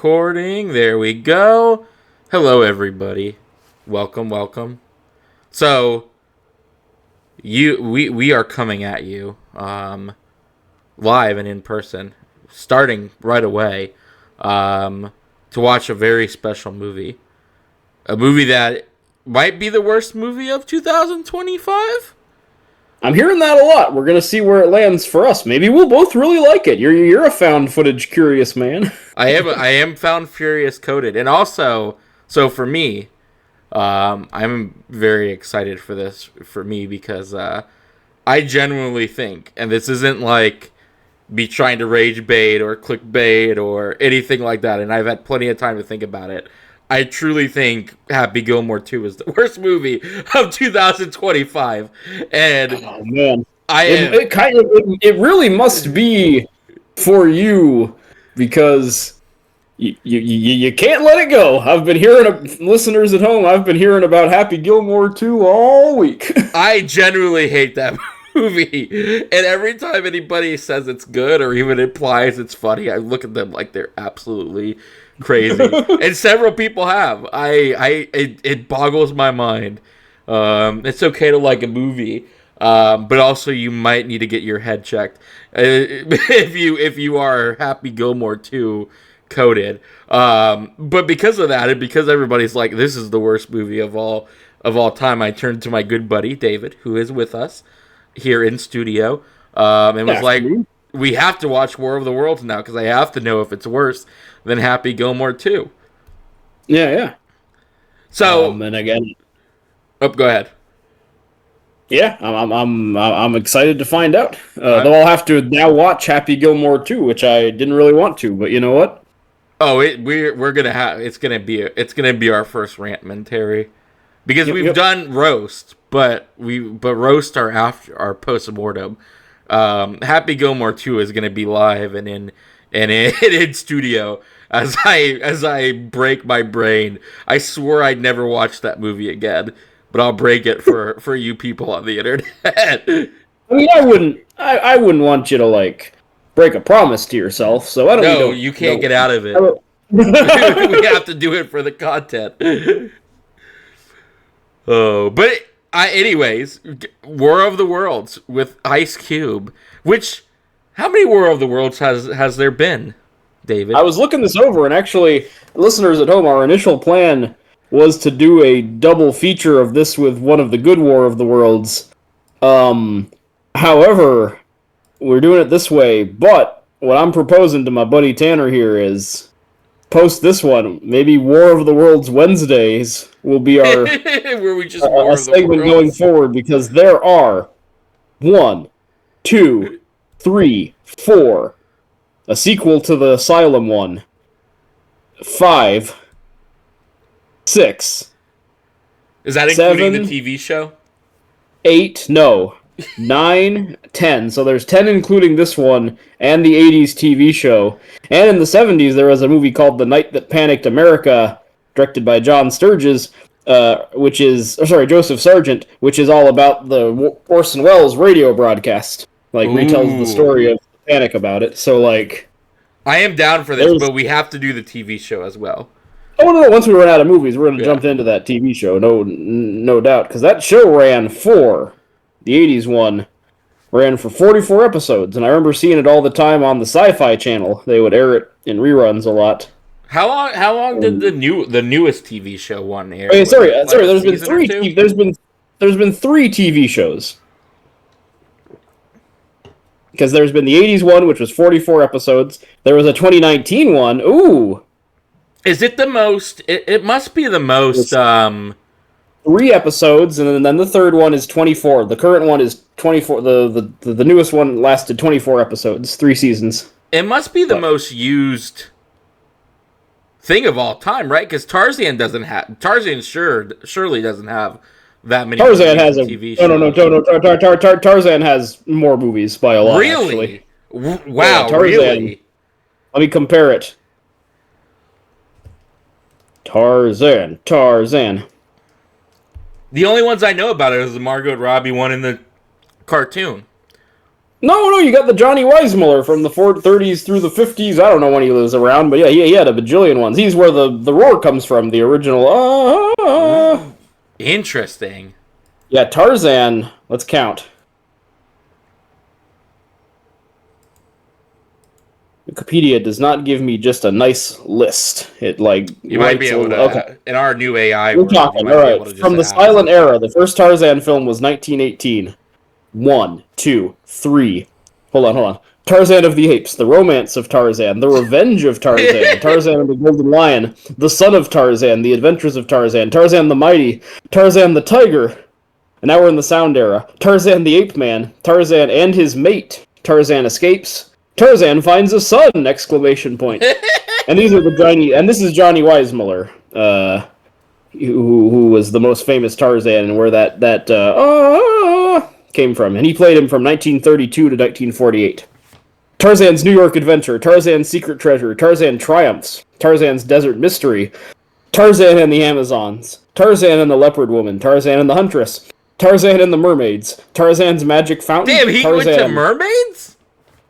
recording. There we go. Hello, everybody. Welcome. So, we are coming at you, live and in person, starting right away, to watch a very special movie. A movie that might be the worst movie of 2025. I'm hearing that a lot. We're gonna see where it lands for us. Maybe we'll both really like it. You're a found footage curious man. I am found furious coded, and also, so for me, I'm very excited for this for me because I genuinely think, and this isn't like me trying to rage bait or clickbait or anything like that, and I've had plenty of time to think about it. I truly think Happy Gilmore 2 is the worst movie of 2025, and Oh man, it really must be for you because you can't let it go. I've been hearing listeners at home. I've been hearing about Happy Gilmore 2 all week. I genuinely hate that movie, and every time anybody says it's good or even implies it's funny, I look at them like they're absolutely crazy. And several people have. It boggles my mind. It's okay to like a movie, but also you might need to get your head checked if you are Happy Gilmore 2 coded. But because of that, and because everybody's like, this is the worst movie of all time, I turned to my good buddy David, who is with us here in studio, and was like, we have to watch War of the Worlds now because I have to know if it's worse than Happy Gilmore 2. Yeah. So, and again, go ahead. Yeah, I'm excited to find out. Though I'll have to now watch Happy Gilmore 2, which I didn't really want to, but you know what? Oh, we're gonna have it's gonna be our first rantmentary because we've done roast, but roast are after our postmortem. Happy Gilmore 2 is gonna be live and in studio as I break my brain. I swore I'd never watch that movie again, but I'll break it for you people on the internet. I mean, I wouldn't want you to like break a promise to yourself. So I don't. No, you can't get out of it. We have to do it for the content. Oh, but anyways, War of the Worlds with Ice Cube. How many War of the Worlds has there been, David? I was looking this over, and actually, listeners at home, our initial plan was to do a double feature of this with one of the good War of the Worlds. However, we're doing it this way, but what I'm proposing to my buddy Tanner here is post this one. Maybe War of the Worlds Wednesdays will be our where we just segment going forward, because there are 1, 2, 3, 4, a sequel to the Asylum one, 5, 6. Is that including the TV show? 8, no. 9, 10. So there's 10 including this one and the 80s TV show. And in the 70s there was a movie called The Night That Panicked America, directed by John Sturges, Joseph Sargent, which is all about the Orson Welles radio broadcast. Like, retells the story of the panic about it. So, like, I am down for this, but we have to do the TV show as well. Oh, no, once we run out of movies, we're going to jump into that TV show, no doubt. Because that show ran the 80s one, ran for 44 episodes. And I remember seeing it all the time on the Sci-Fi Channel. They would air it in reruns a lot. How long did the newest TV show one air? Oh, sorry. There's been 3 TV shows. Because there's been the 80s one, which was 44 episodes. There was a 2019 one. Ooh. Is it the most? It must be the most. 3 episodes, and then the third one is 24. The current one is 24. The newest one lasted 24 episodes, 3 seasons. It must be the most used thing of all time, right? Because Tarzan surely doesn't have that many. Tarzan has TV shows. No. Tarzan has more movies by a lot. Really? Actually. Wow. Tarzan, really? Let me compare it. Tarzan. The only ones I know about it is the Margot Robbie one in the cartoon. No, you got the Johnny Weissmuller from the 30s through the 50s. I don't know when he was around, but yeah, he had a bajillion ones. He's where the roar comes from, the original. Interesting. Yeah, Tarzan. Let's count. Wikipedia does not give me just a nice list. It you might be able to in our new AI world. Talking, all right. From the silent era, the first Tarzan film was 1918. 1, 2, 3. Hold on. Tarzan of the Apes, The Romance of Tarzan, The Revenge of Tarzan, Tarzan and the Golden Lion, The Son of Tarzan, The Adventures of Tarzan, Tarzan the Mighty, Tarzan the Tiger, and now we're in the sound era. Tarzan the Ape Man, Tarzan and his mate, Tarzan escapes, Tarzan finds a son! Exclamation point. And these are the this is Johnny Weissmuller, who was the most famous Tarzan, and where that came from. And he played him from 1932 to 1948. Tarzan's New York Adventure, Tarzan's Secret Treasure, Tarzan Triumphs, Tarzan's Desert Mystery, Tarzan and the Amazons, Tarzan and the Leopard Woman, Tarzan and the Huntress, Tarzan and the Mermaids, Tarzan's Magic Fountain. Damn, he went to mermaids?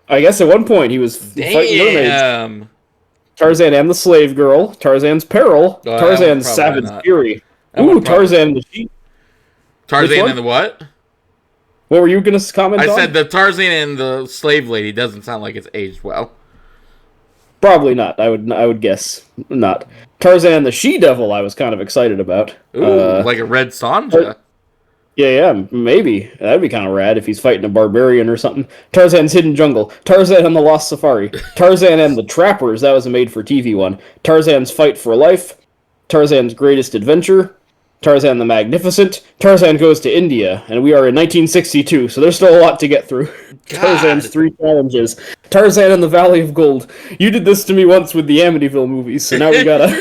I guess at one point he was fighting mermaids. Tarzan and the Slave Girl, Tarzan's Peril, Tarzan's Savage Fury. Ooh, Tarzan and the Sheep. Tarzan and the what? What were you going to comment on? I said the Tarzan and the Slave Lady doesn't sound like it's aged well. Probably not. I would guess not. Tarzan and the She-Devil I was kind of excited about. Ooh, like a Red Sonja. Yeah, maybe. That'd be kind of rad if he's fighting a barbarian or something. Tarzan's Hidden Jungle. Tarzan and the Lost Safari. Tarzan and the Trappers. That was a made-for-TV one. Tarzan's Fight for Life. Tarzan's Greatest Adventure. Tarzan the Magnificent. Tarzan Goes to India. And we are in 1962, so there's still a lot to get through. God. Tarzan's 3 Challenges. Tarzan and the Valley of Gold. You did this to me once with the Amityville movies, so now we gotta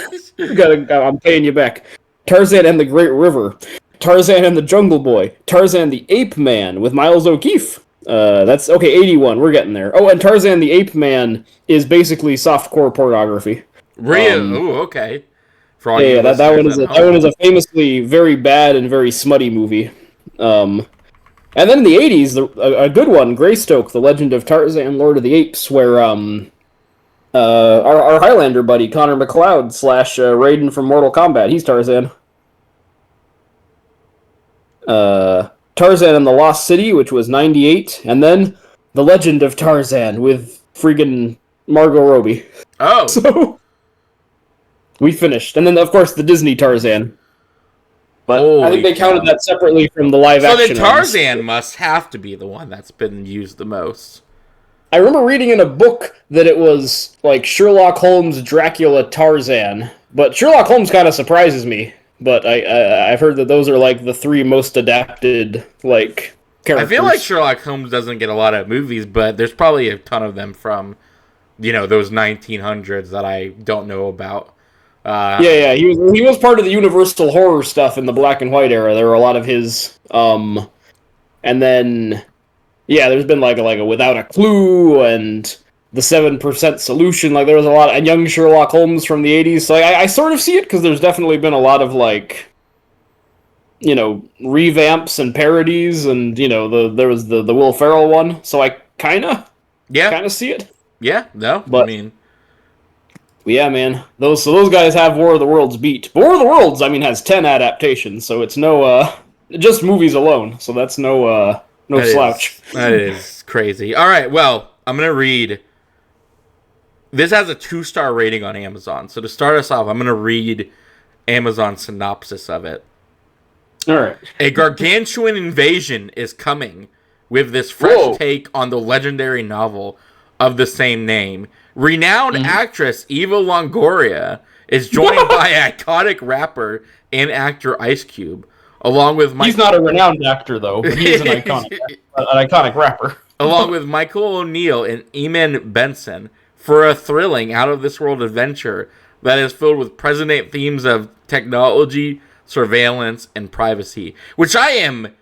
I'm paying you back. Tarzan and the Great River. Tarzan and the Jungle Boy, Tarzan the Ape Man with Miles O'Keefe. That's okay. 81. We're getting there. Oh, and Tarzan the Ape Man is basically softcore pornography. Really? Okay. That one is a famously very bad and very smutty movie. And then in the 80s, a good one, Greystoke, The Legend of Tarzan, Lord of the Apes, where our Highlander buddy Connor McLeod / Raiden from Mortal Kombat, he's Tarzan. Tarzan and the Lost City, which was 98, and then The Legend of Tarzan with friggin' Margot Robbie. Oh. So, we finished. And then, of course, the Disney Tarzan. But I think they counted that separately from the live-action. So the Tarzan must have to be the one that's been used the most. I remember reading in a book that it was, like, Sherlock Holmes, Dracula, Tarzan. But Sherlock Holmes kind of surprises me. But I've heard that those are, like, the 3 most adapted, like, characters. I feel like Sherlock Holmes doesn't get a lot of movies, but there's probably a ton of them from, those 1900s that I don't know about. He was part of the Universal horror stuff in the black and white era. There were a lot of his, and then, there's been, like a Without a Clue, and the 7% Solution, like, there was a lot of young Sherlock Holmes from the 80s, so I sort of see it, because there's definitely been a lot of, like, revamps and parodies, and, there was the Will Ferrell one, so I kind of see it. Yeah, no, but, yeah, man, those guys have War of the Worlds beat. But War of the Worlds, has 10 adaptations, so it's no, just movies alone, so that's no slouch. That is crazy. All right, well, I'm going to read. This has a 2-star rating on Amazon. So to start us off, I'm going to read Amazon's synopsis of it. All right. A gargantuan invasion is coming with this fresh take on the legendary novel of the same name. Renowned actress Eva Longoria is joined by iconic rapper and actor Ice Cube, along with He's not a renowned actor, though. But he is an iconic rapper. Along with Michael O'Neill and Eamon Benson, for a thrilling, out-of-this-world adventure that is filled with present-day themes of technology, surveillance, and privacy. Which I am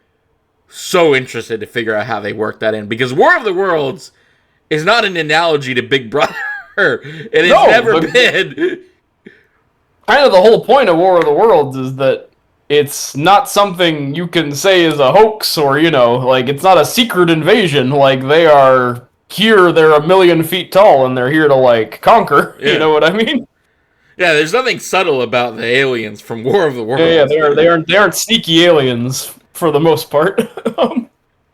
so interested to figure out how they work that in. Because War of the Worlds is not an analogy to Big Brother. It has never been. Kind of the whole point of War of the Worlds is that it's not something you can say is a hoax or, like it's not a secret invasion. Like they are here, they're 1,000,000 feet tall and they're here to like conquer. Yeah. You know what I mean? Yeah, there's nothing subtle about the aliens from War of the Worlds. Yeah, they aren't sneaky aliens for the most part.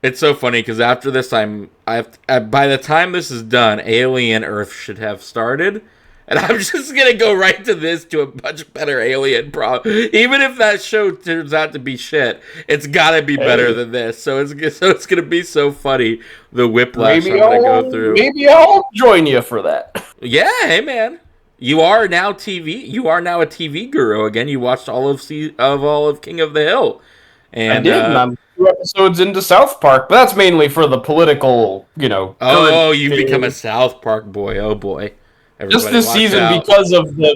It's so funny because after this, by the time this is done, Alien Earth should have started, and I'm just gonna go right to this to a much better Alien Even if that show turns out to be shit, it's gotta be better than this. So it's gonna be so funny the whiplash I'm gonna go through. Maybe I'll join you for that. Yeah, hey man. You are now TV. You are now a TV guru again. You watched all of King of the Hill, and I did. And I'm 2 episodes into South Park, but that's mainly for the political, Oh, you've become a South Park boy. Oh boy. Everybody just this season out.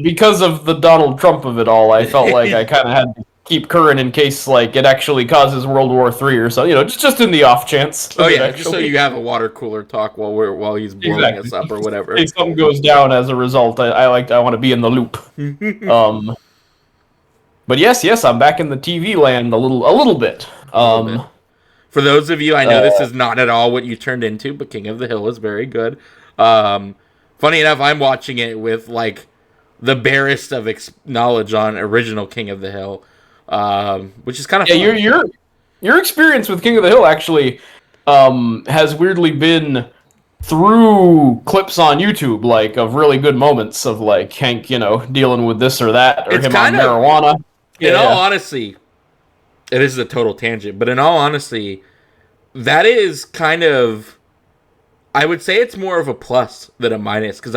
because of the Donald Trump of it all. I felt like I kind of had to keep current in case like it actually causes World War III or so. Just in the off chance. Oh yeah, just so you have a water cooler talk while he's blowing us up or whatever. If something goes down as a result, I want to be in the loop. But yes, I'm back in the TV land a little bit. For those of you, I know this is not at all what you turned into, but King of the Hill is very good. Funny enough, I'm watching it with like the barest of knowledge on original King of the Hill, which is kind of fun. Your experience with King of the Hill actually has weirdly been through clips on YouTube, like of really good moments of like Hank, dealing with this or that, or him on marijuana. In all honesty, it is a total tangent, but in all honesty, that is kind of, I would say it's more of a plus than a minus, because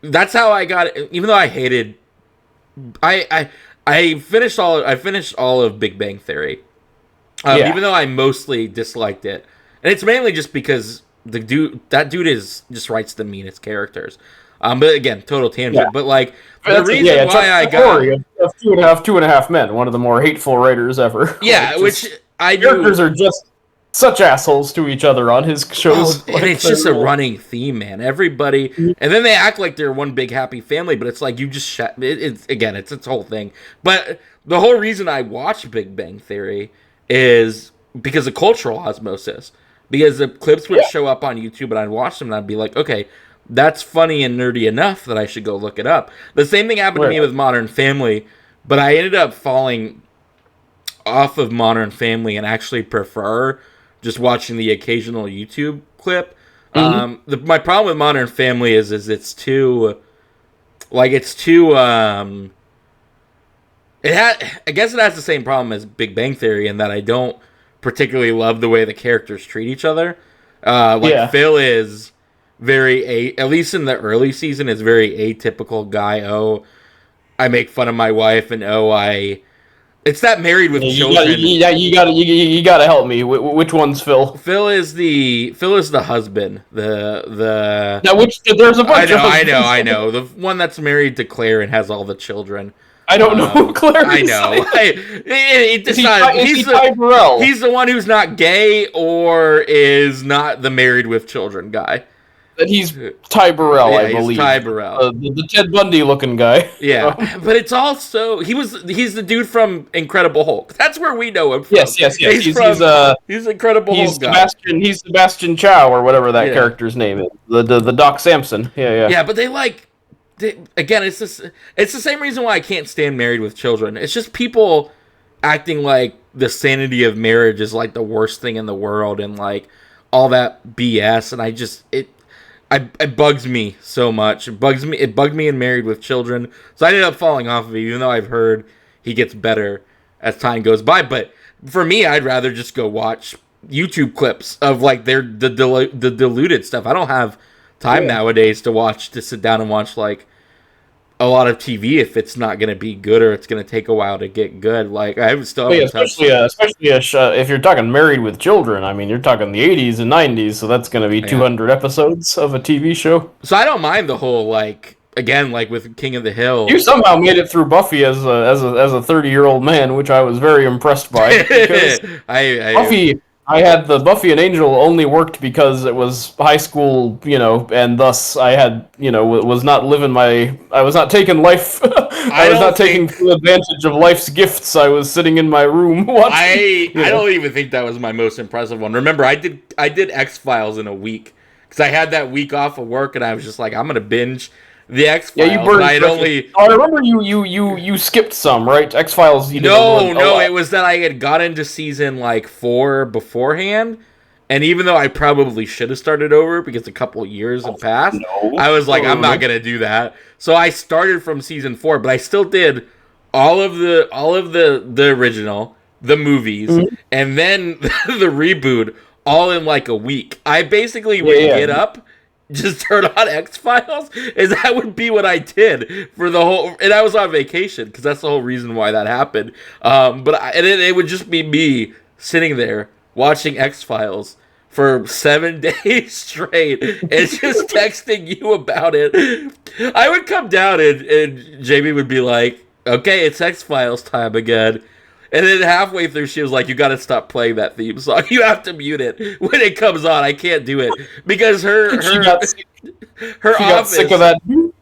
that's how I got it. Even though I hated, I finished all of Big Bang Theory, even though I mostly disliked it, and it's mainly just because that dude just writes the meanest characters. But again, total tangent. But like the reason why I got of two and a half men, one of the more hateful writers ever. Yeah, which I characters are just such assholes to each other on his shows. And it's just a running theme, man. Everybody, and then they act like they're one big happy family, but it's like you just it's its whole thing. But the whole reason I watch Big Bang Theory is because of cultural osmosis. Because the clips would show up on YouTube, and I'd watch them, and I'd be like, okay, that's funny and nerdy enough that I should go look it up. The same thing happened to me with Modern Family, but I ended up falling off of Modern Family and actually prefer just watching the occasional YouTube clip. My problem with Modern Family is it's too, I guess it has the same problem as Big Bang Theory in that I don't particularly love the way the characters treat each other. Phil is very, at least in the early season, is very atypical guy. Oh, I make fun of my wife, and it's that Married with Children. You gotta help me. Which one's Phil? Phil is the husband. There's a bunch. I know. The one that's married to Claire and has all the children. I don't know who Claire is. I know. He's the one who's not gay or is not the Married with Children guy. That he's Ty Burrell, I believe. Ty Burrell, the Ted Bundy looking guy. Yeah, but it's also he's the dude from Incredible Hulk. That's where we know him from. Yes. He's Incredible Hulk guy. He's Sebastian Chow or whatever that character's name is. The Doc Samson. Yeah. Yeah, but again, it's the same reason why I can't stand Married with Children. It's just people acting like the sanity of marriage is like the worst thing in the world and like all that BS, and it bugs me so much. It bugged me in Married with Children. So I ended up falling off of it, even though I've heard he gets better as time goes by. But for me, I'd rather just go watch YouTube clips of like the diluted stuff. I don't have time nowadays to sit down and watch like a lot of TV if it's not going to be good or it's going to take a while to get good. Like I still haven't especially if you're talking Married with Children. I mean, you're talking the 80s and 90s, so that's going to be 200 episodes of a TV show. So I don't mind the whole like with King of the Hill. You somehow made it through Buffy as a 30-year-old man, which I was very impressed by. Because I had the Buffy and Angel only worked because it was high school, and thus I had, was not living I was not taking life, I I was don't not taking think full advantage of life's gifts. I was sitting in my room watching, I don't even think that was my most impressive one. Remember, I did X-Files in a week because I had that week off of work, and I was just like, I'm gonna binge the Yeah, you X-Files, and I burned had bridges. only Oh, I remember you skipped some, right? X Files, you did a no, lot. it was that I had got into season like 4 beforehand, and even though I probably should have started over because a couple years had passed, No, I was like, I'm not no. gonna do that. So I started from season 4, but I still did all of the original, the movies, Mhm. and then the reboot all in like a week. I basically Yeah, would yeah. get up, just turn on X Files, and that would be what I did for the whole. And I was on vacation because that's the whole reason why that happened. And it would just be me sitting there watching X Files for 7 days straight and just texting you about it. I would come down and Jamie would be like, "Okay, it's X Files time again." And then halfway through, she was like, "You got to stop playing that theme song. You have to mute it when it comes on. I can't do it because her She her got sick, her she got sick of office, that.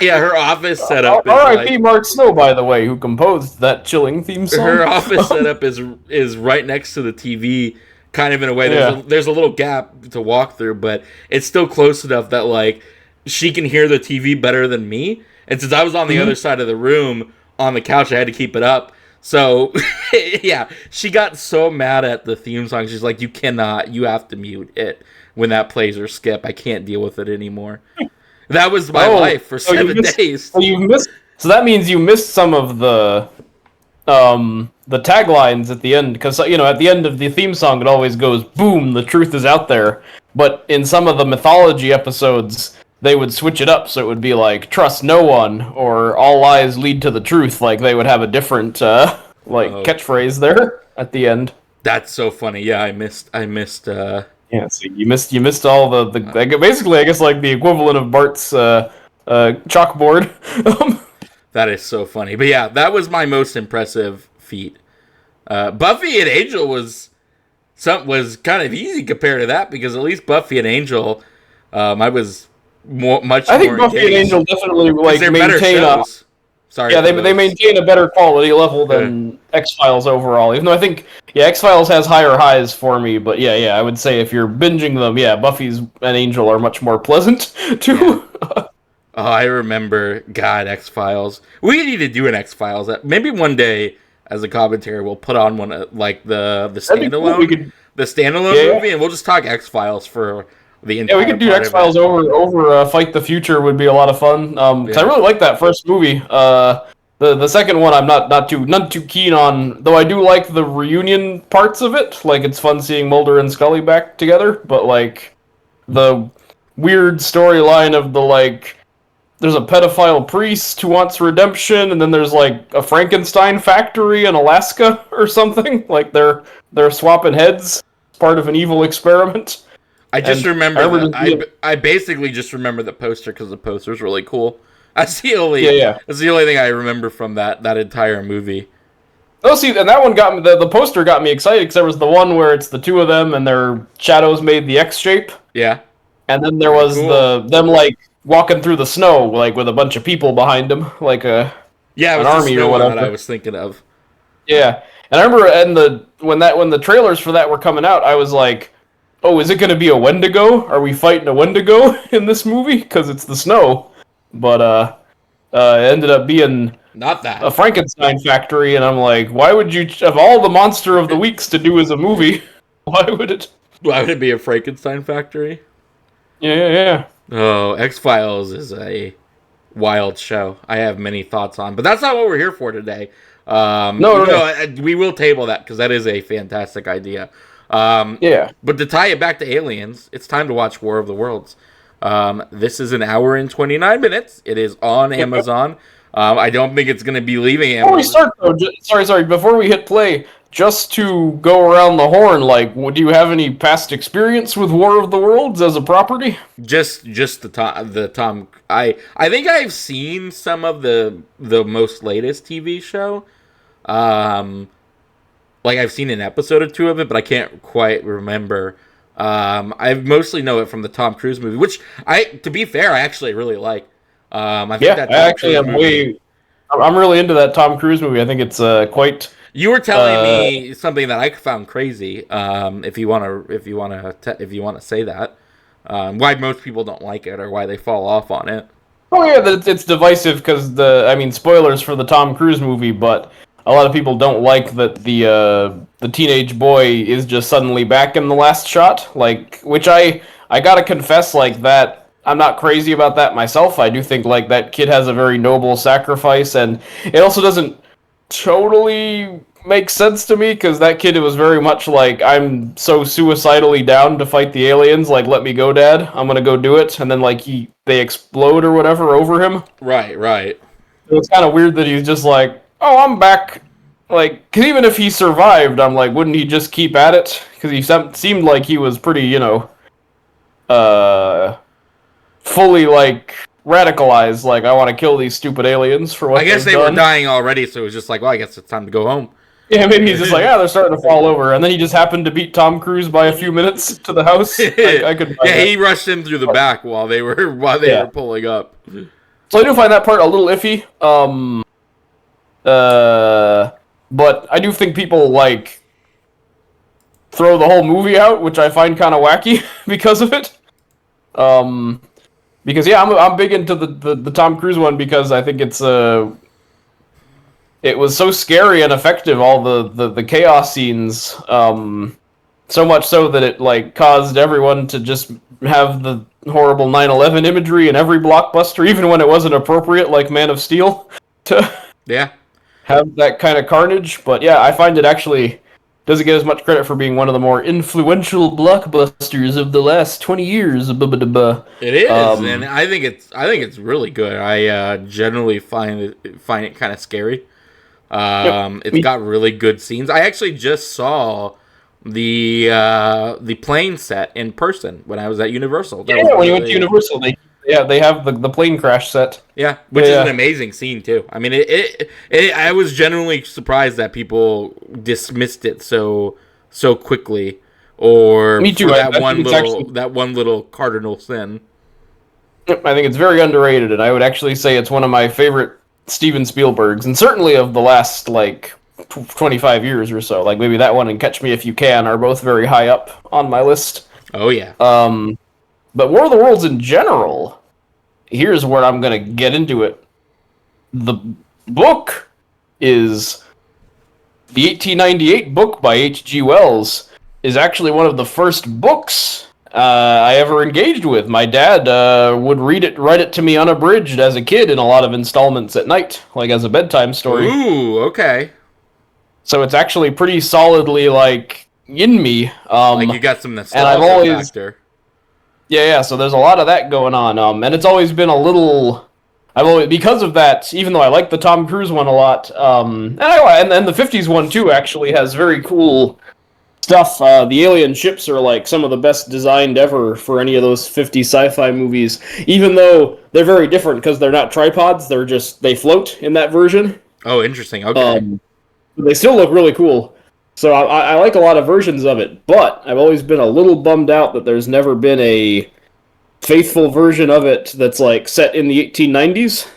yeah, her office setup is R.I.P. like Mark Snow, by the way, who composed that chilling theme her song. office setup is right next to the TV, kind of in a way. There's Yeah. a little gap to walk through, but it's still close enough that like she can hear the TV better than me. And since I was on the Mhm. other side of the room on the couch, I had to keep it up. So yeah, she got so mad at the theme song. She's like, you have to mute it when that plays or skip. I can't deal with it anymore." That was my Oh, life for so you seven missed. days. So you missed. So that means you missed some of the taglines at the end, because at the end of the theme song it always goes boom, the truth is out there. But in some of the mythology episodes they would switch it up, so it would be like trust no one or all lies lead to the truth. Like they would have a different like Oh, catchphrase there at the end. that's so funny. Yeah, I missed. Yeah, so you missed all basically, I guess, like the equivalent of Bart's chalkboard. That is so funny. But yeah, that was my most impressive feat. Buffy and Angel was kind of easy compared to that because at least Buffy and Angel, I was much I think more Buffy and engaged Angel definitely because like they're better maintain a shows. Sorry yeah, for they those. maintain a better quality level than X Files overall. Even though I think X Files has higher highs for me, but yeah, I would say if you're binging them, yeah, Buffy's and Angel are much more pleasant Yeah. too. Oh, I remember. God, X Files. We need to do an X Files. Maybe one day, as a commentary, we'll put on one like the That'd be cool. We standalone, could the standalone yeah, movie, and we'll just talk X Files for the yeah, we entire could do part X of it. Files over Fight the Future would be a lot of fun. 'Cause I Yeah. really like that first movie. The second one I'm not too keen on, though I do like the reunion parts of it. Like it's fun seeing Mulder and Scully back together, but like the weird storyline of the like there's a pedophile priest who wants redemption, and then there's like a Frankenstein factory in Alaska or something. Like they're swapping heads, part of an evil experiment. I just And I remember remember that. just being I basically just remember the poster because the poster's really cool. yeah, yeah. That's the only thing I remember from that entire movie. Oh, see, and that one got me. The poster got me excited because there was the one where it's the two of them and their shadows made the X shape, Yeah, and then there pretty was cool. them like walking through the snow, like with a bunch of people behind them, like Yeah, it an was the army or snow one that I whatever. was thinking of. Yeah, and I remember when the trailers for that were coming out, I was like, "Oh, is it going to be a Wendigo? Are we fighting a Wendigo in this movie? Because it's the snow." But it ended up being Not a that. Frankenstein factory, and I'm like, why would you of all the monster of the weeks to do as a movie? Why would it? Why would it be a Frankenstein factory? Yeah, yeah, yeah. Oh, X Files is a wild show. I have many thoughts on, but that's not what we're here for today. No, no, Even though no. we will table that because that is a fantastic idea. Yeah. But to tie it back to aliens, it's time to watch War of the Worlds. This is an hour and 29 minutes. It is on Amazon. I don't think it's going to be leaving Before we Amazon. start, though, sorry. Before we hit play, just to go around the horn, like, do you have any past experience with War of the Worlds as a property? Just the Tom. I think I've seen some of the most latest TV show. Um, Like I've seen an episode or two of it, but I can't quite remember. I mostly know it from the Tom Cruise movie, which to be fair, I actually really like. I think Yeah, that I Tom actually Cruise am movie. way. I'm really into that Tom Cruise movie. I think it's quite. You were telling Uh, me something that I found crazy. If you want to say that, why most people don't like it or why they fall off on it. oh yeah, that it's divisive because I mean, spoilers for the Tom Cruise movie, but a lot of people don't like that the teenage boy is just suddenly back in the last shot. Like, which I gotta confess, like that. I'm not crazy about that myself. I do think like that kid has a very noble sacrifice, and it also doesn't totally make sense to me because that kid was very much like, I'm so suicidally down to fight the aliens, like let me go, dad, I'm gonna go do it, and then like they explode or whatever over him. Right, right. It's kind of weird that he's just like, oh, I'm back. Like, cause even if he survived, I'm like, wouldn't he just keep at it? Because he seemed like he was pretty, uh fully like radicalized, like I want to kill these stupid aliens for what I guess they've they were done. dying already, so it was just like, well, I guess it's time to go home. Yeah, maybe he's just like, they're starting to fall over, and then he just happened to beat Tom Cruise by a few minutes to the house. I could buy Yeah, that. he rushed him through the back while they were Yeah. pulling up. So I do find that part a little iffy. But I do think people like throw the whole movie out, which I find kind of wacky because of it. Um, because yeah, I'm big into the Tom Cruise one because I think it was so scary and effective, all the chaos scenes, so much so that it like caused everyone to just have the horrible 9/11 imagery in every blockbuster, even when it wasn't appropriate, like Man of Steel, to Yeah. have that kind of carnage. But yeah, I find it actually doesn't get as much credit for being one of the more influential blockbusters of the last 20 years. It is, and I think it's really good. I generally find it kind of scary. Yep. It's got really good scenes. I actually just saw the plane set in person when I was at Universal. That was Yeah, when you went to really, Universal, they have the plane crash set. yeah, which is Yeah. an amazing scene too. I mean, I was genuinely surprised that people dismissed it so quickly, or Me too. for I think it's actually. that one little cardinal sin. Yep, I think it's very underrated, and I would actually say it's one of my favorite Steven Spielbergs, and certainly of the last like 25 years or so. Like maybe that one and Catch Me If You Can are both very high up on my list. Oh yeah, But War of the Worlds in general, here's where I'm gonna get into it. The book is the 1898 book by H.G. Wells is actually one of the first books I ever engaged with. My dad would write it to me unabridged as a kid in a lot of installments at night, like as a bedtime story. ooh, okay. So it's actually pretty solidly like in me. Like you got some and I've nostalgia always factor. yeah. So there's a lot of that going on. And it's always been a little. I've always, because of that, even though I like the Tom Cruise one a lot, and then the '50s one too actually has very cool stuff. The alien ships are like some of the best designed ever for any of those '50s sci-fi movies. Even though they're very different because they're not tripods, they float in that version. Oh, interesting. Okay. They still look really cool. So I like a lot of versions of it, but I've always been a little bummed out that there's never been a faithful version of it that's like set in the 1890s.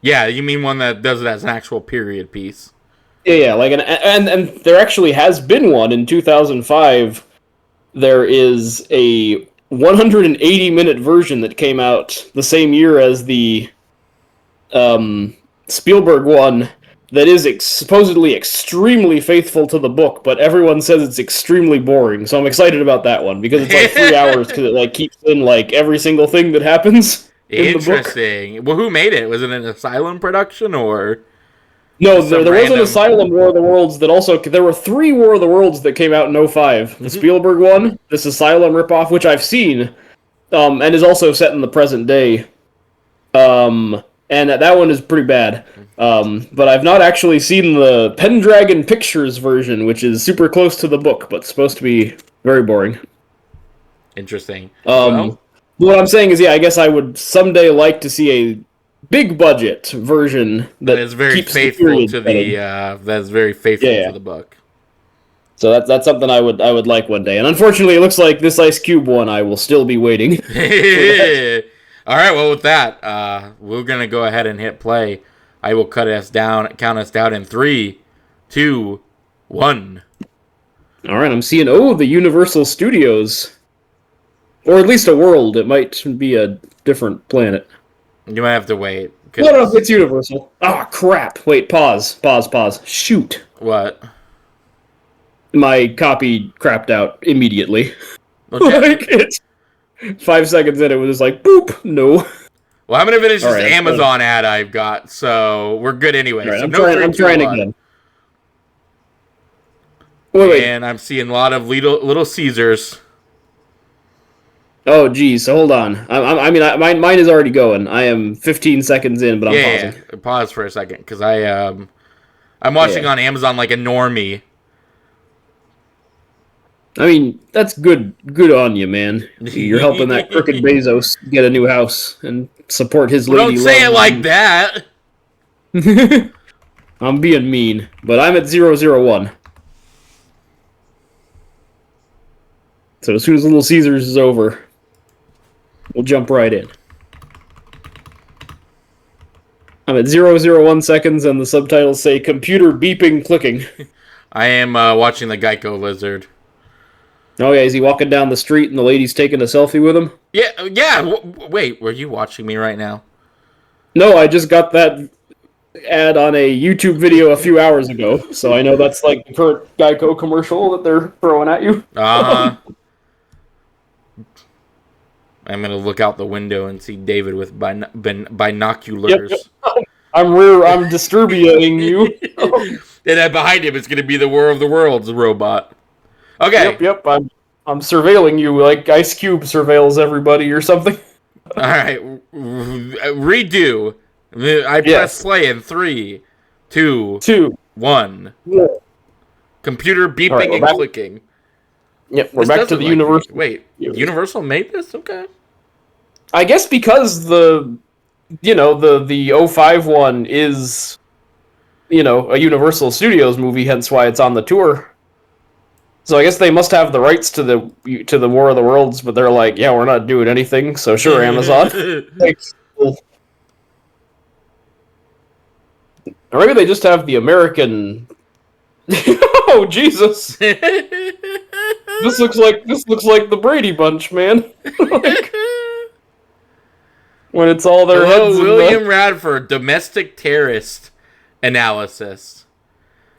Yeah, you mean one that does it as an actual period piece? Yeah, like and there actually has been one in 2005. There is a 180-minute version that came out the same year as the Spielberg one that is supposedly extremely faithful to the book, but everyone says it's extremely boring. So I'm excited about that one because it's like 3 hours because it like keeps in like every single thing that happens in the book. Interesting. Well, who made it? Was it an Asylum production or No, just some there was an random? Asylum War of the Worlds that also... There were 3 War of the Worlds that came out in '05. The Spielberg one, this Asylum ripoff, which I've seen, and is also set in the present day. And that one is pretty bad. But I've not actually seen the Pendragon Pictures version, which is super close to the book, but supposed to be very boring. Interesting. What I'm saying is, yeah, I guess I would someday like to see a big budget version that is very keeps faithful the to the. That's very faithful to the book. So that's something I would like one day. And unfortunately, it looks like this Ice Cube one I will still be waiting. All right, well, with that, we're going to go ahead and hit play. I will count us down in 3, 2, 1. All right, I'm seeing, the Universal Studios. Or at least a world. It might be a different planet. You might have to wait. No, it's Universal. Ah, crap. Wait, pause. Shoot. What? My copy crapped out immediately. Okay. 5 seconds in, it was just like, boop, no. Well, I'm going to finish this right, Amazon ad I've got, so we're good anyway. Right, so I'm trying again. Wait. And I'm seeing a lot of Little Caesars. Oh, geez, so hold on. Mine is already going. I am 15 seconds in, but I'm pausing. Yeah. Pause for a second, because I'm watching on Amazon like a normie. I mean, that's good on you, man. You're helping that crooked Bezos get a new house and support his lady. Don't say it like that. I'm being mean, but I'm at 001. So as soon as Little Caesars is over, we'll jump right in. I'm at 001 seconds, and the subtitles say "computer beeping clicking." I am watching the Geico lizard. Oh yeah, is he walking down the street and the lady's taking a selfie with him? Yeah. Wait, were you watching me right now? No, I just got that ad on a YouTube video a few hours ago, so I know that's like the current Geico commercial that they're throwing at you. I'm gonna look out the window and see David with binoculars. Yep. I'm distributing you. And then behind him is gonna be the War of the Worlds robot. Okay. Yep. I'm surveilling you like Ice Cube surveils everybody or something. All right, redo. I press play in 3, 2, 1. Yeah. Computer beeping and clicking. Yep, we're back to the Universal. Wait, Universal made this? Okay. I guess because the 05 one is, a Universal Studios movie, hence why it's on the tour. So I guess they must have the rights to the War of the Worlds, but they're like, yeah, we're not doing anything, so sure, Amazon. Or maybe they just have the American. Oh Jesus! This looks like the Brady Bunch, man. When it's all their heads. William Radford, domestic terrorist analysis.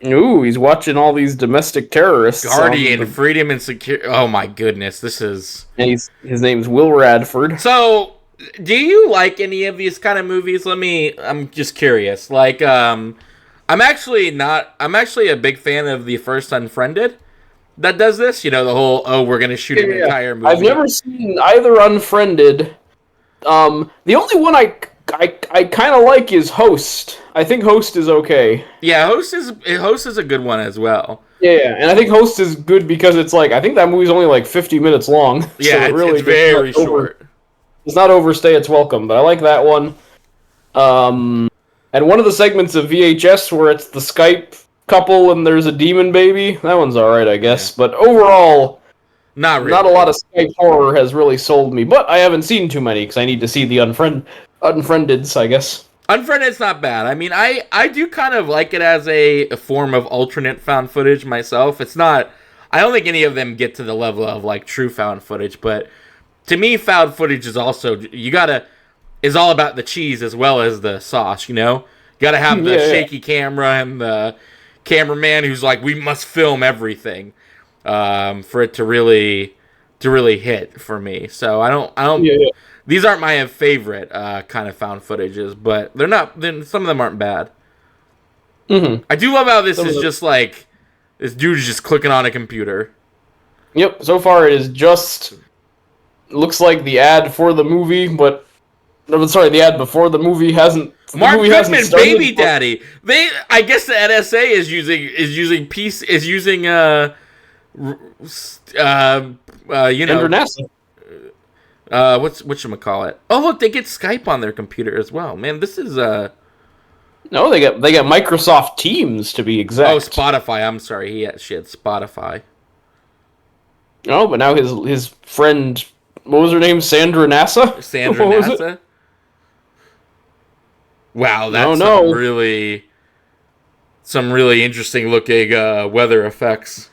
Ooh, he's watching all these domestic terrorists. Guardian, Freedom and Security. Oh my goodness, this is. And his name's Will Radford. So, do you like any of these kind of movies? I'm just curious. Like, I'm actually a big fan of the first Unfriended that does this. The whole, we're going to shoot an entire movie. I've never seen either Unfriended. The only one I kind of like is Host. I think Host is okay. Yeah, Host is a good one as well. Yeah, and I think Host is good because it's like, I think that movie's only like 50 minutes long. Yeah, so it's very short. It's not overstay its welcome, but I like that one. And one of the segments of VHS where it's the Skype couple and there's a demon baby, that one's alright, I guess. Yeah. But overall, not a lot of Skype horror has really sold me. But I haven't seen too many because I need to see the Unfriendeds, I guess. Unfriended's not bad. I mean, I do kind of like it as a form of alternate found footage myself. It's not. I don't think any of them get to the level of like true found footage, but to me, found footage is also is all about the cheese as well as the sauce. You gotta have the shaky camera and the cameraman who's like, we must film everything for it to really hit for me. So I don't. Yeah. These aren't my favorite kind of found footages, but they're not. Some of them aren't bad. Mm-hmm. I do love how this is just like this dude's just clicking on a computer. Yep. So far, it is just looks like the ad for the movie, but the ad before the movie hasn't. Mark Goodman, Baby Daddy. I guess the NSA is using NASA. Whatchamacallit? Oh, look, they get Skype on their computer as well. Man, this is No, they got Microsoft Teams to be exact. Oh, Spotify. I'm sorry. She had Spotify. Oh, but now his friend, what was her name? Sandra NASA? Sandra NASA? Wow, that's some really interesting looking weather effects.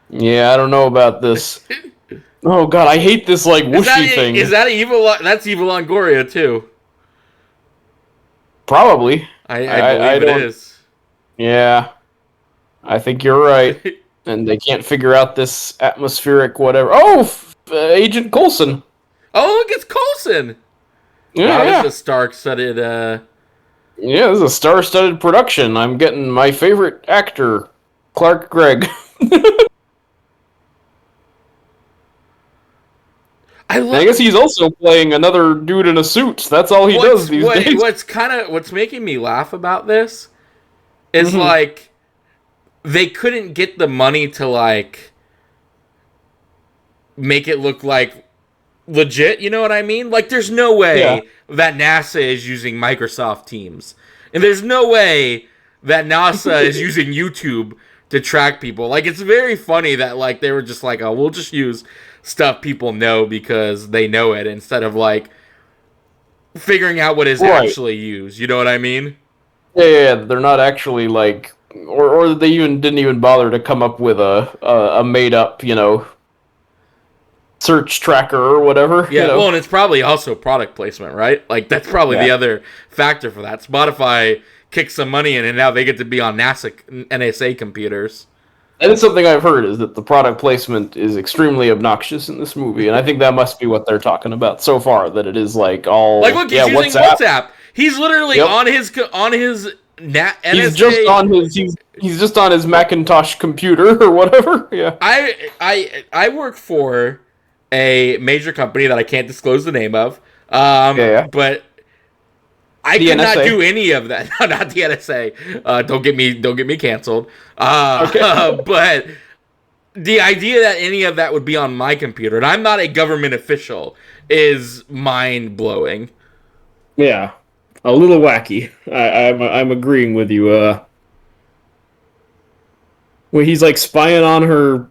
Yeah, I don't know about this. Oh god, I hate this like whooshy thing. Is that evil? That's Eva Longoria too. Probably. I believe it is. Yeah, I think you're right. And they can't figure out this atmospheric whatever. Oh, Agent Coulson. Oh, look, it's Coulson. Yeah, This is a star-studded. Yeah, this is a star-studded production. I'm getting my favorite actor, Clark Gregg. I guess he's also playing another dude in a suit. That's all he does these days. What's making me laugh about this is like they couldn't get the money to like make it look like legit, you know what I mean? Like there's no way that NASA is using Microsoft Teams. And there's no way that NASA is using YouTube to track people. Like it's very funny that like they were just like, "Oh, we'll just use stuff people know because they know it," instead of like figuring out what is actually used. You know what I mean? Yeah, they're not actually like, or they didn't even bother to come up with a made up, search tracker or whatever. Yeah, well, and it's probably also product placement, right? Like that's probably the other factor for that. Spotify kicked some money in, and now they get to be on NSA computers. And it's something I've heard is that the product placement is extremely obnoxious in this movie, and I think that must be what they're talking about so far. That it is like all like look, he's using WhatsApp. He's literally on his NSA. He's just on his Macintosh computer or whatever. Yeah. I work for a major company that I can't disclose the name of. But I could not do any of that. No, not the NSA. Don't get me canceled. But the idea that any of that would be on my computer, and I'm not a government official, is mind blowing. Yeah, a little wacky. I'm agreeing with you. Where he's like spying on her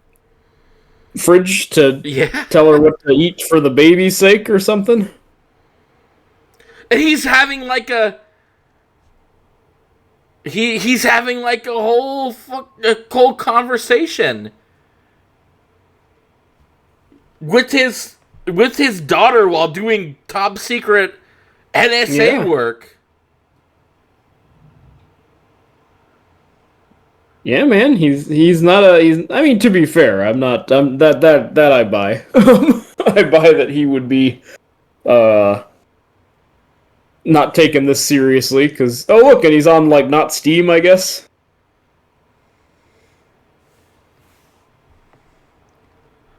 fridge to tell her what to eat for the baby's sake or something. And he's having like a he's having like a whole cold conversation with his daughter while doing top secret NSA work. Yeah, man, he's not I mean, to be fair, that I buy. I buy that he would be not taking this seriously, because look, and he's on like not Steam, I guess.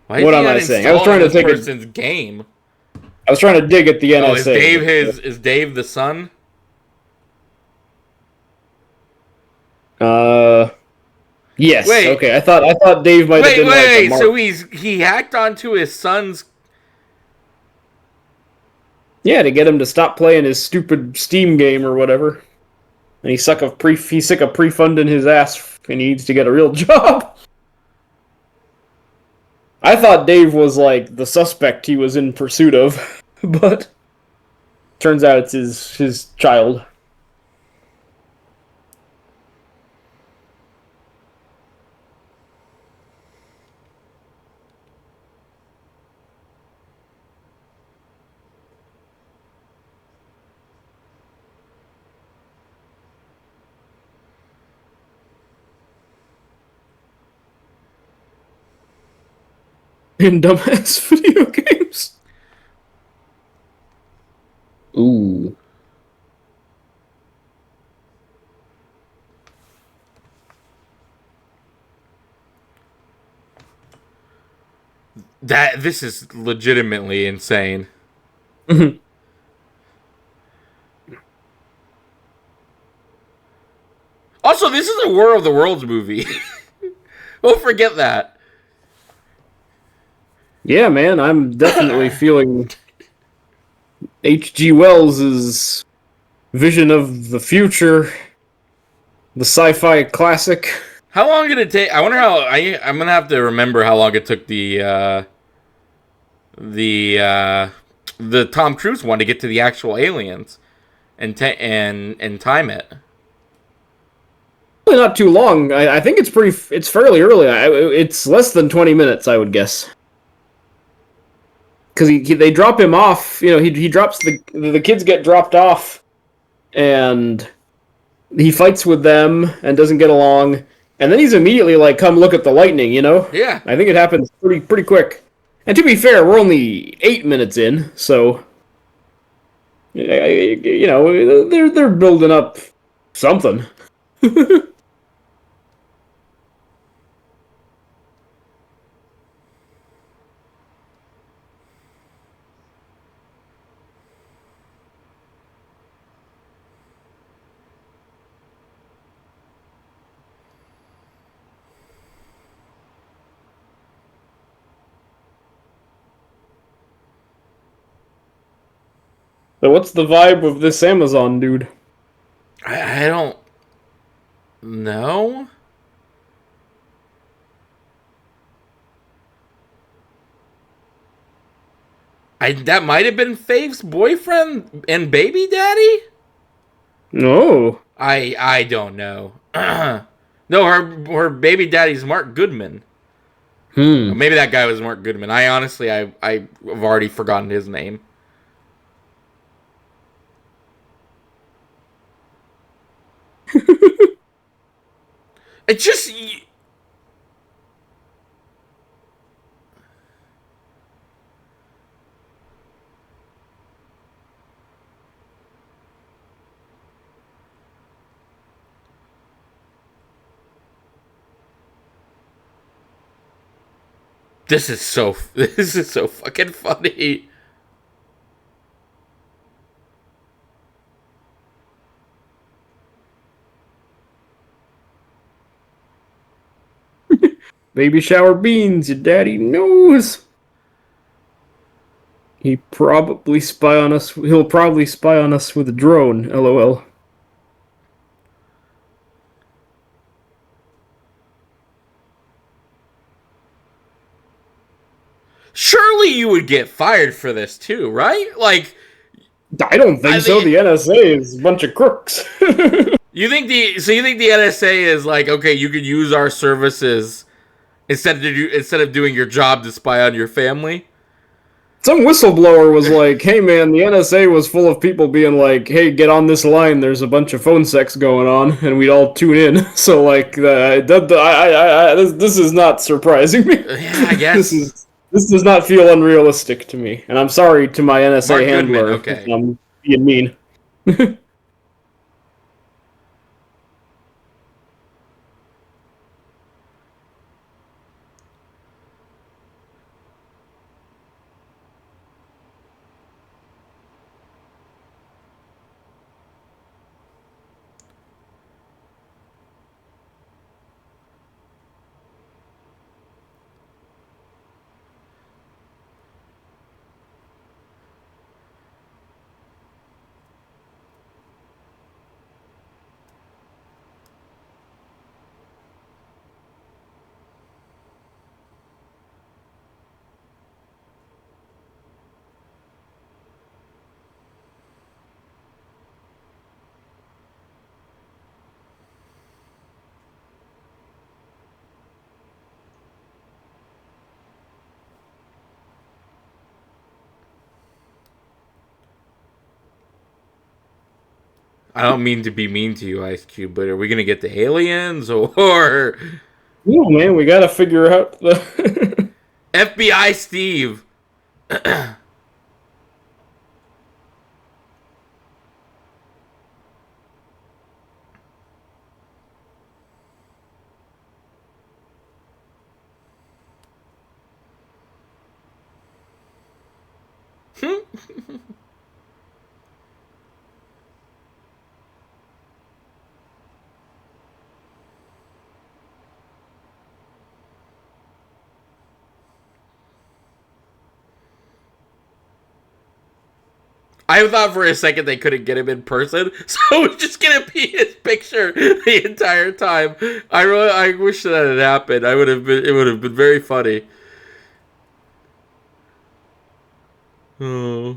What am I saying? I was trying to take this person's game. I was trying to dig at the NSA. Is Dave the son? Yes. Wait. Okay. I thought Dave might have been Wait. So he hacked onto his son's. Yeah, to get him to stop playing his stupid Steam game or whatever. And he's sick of pre-funding his ass, and he needs to get a real job. I thought Dave was like the suspect he was in pursuit of, but turns out it's his child. In dumbass video games. Ooh. This is legitimately insane. Also, this is a War of the Worlds movie. Don't forget that. Yeah, man, I'm definitely feeling H.G. Wells is Vision of the future, the sci-fi classic. How long did it take? I wonder how. I'm gonna have to remember how long it took the uh, the Tom Cruise one to get to the actual aliens and time it. Really not too long. I think it's pretty. It's fairly early. It's less than 20 minutes, I would guess. Because they drop him off. You know, he drops the kids get dropped off, and he fights with them and doesn't get along, and then he's immediately like, "Come look at the lightning," you know. Yeah. I think it happens pretty quick. And to be fair, we're only 8 minutes in, so you know they're building up something. So what's the vibe of this Amazon dude? I don't know. That might have been Fave's boyfriend and baby daddy. No. I don't know. No, her baby daddy's Mark Goodman. Or Hmm. maybe that guy was Mark Goodman. I honestly I've already forgotten his name. It just this is so fucking funny. Baby shower beans, your daddy knows. He probably spy on us. He'll probably spy on us with a drone. LOL. Surely you would get fired for this too, right? Like I don't think I so. think The NSA is a bunch of crooks. you think the NSA is like, okay, you could use our services instead of doing your job to spy on your family? Some whistleblower was like, "Hey man, the NSA was full of people being like, hey, get on this line. There's a bunch of phone sex going on, and we'd all tune in." So like, this is not surprising me. Yeah, I this guess. is this does not feel unrealistic to me, and I'm sorry to my NSA Mark Goodman, handler if okay. I'm being mean. I don't mean to be mean to you, Ice Cube, but are we gonna get the aliens or Yeah, man, we gotta figure out the. FBI Steve? I thought for a second they couldn't get him in person, so it was just gonna be his picture the entire time. I wish that had happened. It would have been very funny. Oh.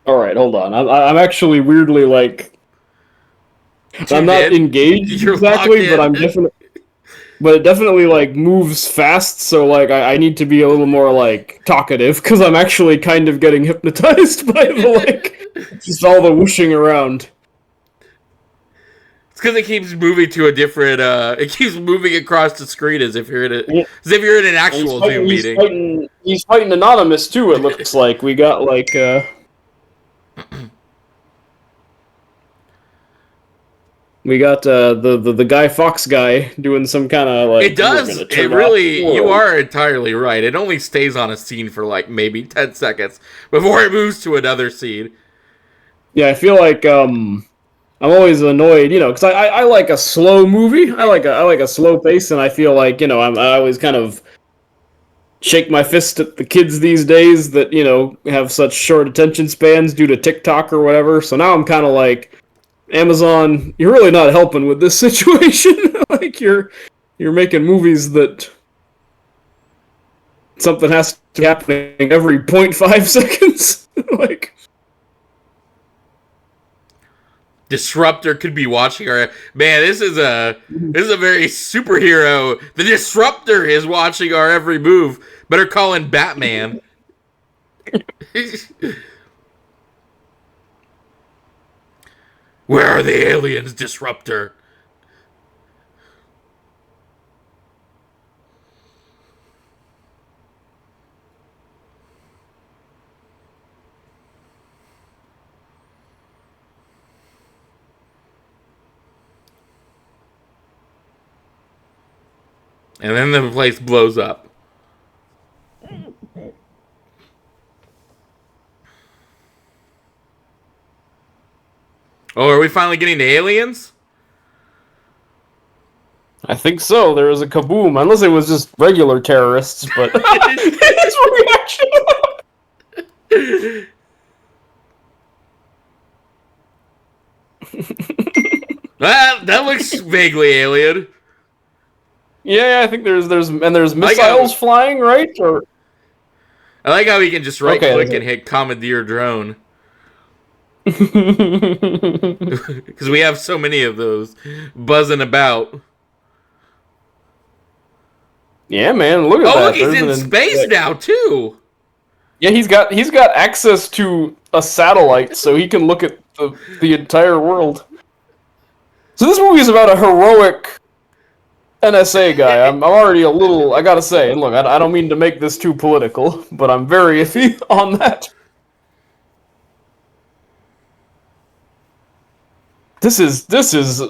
All right, hold on. I'm actually weirdly like I'm not engaged You're exactly, but I'm definitely. But it definitely like moves fast, so like I need to be a little more like talkative because I'm actually kind of getting hypnotized by the like just all the whooshing around. It's because it keeps moving to a different. It keeps moving across the screen as if you're in an actual Zoom meeting. He's fighting Anonymous too. It looks like we got like. We got the Guy Fawkes guy doing some kind of like. It does. It really. You are entirely right. It only stays on a scene for like maybe 10 seconds before it moves to another scene. Yeah, I feel like I'm always annoyed, because I like a slow movie. I like a slow pace, and I feel like I always kind of shake my fist at the kids these days that have such short attention spans due to TikTok or whatever. So now I'm kind of like. Amazon, you're really not helping with this situation. Like you're making movies that something has to be happening every 0.5 seconds. Like Disruptor could be watching our man. This is a very superhero. The Disruptor is watching our every move. Better call in Batman. Where are the aliens, Disruptor? And then the place blows up. Oh, are we finally getting the aliens? I think so. There was a kaboom, unless it was just regular terrorists. But his reaction. That looks vaguely alien. Yeah, I think there's missiles flying, right? Or I like how we can just right click and hit commandeer drone. Because we have so many of those buzzing about. Yeah, man, look at that. Oh, look, he's in space now too. Yeah, he's got access to a satellite, so he can look at the entire world. So this movie is about a heroic NSA guy. I'm already a little. I gotta say, and look, I don't mean to make this too political, but I'm very iffy on that. This is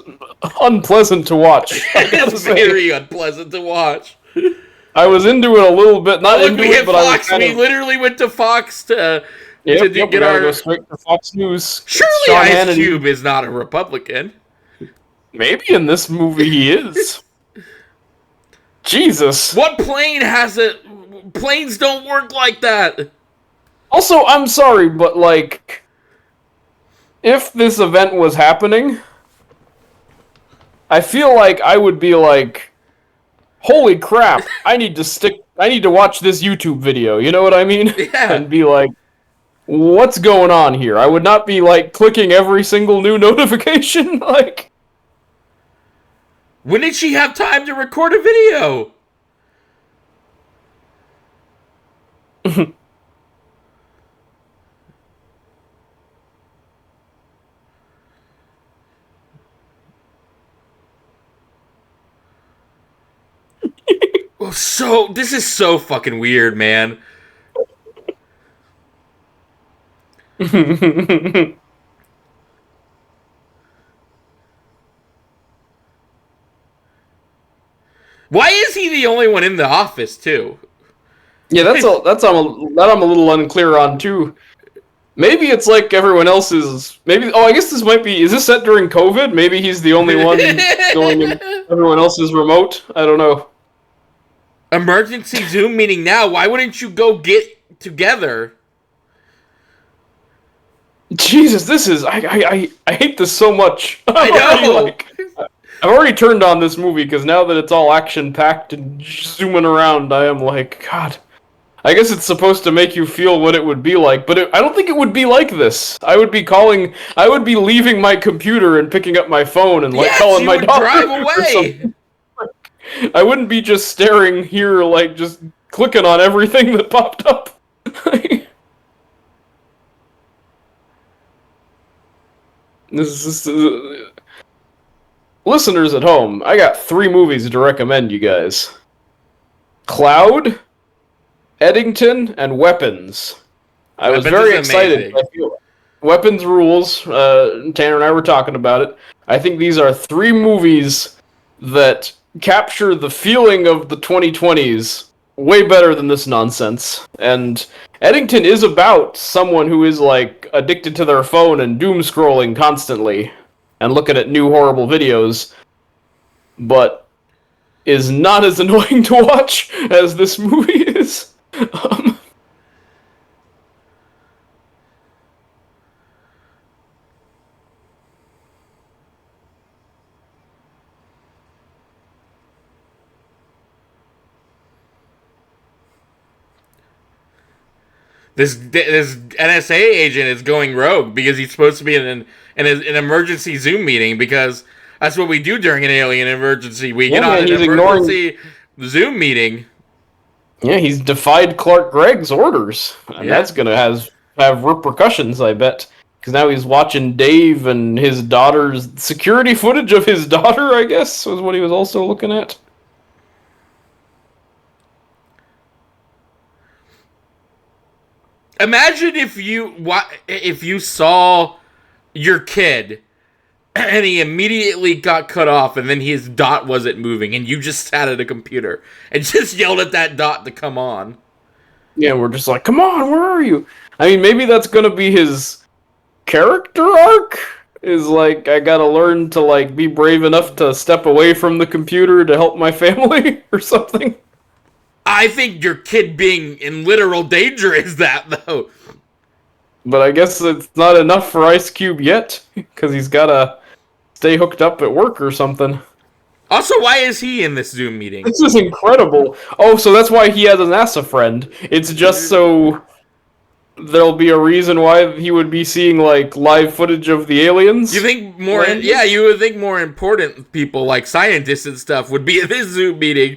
unpleasant to watch. It's very unpleasant to watch. I was into it a little bit, not into it, but Fox. We literally went to Fox to get our. Go straight to Fox News. Surely Ice Cube is not a Republican. Maybe in this movie he is. Jesus. What plane has it? Planes don't work like that. Also, I'm sorry, but like, if this event was happening, I feel like I would be like, holy crap, I need to watch this YouTube video, you know what I mean? Yeah. And be like, what's going on here? I would not be like clicking every single new notification, like. When did she have time to record a video? This is so fucking weird, man. Why is he the only one in the office too? Yeah, that I'm a little unclear on too. Maybe it's like everyone else's. Maybe I guess this might be. Is this set during COVID? Maybe he's the only one going in. Everyone else is remote. I don't know. Emergency Zoom meeting now. Why wouldn't you go get together? Jesus, this is I hate this so much. I know. I've already turned on this movie because now that it's all action packed and zooming around, I am like, God. I guess it's supposed to make you feel what it would be like, but I don't think it would be like this. I would be leaving my computer and picking up my phone and calling my daughter. Drive away. I wouldn't be just staring here, like just clicking on everything that popped up. Listeners at home, I got 3 movies to recommend you guys: Cloud, Eddington, and Weapons. I was very excited. Weapons rules. Tanner and I were talking about it. I think these are 3 movies that capture the feeling of the 2020s way better than this nonsense. And Eddington is about someone who is like addicted to their phone and doom scrolling constantly and looking at new horrible videos, but is not as annoying to watch as this movie is. This NSA agent is going rogue because he's supposed to be in an emergency Zoom meeting, because that's what we do during an alien emergency. We get on an emergency Zoom meeting. Yeah, he's defied Clark Gregg's orders, and that's gonna have repercussions, I bet. Because now he's watching Dave and his daughter's security footage of his daughter, I guess, was what he was also looking at. Imagine if you saw your kid and he immediately got cut off, and then his dot wasn't moving, and you just sat at a computer and just yelled at that dot to come on. Yeah, we're just like, come on, where are you? I mean, maybe that's gonna be his character arc, is like, I gotta learn to like be brave enough to step away from the computer to help my family or something. I think your kid being in literal danger is that, though. But I guess it's not enough for Ice Cube yet, because he's gotta stay hooked up at work or something. Also, why is he in this Zoom meeting? This is incredible. Oh, so that's why he has a NASA friend. It's just so there'll be a reason why he would be seeing, like, live footage of the aliens? You think more... Yeah, you would think more important people, like scientists and stuff, would be in this Zoom meeting.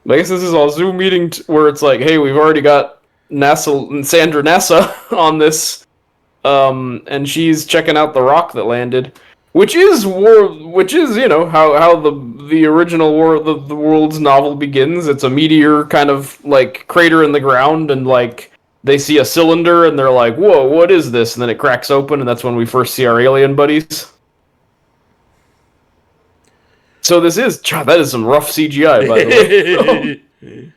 I guess this is a Zoom meeting where it's like, hey, we've already got Sandra NASA on this, and she's checking out the rock that landed, which is you know how the original the world's novel begins. It's a meteor kind of like crater in the ground, and like they see a cylinder and they're like, whoa, what is this? And then it cracks open, and that's when we first see our alien buddies. So that is some rough CGI, by the way.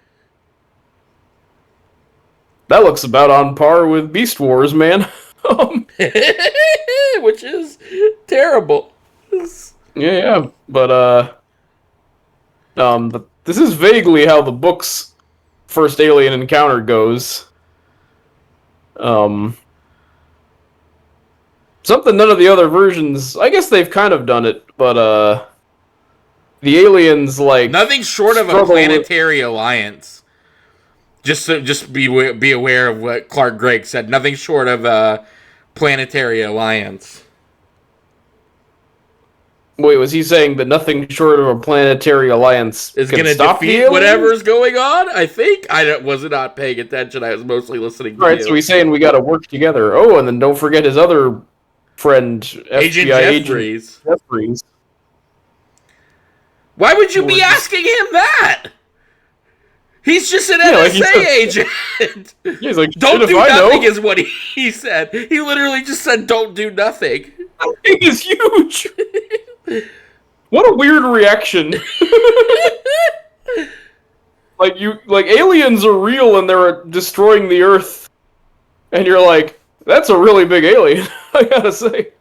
That looks about on par with Beast Wars, man. Which is terrible. Yeah, but this is vaguely how the book's first alien encounter goes. Something none of the other versions, I guess they've kind of done it, but the aliens, like... Nothing short of a planetary alliance. Just be aware of what Clark Gregg said. Nothing short of a planetary alliance. Wait, was he saying that nothing short of a planetary alliance is going to defeat whatever's going on? I think. I was not paying attention. I was mostly listening to you. Right, so he's saying we got to work together. Oh, and then don't forget his other friend, Agent Jeffries. Why would you be asking him that? He's just an NSA agent. He's like, don't do nothing is what he said. He literally just said, don't do nothing. That thing is huge. What a weird reaction. Like aliens are real and they're destroying the Earth. And you're like, that's a really big alien, I gotta say.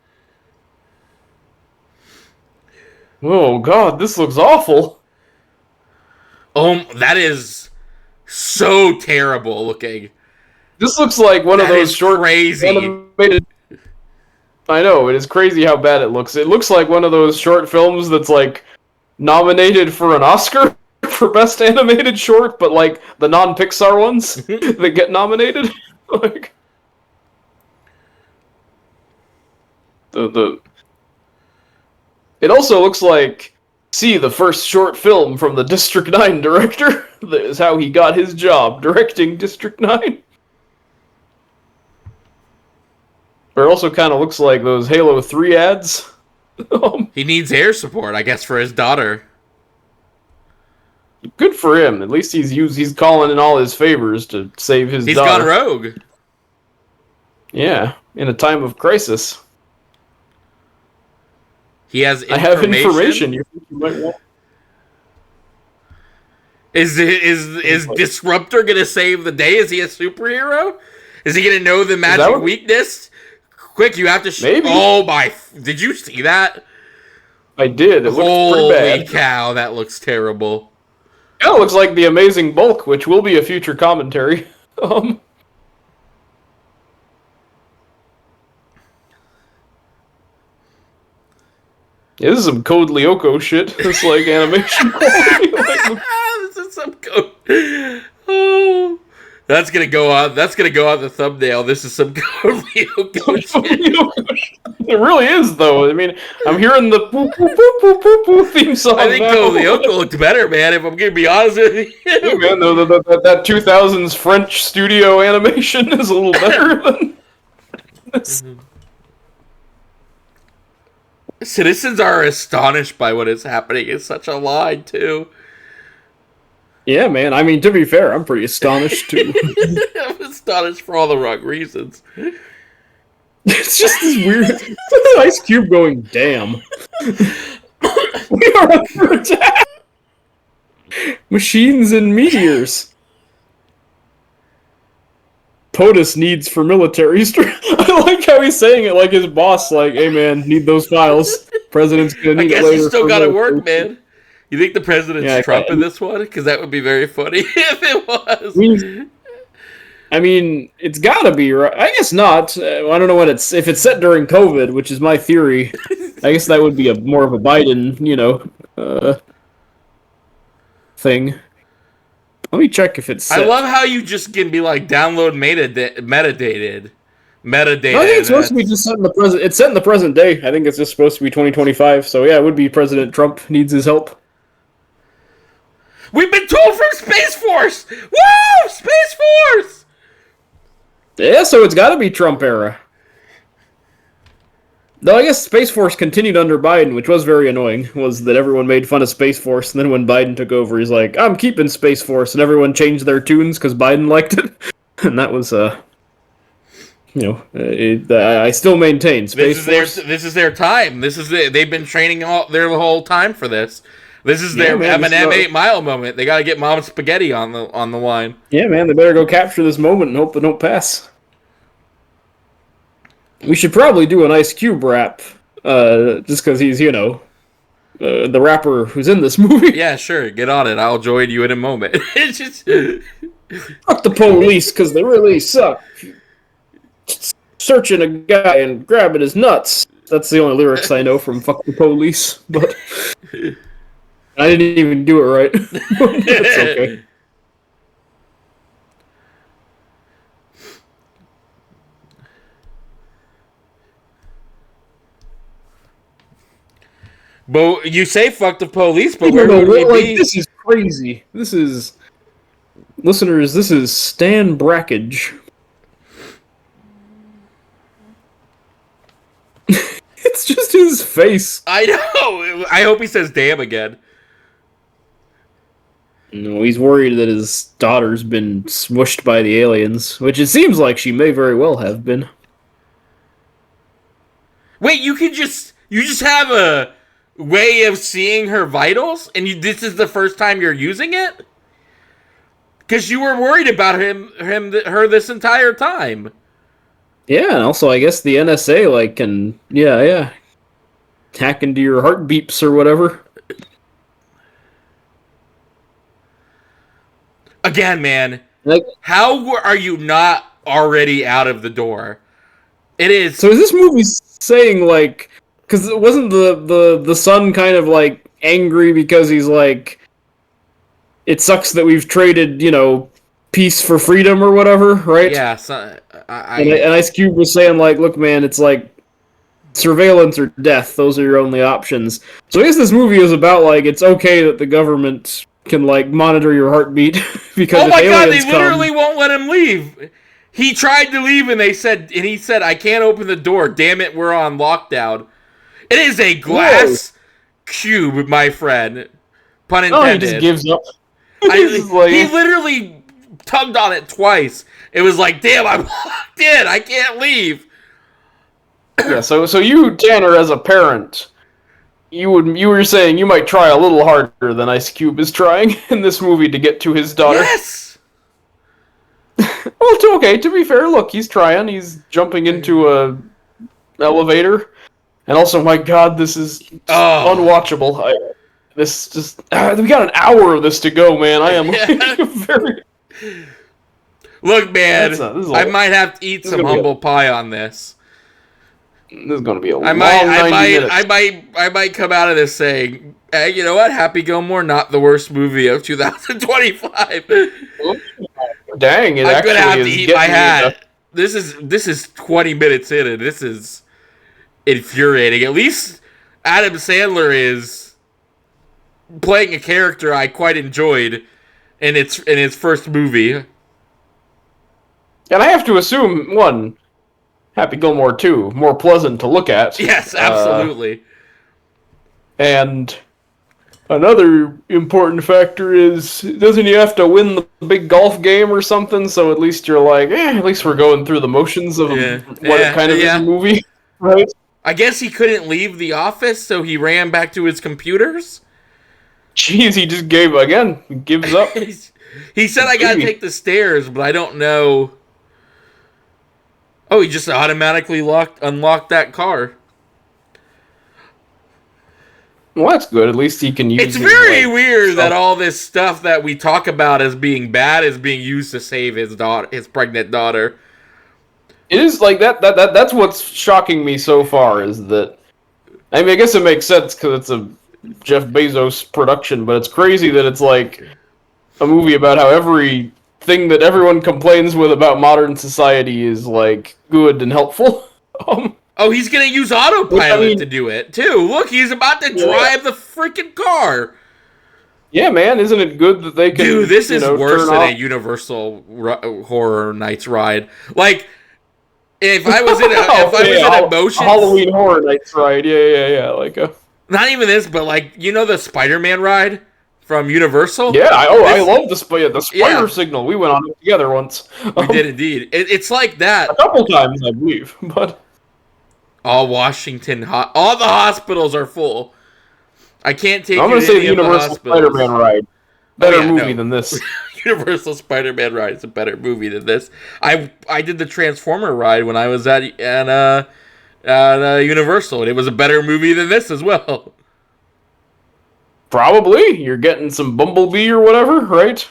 Oh God, this looks awful. That is so terrible looking. This looks like one of those short crazy animated. I know, it is crazy how bad it looks. It looks like one of those short films that's like nominated for an Oscar for best animated short, but like the non-Pixar ones that get nominated. Like the It also looks like the first short film from the District 9 director. That is how he got his job, directing District 9. Or it also kind of looks like those Halo 3 ads. He needs air support, I guess, for his daughter. Good for him. At least he's calling in all his favors to save his daughter. He's gone rogue. Yeah, in a time of crisis. He has information. I have information you think you might want. Is Disruptor gonna save the day? Is he a superhero? Is he gonna know the magic weakness? Quick, you have to... Maybe. Oh my... Did you see that? I did. It looks pretty bad. Holy cow, that looks terrible. It looks like the Amazing Bulk, which will be a future commentary. This is some Code Lyoko shit. This like animation quality. This is some code. Oh, that's gonna go on. That's gonna go on the thumbnail. This is some Code Lyoko shit. It really is, though. I mean, I'm hearing the boop, boop, boop, boop, boop, boop theme song. I think Code Lyoko looked better, man. If I'm gonna be honest with you. Yeah, man, that 2000s French studio animation is a little better than this. Citizens are astonished by what is happening. It's such a lie, too. Yeah, man. I mean, to be fair, I'm pretty astonished, too. I'm astonished for all the wrong reasons. It's just this weird... Ice Cube going, damn. We are under attack! Machines and meteors. POTUS needs for military strength. I like how he's saying it like his boss, like, hey man, need those files. President's gonna need it later. I guess you still gotta work, man. You think the president's Trump in this one? Because that would be very funny if it was. I mean, it's gotta be, right? I guess not. I don't know if it's set during COVID, which is my theory. I guess that would be more of a Biden, thing. Let me check if it's set. I love how you just can be like, download metadated. No, I think it's supposed to be just set in the present. It's set in the present day. I think it's just supposed to be 2025. So yeah, it would be President Trump needs his help. We've been told from Space Force! Woo! Space Force! Yeah, so it's gotta be Trump era. Though I guess Space Force continued under Biden, which was very annoying, was that everyone made fun of Space Force, and then when Biden took over, he's like, I'm keeping Space Force, and everyone changed their tunes because Biden liked it. And that was, I still maintain Space Force. This is their time. They've been training their whole time for this. This is their Eminem 8 Mile moment. They got to get Mom Spaghetti on the line. Yeah, man, they better go capture this moment and hope they don't pass. We should probably do an Ice Cube rap, just because he's, the rapper who's in this movie. Yeah, sure, get on it. I'll join you in a moment. It's just... Fuck the police, because they really suck. Searching a guy and grabbing his nuts. That's the only lyrics I know from Fuck the Police, but... I didn't even do it right. That's okay. But you say fuck the police, but where would we be? This is crazy. Listeners, this is Stan Brackage. It's just his face. I know. I hope he says damn again. No, he's worried that his daughter's been smushed by the aliens, which it seems like she may very well have been. Wait, you just have a way of seeing her vitals, and this is the first time you're using it? Because you were worried about her this entire time. Yeah, and also I guess the NSA can. Yeah. hack into your heart beeps or whatever. Again, man, Like, how are you not already out of the door? It is. so is this movie saying like, because it wasn't the son kind of like angry because he's like, it sucks that we've traded, peace for freedom or whatever, right? Yeah, so, And Ice Cube was saying like, look, man, it's like surveillance or death. Those are your only options. So I guess this movie is about like it's okay that the government can like monitor your heartbeat because oh if my god, aliens they literally come, won't let him leave. He tried to leave, and he said, I can't open the door. Damn it, we're on lockdown. It is a whoa, glass cube, my friend. Pun no, he just intended. gives up. He's like, He literally tugged on it twice. It was like, damn, I'm locked in. I can't leave. yeah. So you, Tanner, as a parent, you were saying you might try a little harder than Ice Cube is trying in this movie to get to his daughter. Yes. Well, okay. To be fair, look, he's trying. He's jumping into a elevator, and also, my God, this is unwatchable. This just we got an hour of this to go, man. I am very. Look, man, I might have to eat some humble pie on this. This is going to be a I long 90 minutes. I might come out of this saying, hey, you know what? Happy Gilmore, not the worst movie of 2025. Dang, it I'm gonna have to is eat my hat. This is 20 minutes in, and this is infuriating. At least Adam Sandler is playing a character I quite enjoyed in his first movie. And I have to assume, one, Happy Gilmore 2, more pleasant to look at. Yes, absolutely. And another important factor is, doesn't he have to win the big golf game or something? So at least you're like, at least we're going through the motions of what it kind of is a movie, right? I guess he couldn't leave the office, so he ran back to his computers. Jeez, he just gives up. He said, I gotta take the stairs, but I don't know. Oh, he just automatically unlocked that car. Well, that's good. At least he can use. It's very weird that all this stuff that we talk about as being bad is being used to save his pregnant daughter. It is like that. That's what's shocking me so far is that. I mean, I guess it makes sense because it's a Jeff Bezos production, but it's crazy that it's like a movie about how everything that everyone complains with about modern society is like good and helpful. Oh, he's gonna use autopilot to do it too. Look, he's about to drive the freaking car. Yeah, man, isn't it good that they can? Dude, this is worse than a Universal Horror Nights ride. Like, if I was in a motion Halloween Horror Nights ride, yeah, like a. Not even this, but like the Spider-Man ride from Universal. Yeah, I love the Spider Signal. We went on it together once. We did indeed. It's like that a couple times, I believe, but. All the hospitals are full. I can't take. I'm going to say the Universal Spider-Man ride. Better movie than this. Universal Spider-Man ride is a better movie than this. I did the Transformer ride when I was at Universal, and it was a better movie than this as well. Probably. You're getting some Bumblebee or whatever, right?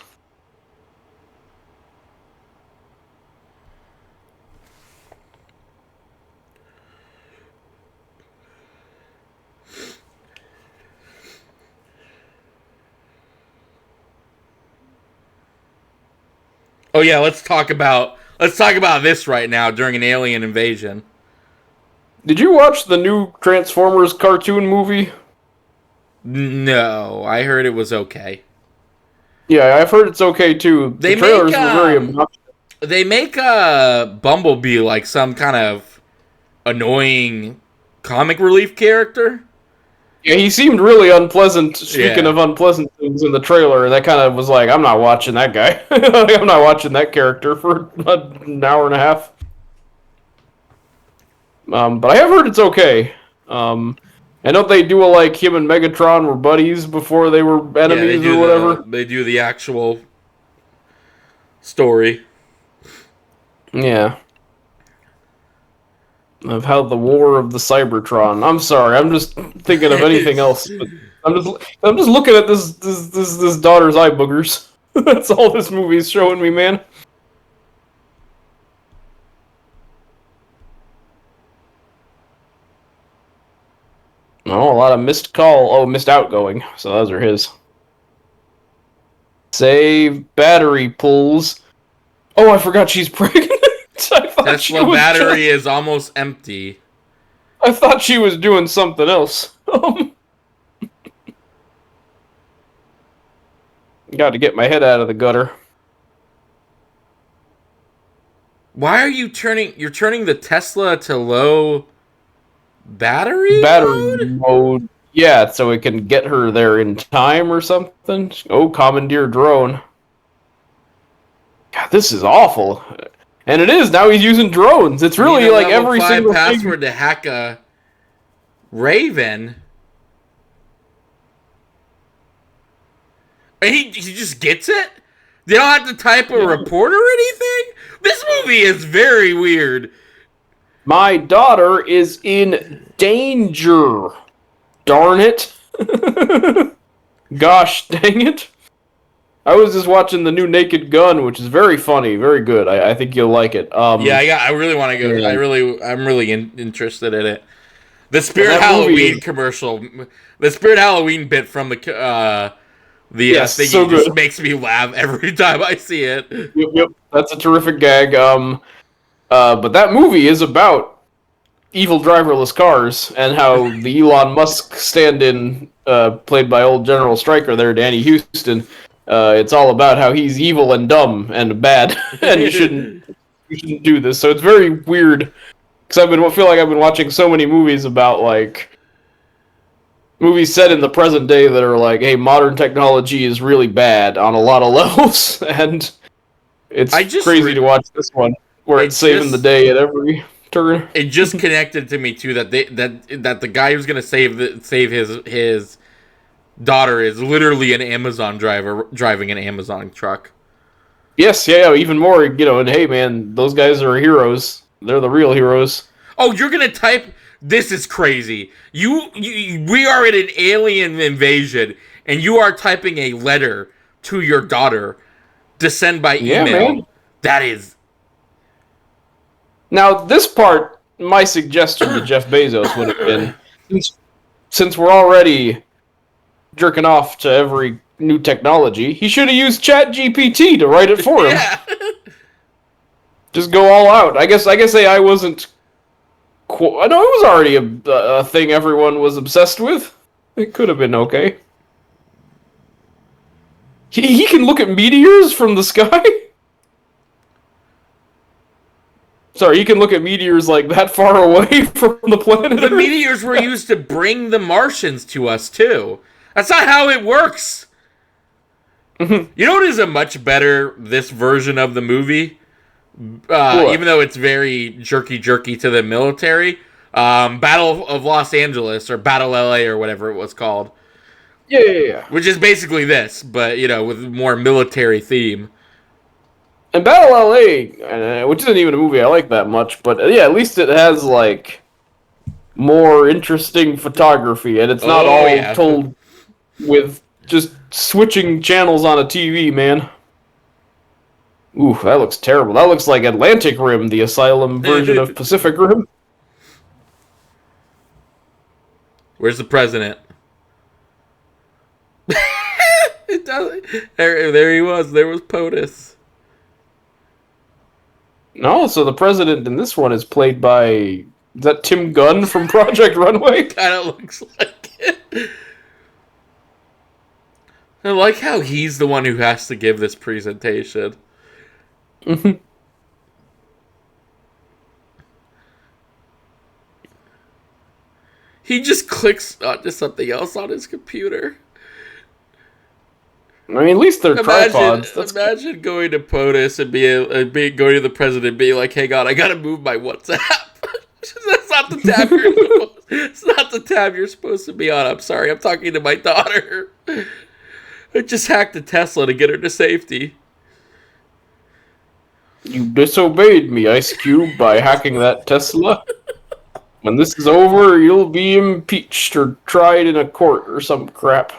Oh yeah, let's talk about this right now during an alien invasion. Did you watch the new Transformers cartoon movie? No, I heard it was okay. Yeah, I've heard it's okay too. The trailers were very obnoxious. They make Bumblebee like some kind of annoying comic relief character. Yeah, he seemed really unpleasant. Speaking of unpleasant things in the trailer, that kind of was like, I'm not watching that guy. I'm not watching that character for an hour and a half. But I have heard it's okay. I know they do like him and Megatron were buddies before they were enemies or whatever. They do the actual story. Yeah. of how the War of the Cybertron. I'm sorry, I'm just thinking of anything else. But I'm just looking at this daughter's eye boogers. That's all this movie's showing me, man. Oh, a lot of missed call. Oh, missed outgoing. So those are his. Save battery pulls. Oh, I forgot she's pregnant. I thought Tesla battery is almost empty. I thought she was doing something else. Got to get my head out of the gutter. Why are you turning? You're turning the Tesla to low battery mode? Yeah, so it can get her there in time or something. Oh, commandeer drone. God, this is awful. And it is, now he's using drones. It's really like every single password to hack a Raven. And he just gets it? They don't have to type a report or anything? This movie is very weird. My daughter is in danger. Darn it. Gosh dang it. I was just watching the new Naked Gun, which is very funny, very good. I think you'll like it. I really want to go. Yeah. I'm really interested in it. The Spirit Halloween commercial, the Spirit Halloween bit from the thing so just makes me laugh every time I see it. Yep, that's a terrific gag. But that movie is about evil driverless cars and how the Elon Musk stand-in, played by old General Stryker there, Danny Houston. It's all about how he's evil and dumb and bad, and you shouldn't do this. So it's very weird because I feel like I've been watching so many movies about like movies set in the present day that are like, hey, modern technology is really bad on a lot of levels, and it's crazy to watch this one where it's saving the day at every turn. It just connected to me too that the guy who's gonna save his daughter is literally an Amazon driver driving an Amazon truck. Yes, yeah, even more, and hey man, those guys are heroes. They're the real heroes. Oh, you're gonna type, this is crazy. We are in an alien invasion, and you are typing a letter to your daughter to send by email. Man. That is... Now, this part, my suggestion to Jeff Bezos would have been, since we're already jerking off to every new technology, he should have used ChatGPT to write it for him. Yeah. Just go all out. I guess AI wasn't... I know it was already a thing everyone was obsessed with. It could have been okay. He can look at meteors from the sky? Sorry, you can look at meteors like that far away from the planet The meteors were used to bring the Martians to us, too. That's not how it works. You know what is a much better, this version of the movie? Even though it's very jerky to the military. Battle of Los Angeles, or Battle LA, or whatever it was called. Yeah. Which is basically this, but, with more military theme. And Battle LA, which isn't even a movie I like that much, but yeah, at least it has, like, more interesting photography, and it's not told with just switching channels on a TV, man. Ooh, that looks terrible. That looks like Atlantic Rim, the Asylum version of Pacific Rim. Where's the president? It doesn't. There he was. There was POTUS. No, so the president in this one is played by... Is that Tim Gunn from Project Runway? Kind of looks like it. I like how he's the one who has to give this presentation. He just clicks onto something else on his computer. I mean, at least they're tripods. Imagine going to POTUS and going to the president and being like, "Hey God, I gotta move my WhatsApp." That's not the tab it's not the tab you're supposed to be on. I'm sorry, I'm talking to my daughter. I just hacked a Tesla to get her to safety. You disobeyed me, Ice Cube, by hacking that Tesla. When this is over, you'll be impeached or tried in a court or some crap.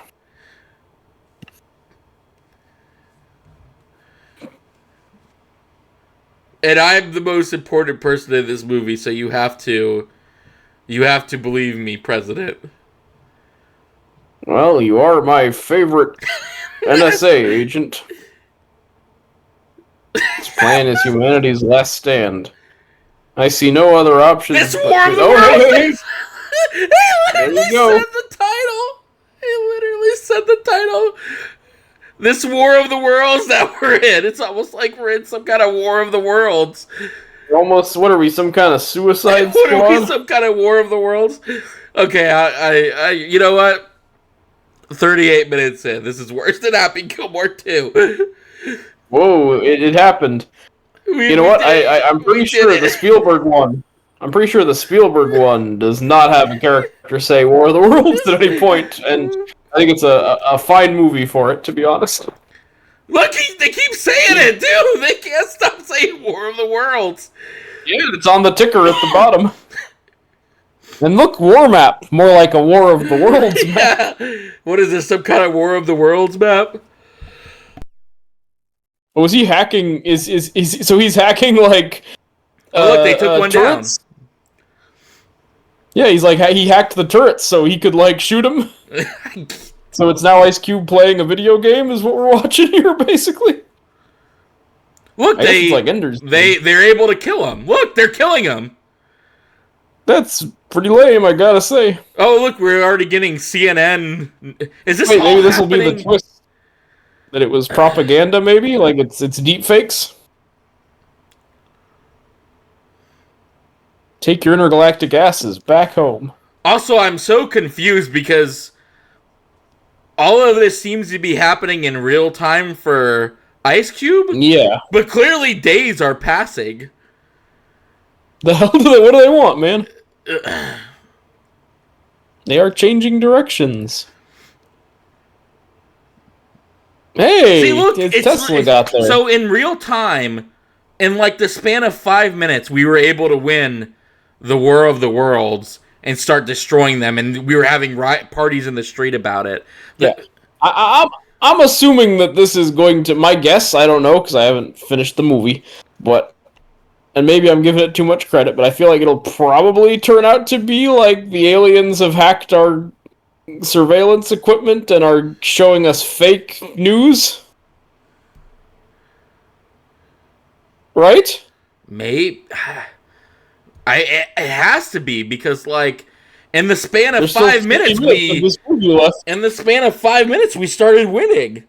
And I'm the most important person in this movie, so you have to believe me, President. Well, you are my favorite NSA agent. This plan is humanity's last stand. I see no other option. This War of the Worlds! He literally go. said the title! He literally said the title! This War of the Worlds that we're in. It's almost like we're in some kind of War of the Worlds. Almost, what are we, some kind of suicide What squad? are we, some kind of War of the Worlds? Okay, I you know what? 38 minutes in. This is worse than Happy Gilmore 2. Whoa, it happened. You know what? I'm pretty sure the Spielberg one. I'm pretty sure the Spielberg one does not have a character say War of the Worlds at any point, and I think it's a fine movie for it, to be honest. Look, they keep saying it, dude. They can't stop saying War of the Worlds. Yeah, it's on the ticker at the bottom. And look, War Map, more like a War of the Worlds map. Yeah. What is this? Some kind of War of the Worlds map? Was he hacking? So he's hacking like? Oh, look, they took one turrets? down. Yeah, he's like he hacked the turrets so he could like shoot him. So it's now Ice Cube playing a video game, is what we're watching here, basically. Look, it's like Ender's they're able to kill him. Look, they're killing him. That's pretty lame, I gotta say. Oh, look, we're already getting CNN. Is this maybe this will be the twist? That it was propaganda, maybe? Like it's deep fakes? Take your intergalactic asses back home. Also, I'm so confused because all of this seems to be happening in real time for Ice Cube. Yeah. But clearly days are passing. The hell what do they want, man? They are changing directions. Hey, see, look, Tesla got there. So in real time, in like the span of 5 minutes, we were able to win the War of the Worlds and start destroying them, and we were having riot parties in the street about it. Yeah, I'm assuming that this is going to. My guess, I don't know because I haven't finished the movie, but and maybe I'm giving it too much credit, but I feel like it'll probably turn out to be like the aliens have hacked our surveillance equipment and are showing us fake news. Right? Maybe. It has to be because, like, in the span of 5 minutes, we started winning.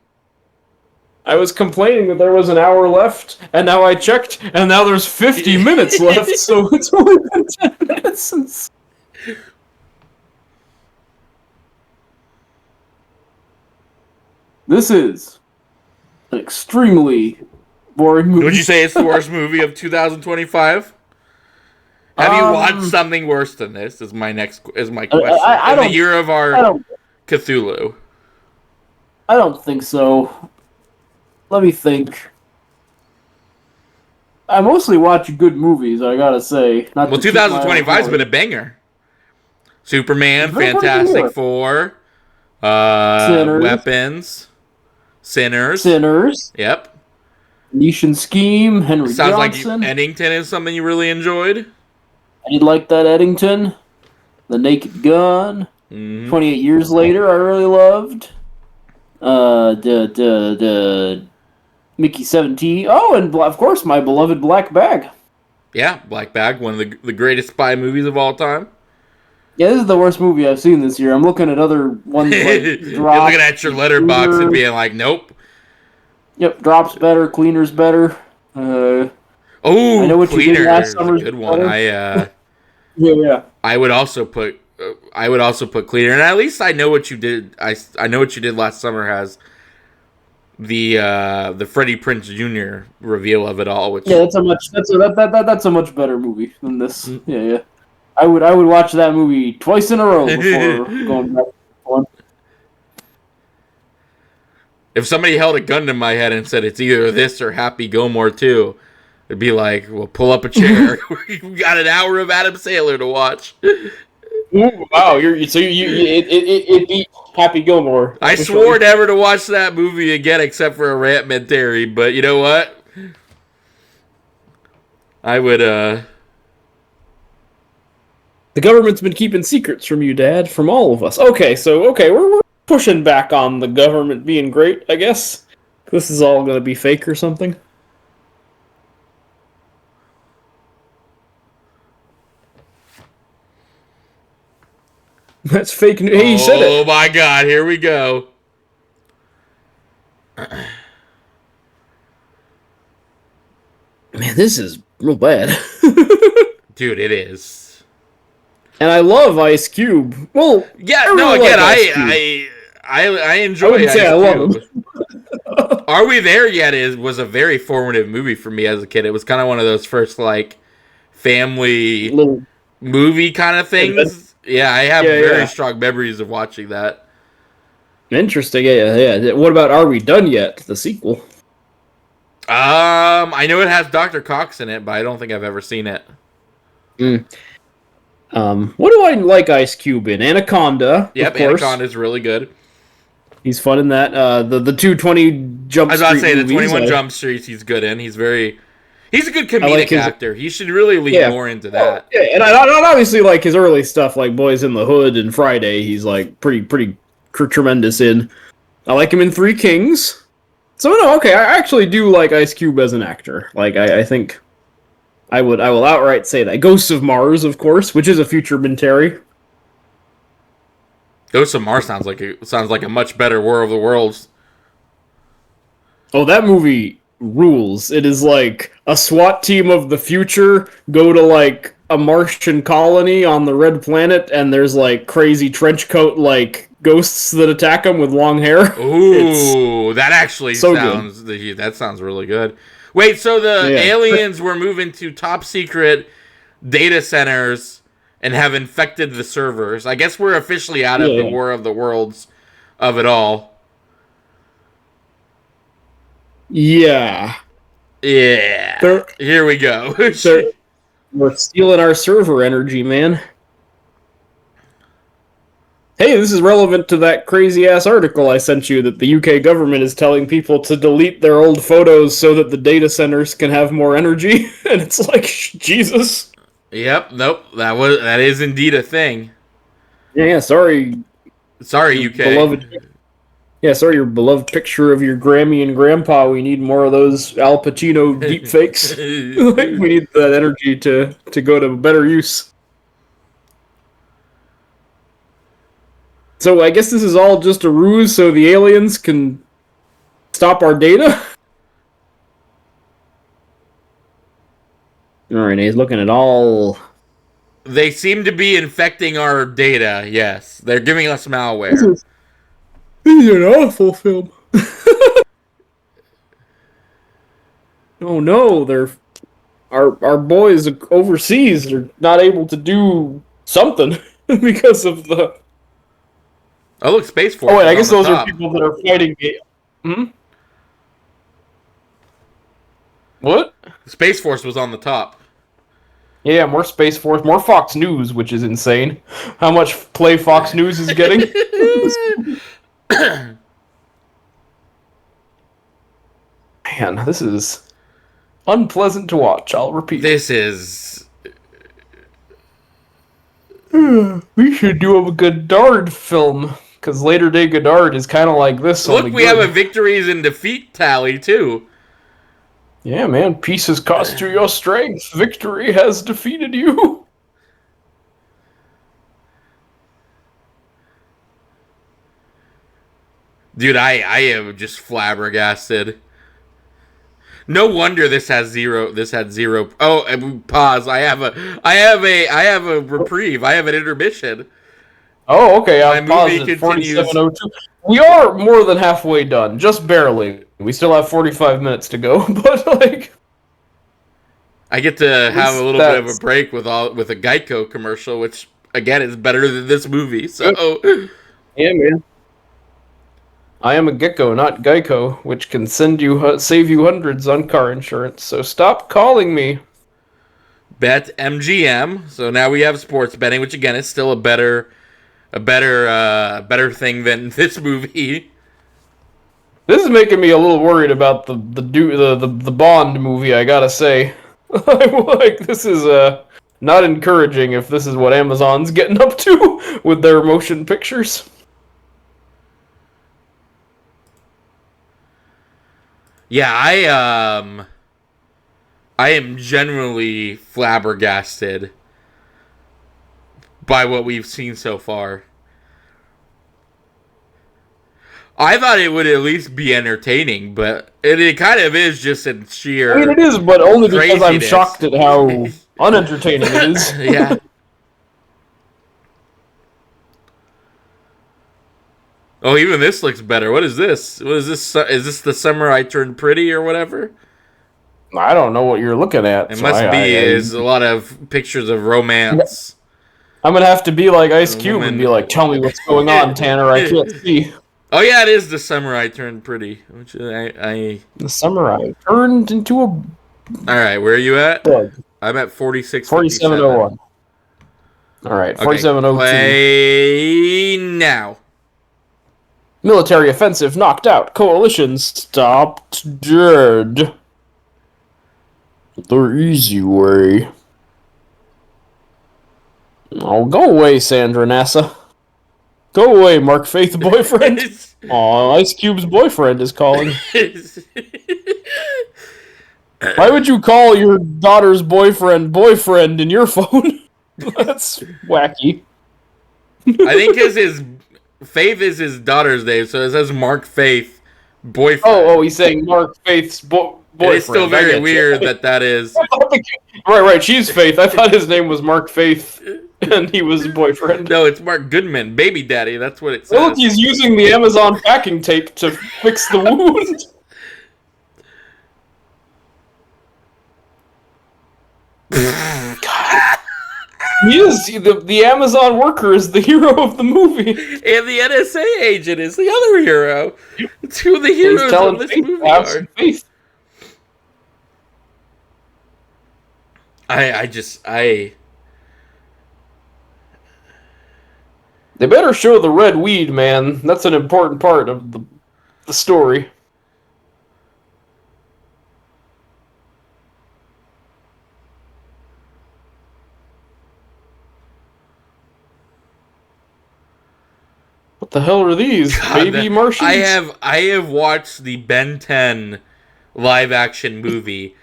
I was complaining that there was an hour left, and now I checked, and now there's 50 minutes left, so it's only been 10 minutes since... This is an extremely boring movie. Would you say it's the worst movie of 2025? Have you watched something worse than this? Is my question. In the year of our Cthulhu. I don't think so. Let me think. I mostly watch good movies, I gotta say. Well, 2025's been a banger. Superman, Fantastic Four, Weapons, Sinners. Yep. Niche and Scheme, Henry Sounds Johnson. like Eddington is something you really enjoyed. I did like that Eddington. The Naked Gun. 28 Years Later, I really loved. The Mickey 17. Oh, and of course, my beloved Black Bag. Yeah, Black Bag, one of the greatest spy movies of all time. Yeah, this is the worst movie I've seen this year. I'm looking at other ones like You're looking at your letterbox and being like, nope. Yep, Drop's better, Cleaner's better. I know what Cleaner you did last summer's good one. Yeah. I would also put Cleaner, and at least I know what you did. I know what you did last summer has the Freddie Prinze Jr. reveal of it all. Which that's a much better movie than this. Yeah. I would watch that movie twice in a row before going back to one. If somebody held a gun to my head and said it's either this or Happy Gilmore 2, It'd be like, well, pull up a chair. We got an hour of Adam Sandler to watch. Ooh, wow, it beat Happy Gilmore. I swore never to watch that movie again except for a rantmentary, but you know what? I would, The government's been keeping secrets from you, Dad, from all of us. Okay, we're pushing back on the government being great, I guess. This is all going to be fake or something. That's fake news. Hey, he said it. Oh my God, here we go. Man, this is real bad. Dude, it is. And I love Ice Cube. Well, yeah, I really no, again, like I enjoy Ice I Cube. love him. Are We There Yet was a very formative movie for me as a kid. It was kind of one of those first, like, family movie kind of things. Yeah, I have very strong memories of watching that. Interesting, yeah. What about Are We Done Yet, the sequel? I know it has Dr. Cox in it, but I don't think I've ever seen it. What do I like Ice Cube in? Anaconda, Yep, of course. Anaconda's really good. He's fun in that. The 220 Jump Street. I was about to say, movies, the 21 Jump Streets he's good in. He's a good comedic actor. He should really lean more into that. Yeah, and I obviously like his early stuff, like Boys in the Hood and Friday. He's like pretty tremendous in. I like him in Three Kings. So no, okay, I actually do like Ice Cube as an actor. Like I think I will outright say that. Ghosts of Mars, of course, which is a future-mentary. Ghosts of Mars sounds like a much better War of the Worlds. Oh, that movie rules. It is like a SWAT team of the future go to like a Martian colony on the Red Planet, and there's like crazy trench coat like ghosts that attack them with long hair. Ooh, that actually sounds good. That sounds really good. Wait, so the aliens were moving to top secret data centers and have infected the servers. I guess we're officially out of the War of the Worlds of it all. Yeah. Yeah. Here we go. We're stealing our server energy, man. Hey, this is relevant to that crazy-ass article I sent you that the UK government is telling people to delete their old photos so that the data centers can have more energy. And it's like, Jesus. Yep, nope, that is indeed a thing. Yeah, sorry. Sorry, UK. Sorry, your beloved picture of your Grammy and Grandpa. We need more of those Al Pacino deepfakes. We need that energy to go to better use. So I guess this is all just a ruse so the aliens can stop our data? Alright, he's looking at all... They seem to be infecting our data, yes. They're giving us malware. This is an awful film. Oh no, our boys overseas are not able to do something because of the... Oh look, Space Force. Oh wait, I guess those are people that are fighting the... What? Space Force was on the top. Yeah, more Space Force, more Fox News, which is insane. How much play Fox News is getting? Man, this is unpleasant to watch, I'll repeat. This is... We should do a Godard film, because Later Day Godard is kind of like this. Look, we have a victories and defeat tally, too. Yeah, man, peace has cost you your strength. Victory has defeated you. Dude, I am just flabbergasted. No wonder this had zero. Oh, pause. I have a reprieve. I have an intermission. Oh, okay. My movie continues. 47:02. We are more than halfway done, just barely. We still have 45 minutes to go, but like, I get to have a little bit of a break with a Geico commercial, which again is better than this movie. So yeah, man. I am a gecko, not Geico, which can save you hundreds on car insurance. So stop calling me. Bet MGM. So now we have sports betting, which again is still a better thing than this movie. This is making me a little worried about the Bond movie. I gotta say, like this is not encouraging if this is what Amazon's getting up to with their motion pictures. Yeah, I am generally flabbergasted by what we've seen so far. I thought it would at least be entertaining, but it kind of is just in sheer. I mean, it is, but only because I'm craziness. shocked at how unentertaining it is. Yeah. Oh, even this looks better. What is this? What is this? Is this the summer I turned pretty or whatever? I don't know what you're looking at. It must be. Is a lot of pictures of romance. I'm gonna have to be like Ice Cube and be like, "Tell me what's going on, Tanner. I can't see." Oh yeah, it is the summer I turned pretty. Which the summer I turned into a. All right, where are you at? Bug. I'm at 46. 4701. All right, 4702. Play now. Military offensive knocked out. Coalition stopped dead. The easy way. Oh, go away, Sandra NASA. Go away, Mark Faith boyfriend. Aw, Ice Cube's boyfriend is calling. Why would you call your daughter's boyfriend in your phone? That's wacky. I think his Faith is his daughter's name, so it says Mark Faith boyfriend. Oh, he's saying Mark Faith's boyfriend. It's still very weird that is. Right. She's Faith. I thought his name was Mark Faith, and he was boyfriend. No, it's Mark Goodman, baby daddy. That's what it says. Look, he's using the Amazon packing tape to fix the wound. God. He is the Amazon worker is the hero of the movie, and the NSA agent is the other hero. It's who the heroes of this movie are. Faith. I. They better show the red weed, man. That's an important part of the story. What the hell are these? God, baby Martians? I have watched the Ben 10 live action movie,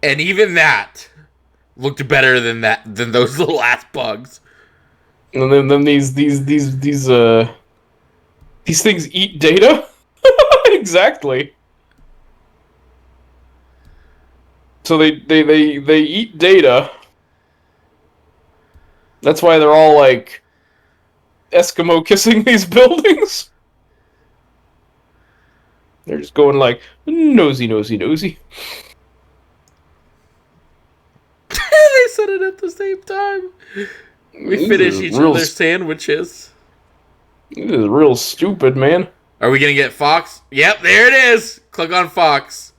and even that looked better than those little ass bugs. And then these things eat data? Exactly. So they eat data. That's why they're all like Eskimo kissing these buildings. They're just going like nosy. They said it at the same time. We finish each other's sandwiches. This is real stupid, man. Are we gonna get Fox? Yep, there it is. Click on Fox.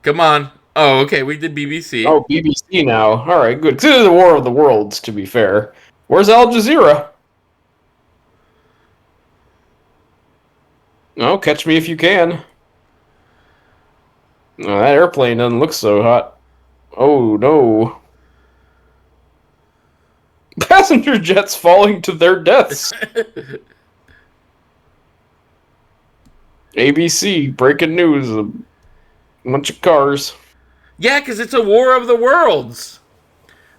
Come on. Oh, okay, we did BBC. Oh, BBC now. All right, good. This is a War of the Worlds, to be fair. Where's Al Jazeera? Oh, catch me if you can. Oh, that airplane doesn't look so hot. Oh, no. Passenger jets falling to their deaths. ABC, breaking news. A bunch of cars. Yeah, because it's a War of the Worlds.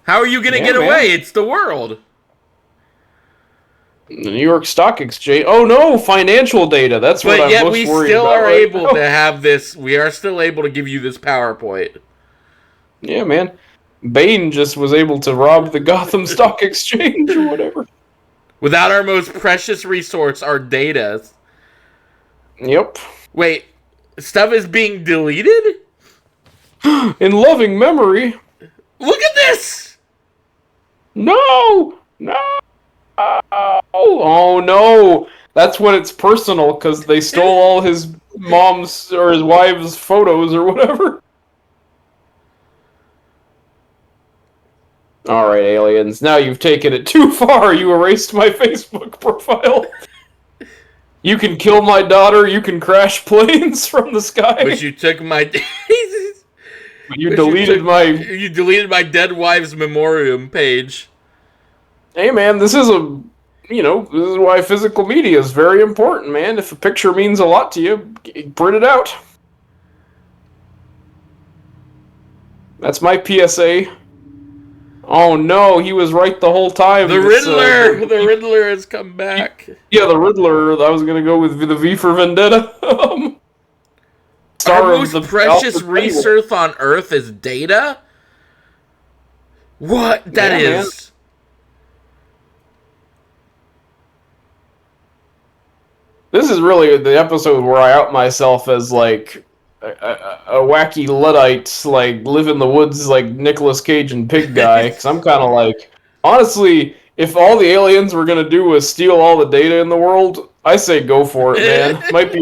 How are you going to get away? It's the world. The New York Stock Exchange. Oh, no, financial data. That's what I'm most worried about. But yet we still are able to have this. We are still able to give you this PowerPoint. Yeah, man. Bane just was able to rob the Gotham Stock Exchange or whatever. Without our most precious resource, our data. Yep. Wait, stuff is being deleted? In loving memory. Look at this! No! Oh, no! That's when it's personal, because they stole all his mom's or his wife's photos or whatever. Alright, aliens. Now you've taken it too far. You erased my Facebook profile. You can kill my daughter. You can crash planes from the sky. But you took my... You deleted my... You deleted my dead wife's memoriam page. Hey, man, this is a... You know, this is why physical media is very important, man. If a picture means a lot to you, print it out. That's my PSA. Oh no, he was right the whole time. The Riddler! The Riddler has come back. Yeah, the Riddler. I was gonna go with the V for Vendetta. Our most precious resource on Earth is data? What? That is... Man. This is really the episode where I out myself as, like, a wacky Luddite, like, live in the woods like Nicolas Cage and Pig guy. Because I'm kind of like, honestly, if all the aliens were going to do was steal all the data in the world, I say go for it, man. might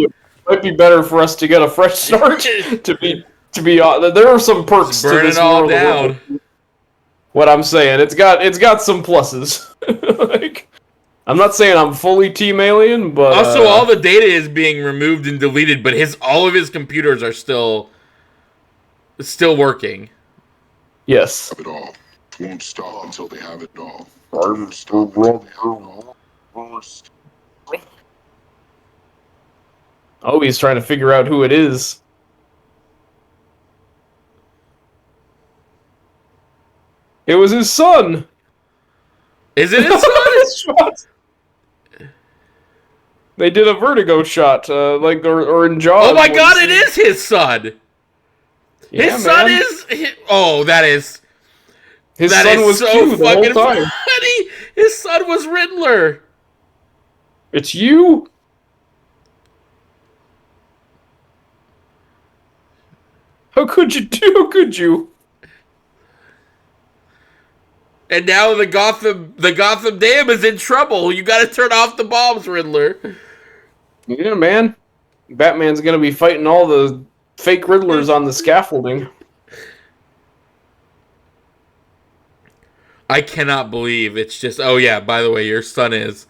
be better for us to get a fresh start. to be there are some perks to this world. Down. What I'm saying, it's got some pluses. Like, I'm not saying I'm fully Team Alien, but... Also, all the data is being removed and deleted, but all of his computers are still working. Yes. Have it all. It won't stop until they have it all. Oh, he's trying to figure out who it is. It was his son! Is it his son? They did a Vertigo shot, or in Jaws. Oh my god, it is his son! Yeah, his son is... Oh, that is... His son was so fucking funny! His son was Riddler! It's you? How could you? And now the Gotham Dam is in trouble. You gotta turn off the bombs, Riddler. Yeah, man. Batman's gonna be fighting all the fake Riddlers on the scaffolding. I cannot believe it's just... Oh yeah, by the way, your son is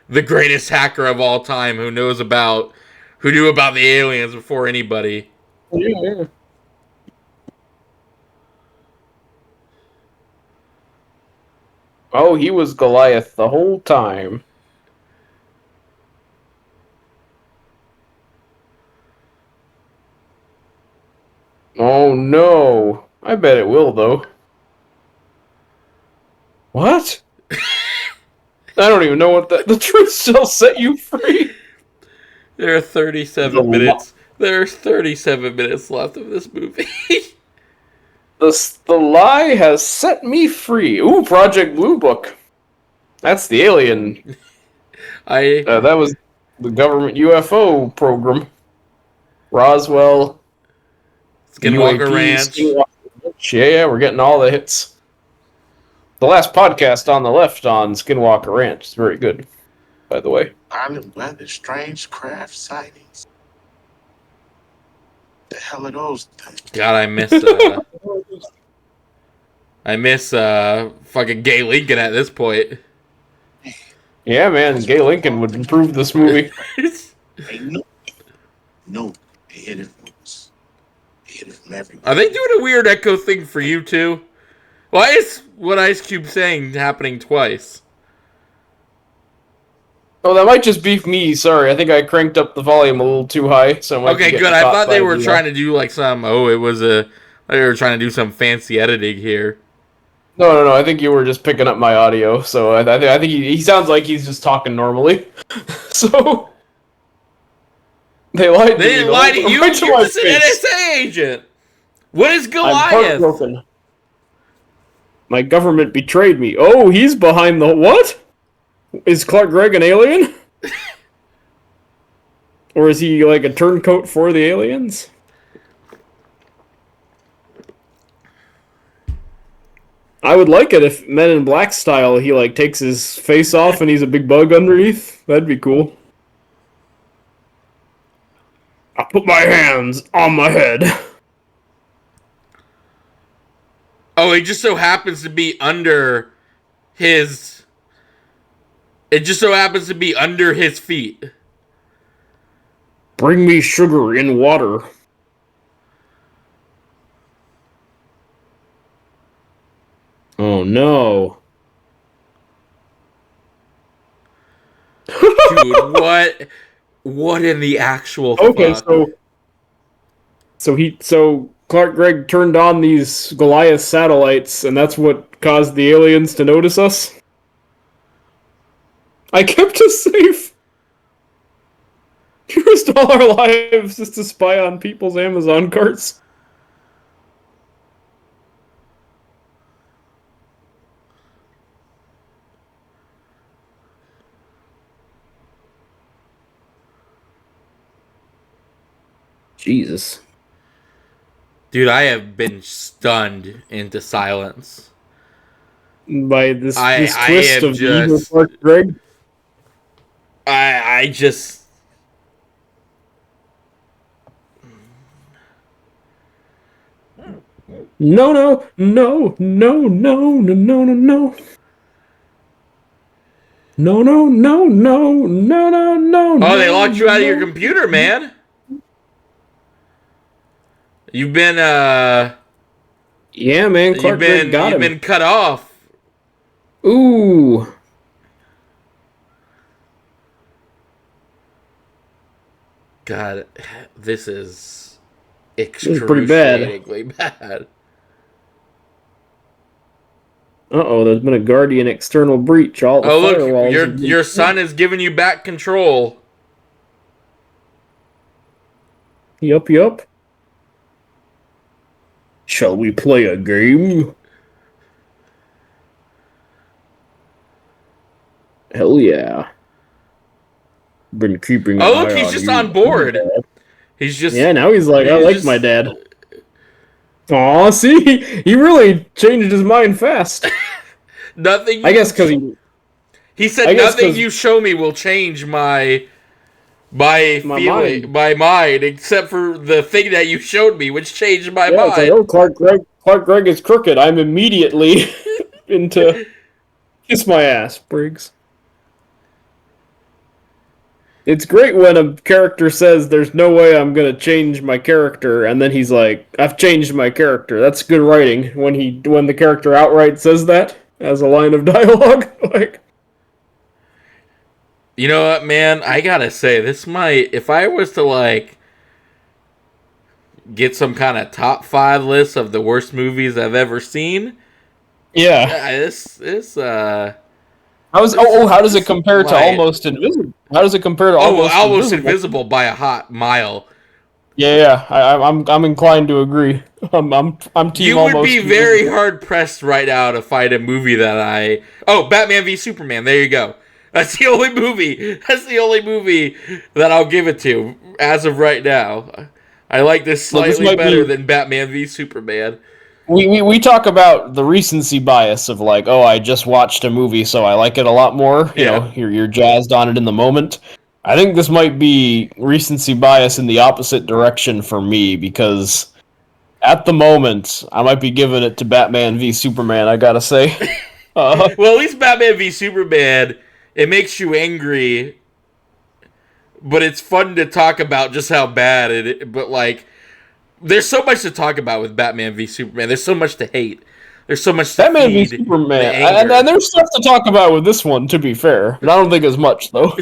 the greatest hacker of all time who knew about the aliens before anybody. Yeah. Oh, he was Goliath the whole time. Oh no. I bet it will, though. What? I don't even know what the truth shall set you free. There are 37 minutes. There's 37 minutes left of this movie. The lie has set me free. Ooh, Project Blue Book. That's the alien. That was the government UFO program. Roswell. Skinwalker Ranch. Yeah, we're getting all the hits. The last podcast on the left on Skinwalker Ranch is very good, by the way. Island weather, strange craft sightings. The hell are those things? God, I miss fucking Gay Lincoln at this point. Yeah, man, Gay Lincoln would improve this movie. No, they hit it from everywhere. Are they doing a weird echo thing for you too? Why is what Ice Cube's saying happening twice? Oh, that might just be me. Sorry, I think I cranked up the volume a little too high. So okay, good. I thought they were trying to do like some. Oh, they were trying to do some fancy editing here. No. I think you were just picking up my audio. So I think he sounds like he's just talking normally. So they lied to me. They didn't lie to you. You're just an NSA agent. What is Goliath? I'm heartbroken. My government betrayed me. Oh, he's behind the what? Is Clark Gregg an alien? Or is he like a turncoat for the aliens? I would like it if Men in Black style he like takes his face off and he's a big bug underneath. That'd be cool. I put my hands on my head. Oh, it just so happens to be under his. It just so happens to be under his feet. Bring me sugar in water. Oh no. Dude, what? What in the actual Okay, fuck? so Clark Gregg turned on these Goliath satellites, and that's what caused the aliens to notice us? I kept us safe. We risked all our lives just to spy on people's Amazon carts. Jesus. Dude, I have been stunned into silence. By this I twist am of the evil just. Clark Gregg. I just. No, no, no, no, no, no, no, no, no. No, no, no, no, no, no, no. Oh, they locked you out of your computer, man. You've been Yeah, man, Clark Gregg got you've him. been cut off. Ooh. God, this is is pretty bad. excruciatingly bad. Uh-oh, there's been a Guardian external breach. All the Oh look, firewalls. your son is giving you back control. Yup, yup. Shall we play a game? Hell yeah. Been keeping an Oh look, eye he's on just you. on board. He's just Yeah, now he's like, I he's like just- my dad. Aw, see? He really changed his mind fast. Nothing. I guess because he said I guess nothing 'cause- you show me will change my My feeling, mind. my mind, except for the thing that you showed me, which changed my yeah, it's like, mind. oh, Clark Gregg is crooked. I'm immediately into kiss my ass, Briggs. It's great when a character says, there's no way I'm going to change my character, and then he's like, I've changed my character. That's good writing when the character outright says that as a line of dialogue. Like, You know what, man? I gotta say, this might, if I was to like get some kind of top 5 list of the worst movies I've ever seen, yeah. this How does it compare to like- Almost Invisible? How does it compare to almost Almost invisible by a hot mile. Yeah, I'm inclined to agree. I'm team You Almost would be Invisible. very hard pressed right now to find a movie that I. Oh, Batman v Superman. There you go. That's the only movie. That's the only movie that I'll give it to as of right now. I like this Well, this slightly might better be- than Batman v Superman. We talk about the recency bias of like, oh, I just watched a movie, so I like it a lot more. You Yeah. know, you're jazzed on it in the moment. I think this might be recency bias in the opposite direction for me because at the moment I might be giving it to Batman v Superman. I gotta say, Well, at least Batman v Superman, it makes you angry, but it's fun to talk about just how bad it is. But like, there's so much to talk about with Batman v Superman. There's so much to hate. There's so much to Batman v feed Superman, the and anger. there's stuff to talk about with this one. To be fair, but I don't think as much though.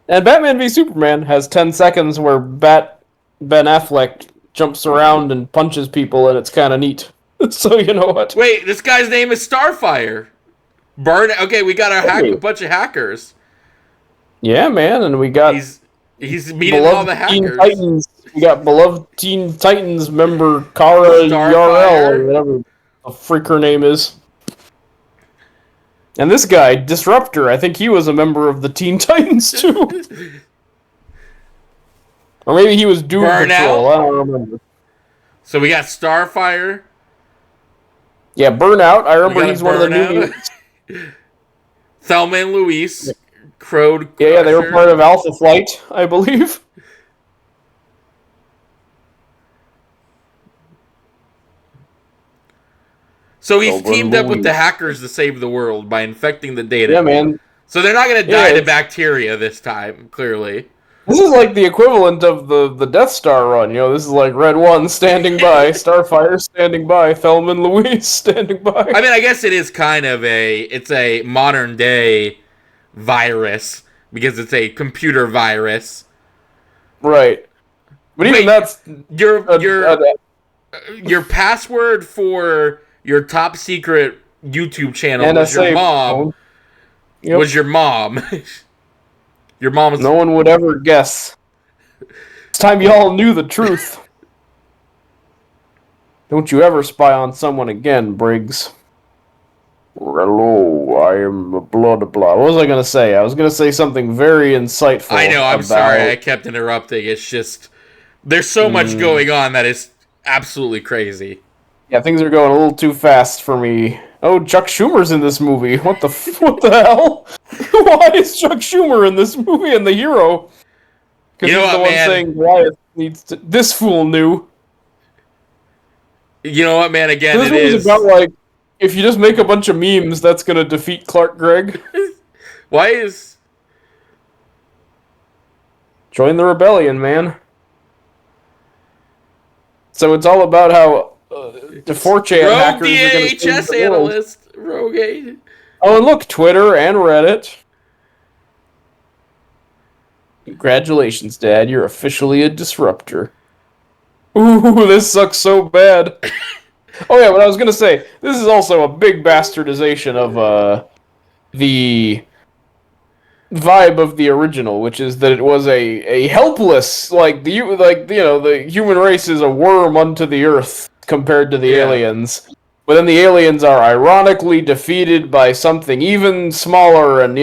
And Batman v Superman has 10 seconds where Ben Affleck jumps around and punches people, and it's kind of neat. So you know what? Wait, this guy's name is Starfire. Okay, we got a bunch of hackers. Yeah, man, and we got He's meeting all the Teen hackers. Titans. We got beloved Teen Titans member Kara Yarl, or whatever the freak her name is. And this guy, Disruptor, I think he was a member of the Teen Titans too. Or maybe he was Doom Burnout? Patrol. I don't remember. So we got Starfire. Yeah, Burnout. I We remember got he's one of the new Burnout. mutants. Thelma and Louise. Crowd Yeah, they were Crusher. part of Alpha Flight, I believe. So he's Cobra teamed up with the Louise. hackers to save the world by infecting the Yeah, data. man. So they're not going to Yeah, die to bacteria this time, clearly. this is like the equivalent of the Death Star run. You know, this is like Red 1 standing by, Starfire standing by, Thelma and Louise standing by. I mean, I guess it is kind of it's a modern day virus because it's a computer virus. Right. But even Wait, that's your a, your a, your password for your top secret YouTube channel was your NSA mom. phone. Yep. Was your mom. Your mom's. No one would ever guess. It's time you all knew the truth. Don't you ever spy on someone again, Briggs. Hello, I am blah blah blah. What was I gonna say? I was gonna say something very insightful. I know, I'm about... sorry I kept interrupting. It's just. There's so much going on that is absolutely crazy. Yeah, things are going a little too fast for me. Oh, Chuck Schumer's in this movie. What the what the hell? Why is Chuck Schumer in this movie and the hero? Because You know he's the what, one man? saying Goliath needs to. This fool knew. You know what, man? Again, So this it movie's is. about like if you just make a bunch of memes, that's gonna defeat Clark Gregg. Why is. Join the rebellion, man. So it's all about how the 4chan Rogue hackers are going to save DHS the world. analyst. Rogue A. Oh, and look, Twitter and Reddit. Congratulations, Dad. You're officially a disruptor. Ooh, this sucks so bad. Oh yeah, but I was going to say, this is also a big bastardization of the vibe of the original, which is that it was a helpless, the human race is a worm unto the earth compared to the aliens. But then the aliens are ironically defeated by something even smaller and,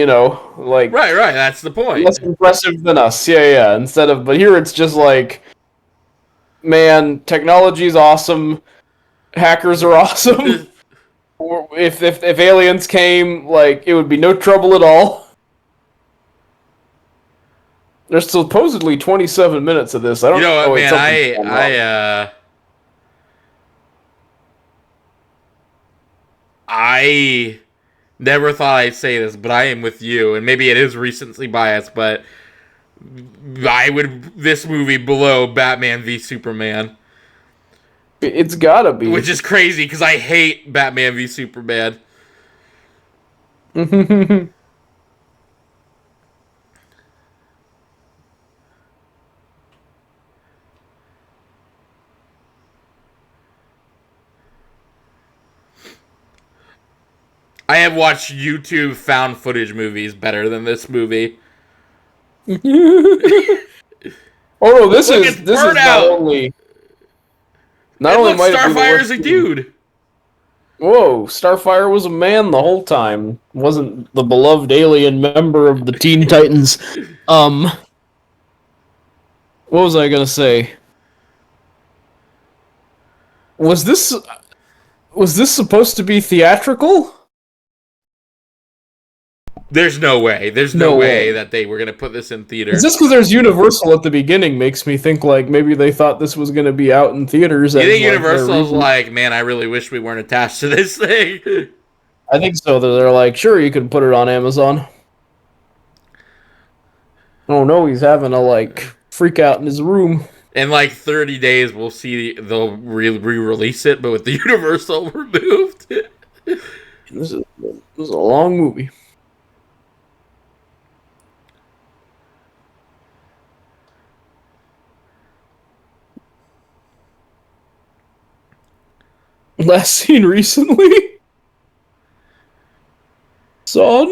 Right, that's the point. less impressive than us. Yeah. But here it's just like, man, technology's awesome, hackers are awesome. if aliens came, it would be no trouble at all. There's supposedly 27 minutes of this. I don't You know what, wait, man? I never thought I'd say this, but I am with you, and maybe it is recency bias, but I would this movie below Batman v Superman. It's gotta be. Which is crazy because I hate Batman v Superman. I have watched YouTube found footage movies better than this movie. Oh no, this Look, is it's not Burnout. only. And look, Starfire's a dude. Whoa, Starfire was a man the whole time. Wasn't the beloved alien member of the Teen Titans. What was I gonna say? Was this supposed to be theatrical? There's no way. There's no way that they were gonna put this in theaters. Just because there's Universal at the beginning makes me think maybe they thought this was going to be out in theaters. You think Universal's man, I really wish we weren't attached to this thing. I think so. They're like, sure, you can put it on Amazon. Oh no, he's having a freak out in his room. In 30 days, we'll see they'll re-release it, but with the Universal removed. This is a long movie. Last seen recently? Son?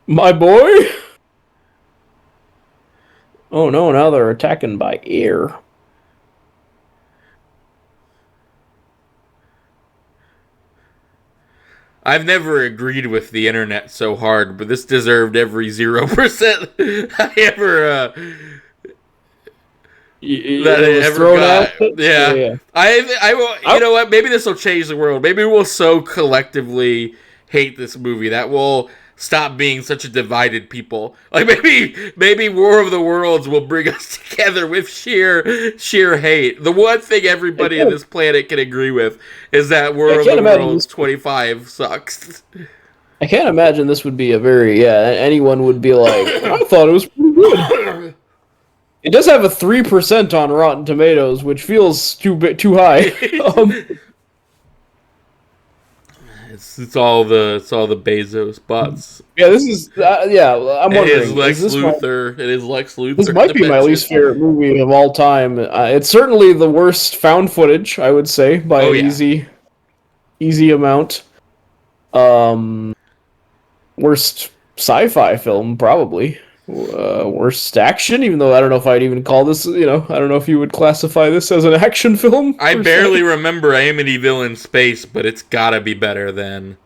My boy? Oh no, now they're attacking by air. I've never agreed with the internet so hard, but this deserved every 0% I ever that it it was ever thrown got. at it? Yeah. I will. You know what? Maybe this will change the world. Maybe we'll so collectively hate this movie that we'll stop being such a divided people. Like maybe War of the Worlds will bring us together with sheer hate. The one thing everybody on this planet can agree with is that War of the Worlds 25 sucks. I can't imagine this would be a very anyone would be like, I thought it was pretty good. It does have a 3% on Rotten Tomatoes, which feels too high. It's all the Bezos bots. Yeah, this is I'm wondering. It is Lex Luthor. It is Lex Luthor. This might be my least favorite movie of all time. It's certainly the worst found footage, I would say, by an easy amount. Worst sci-fi film, probably. Worst action, even though I don't know if I'd even call this, I don't know if you would classify this as an action film. I barely remember Amityville in Space, but it's gotta be better than...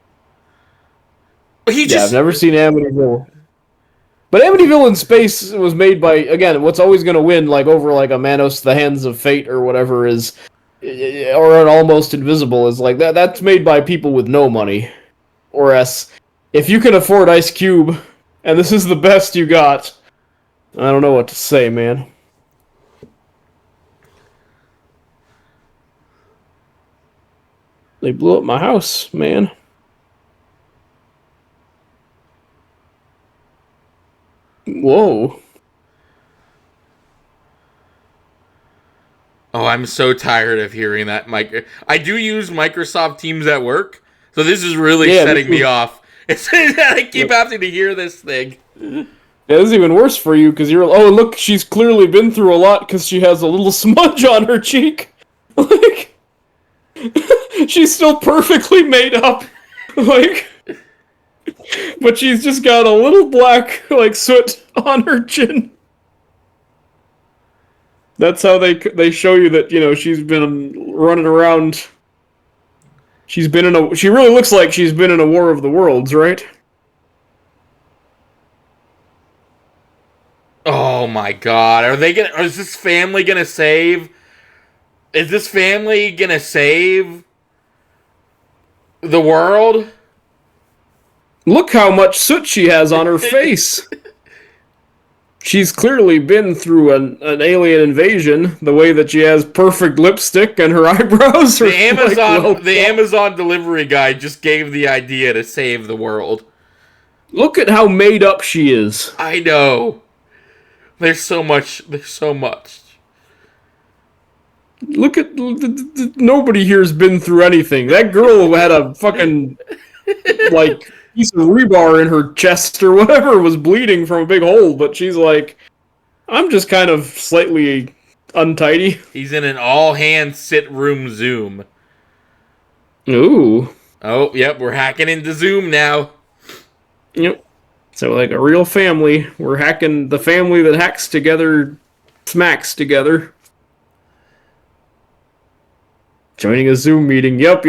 I've never seen Amityville. But Amityville in Space was made by, again, what's always going to win, like, over, like, a Manos, the Hands of Fate, or whatever is, or an Almost Invisible, is like, that's made by people with no money. Or else, if you can afford Ice Cube... and this is the best you got. I don't know what to say, man. They blew up my house, man. Whoa. Oh, I'm so tired of hearing that. I do use Microsoft Teams at work, so this is really setting me off. I keep having to hear this thing. Yeah, this is even worse for you, because you're, oh, look, she's clearly been through a lot, because she has a little smudge on her cheek. Like, she's still perfectly made up. Like, but she's just got a little black, like, soot on her chin. That's how they show you that, she's been running around. She really looks like she's been in a War of the Worlds, right? Oh my god. Is this family gonna save? Is this family gonna save the world? Look how much soot she has on her face. She's clearly been through an alien invasion, the way that she has perfect lipstick and her eyebrows are the Amazon delivery guy just gave the idea to save the world. Look at how made up she is. I know. There's so much. Look at... nobody here's been through anything. That girl had a fucking, like... piece of rebar in her chest or whatever was bleeding from a big hole, but she's like, I'm just kind of slightly untidy. He's in an all-hands sit-room Zoom. Ooh. Oh, yep, we're hacking into Zoom now. Yep. So, like a real family, we're hacking the family that hacks together, smacks together. Joining a Zoom meeting. Yep.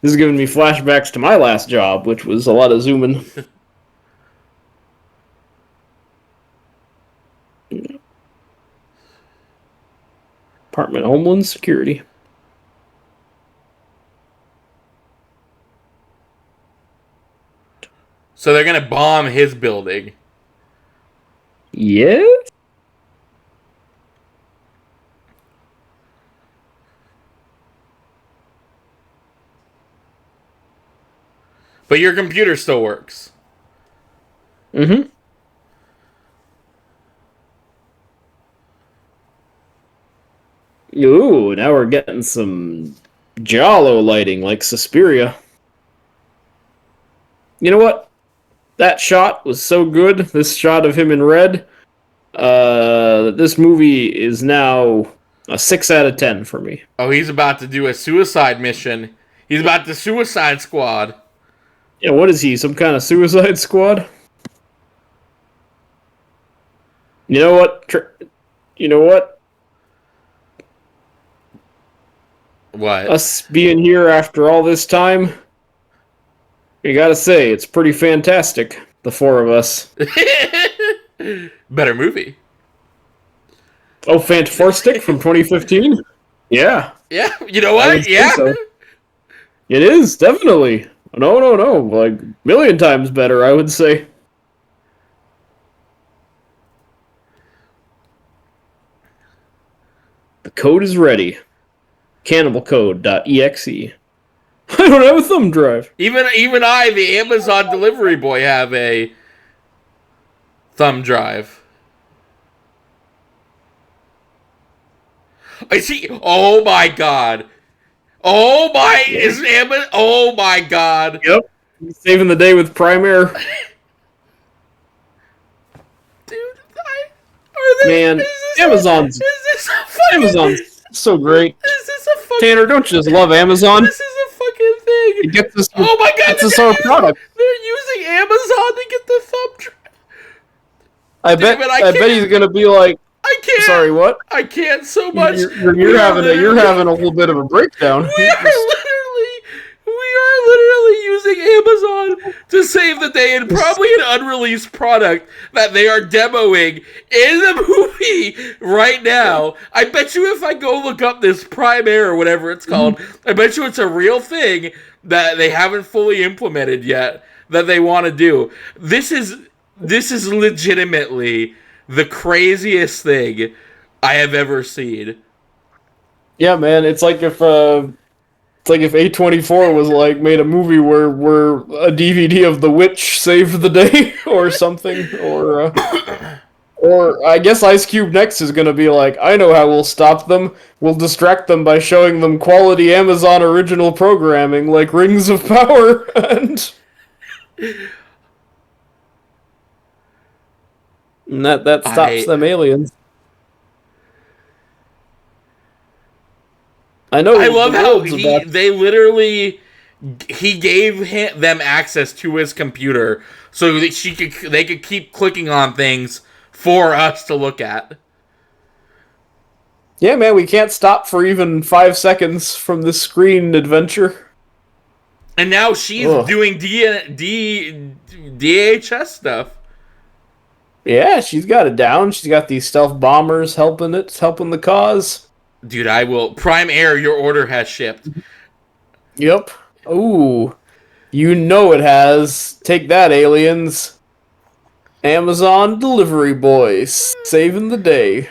This is giving me flashbacks to my last job, which was a lot of zooming. Department of Homeland Security. So they're gonna bomb his building. Yeah? But your computer still works. Mm-hmm. Ooh, now we're getting some Giallo lighting, like Suspiria. You know what? That shot was so good, this shot of him in red, this movie is now a 6 out of 10 for me. Oh, he's about to do a suicide mission. He's about to Suicide Squad. Yeah, what is he? Some kind of Suicide Squad? You know what? What? Us being here after all this time, you gotta say, it's pretty fantastic, the four of us. Better movie. Oh, Fantastic from 2015? Yeah. Yeah, you know I would what? say Yeah. so. It is, definitely. No. Like, million times better, I would say. The code is ready. Cannibalcode.exe. I don't have a thumb drive. Even I, the Amazon delivery boy, have a thumb drive. I see. Oh my god. Oh my is Amazon. Oh my god. Yep. Saving the day with Prime Air. Dude, are they? Man, Amazon's Is this a fucking? Amazon's so great. Is this a fucking? Tanner, don't you just love Amazon? This is a fucking thing. It gets us. Oh my god! It's our product. They're using Amazon to get the thumb drive. I Damn bet. it, I I bet can't. he's he's gonna be like. I can't. Sorry, what? I can't so much. You're having a little bit of a breakdown. We are literally using Amazon to save the day, and probably an unreleased product that they are demoing in the movie right now. I bet you if I go look up this Prime Air or whatever it's called, I bet you it's a real thing that they haven't fully implemented yet that they want to do. This is legitimately the craziest thing I have ever seen. Yeah, man. It's like if A24 was like made a movie where a DVD of The Witch saved the day or something, or I guess Ice Cube next is gonna be like, I know how we'll stop them. We'll distract them by showing them quality Amazon original programming like Rings of Power and that stops them aliens. I know. I love how they literally he gave them access to his computer so that they could keep clicking on things for us to look at. Yeah, man, we can't stop for even 5 seconds from this screen adventure. And now she's doing DHS stuff. Yeah, she's got it down. She's got these stealth bombers helping the cause. Dude, I will. Prime Air, your order has shipped. Yep. Ooh. You know it has. Take that, aliens. Amazon delivery boys. Saving the day.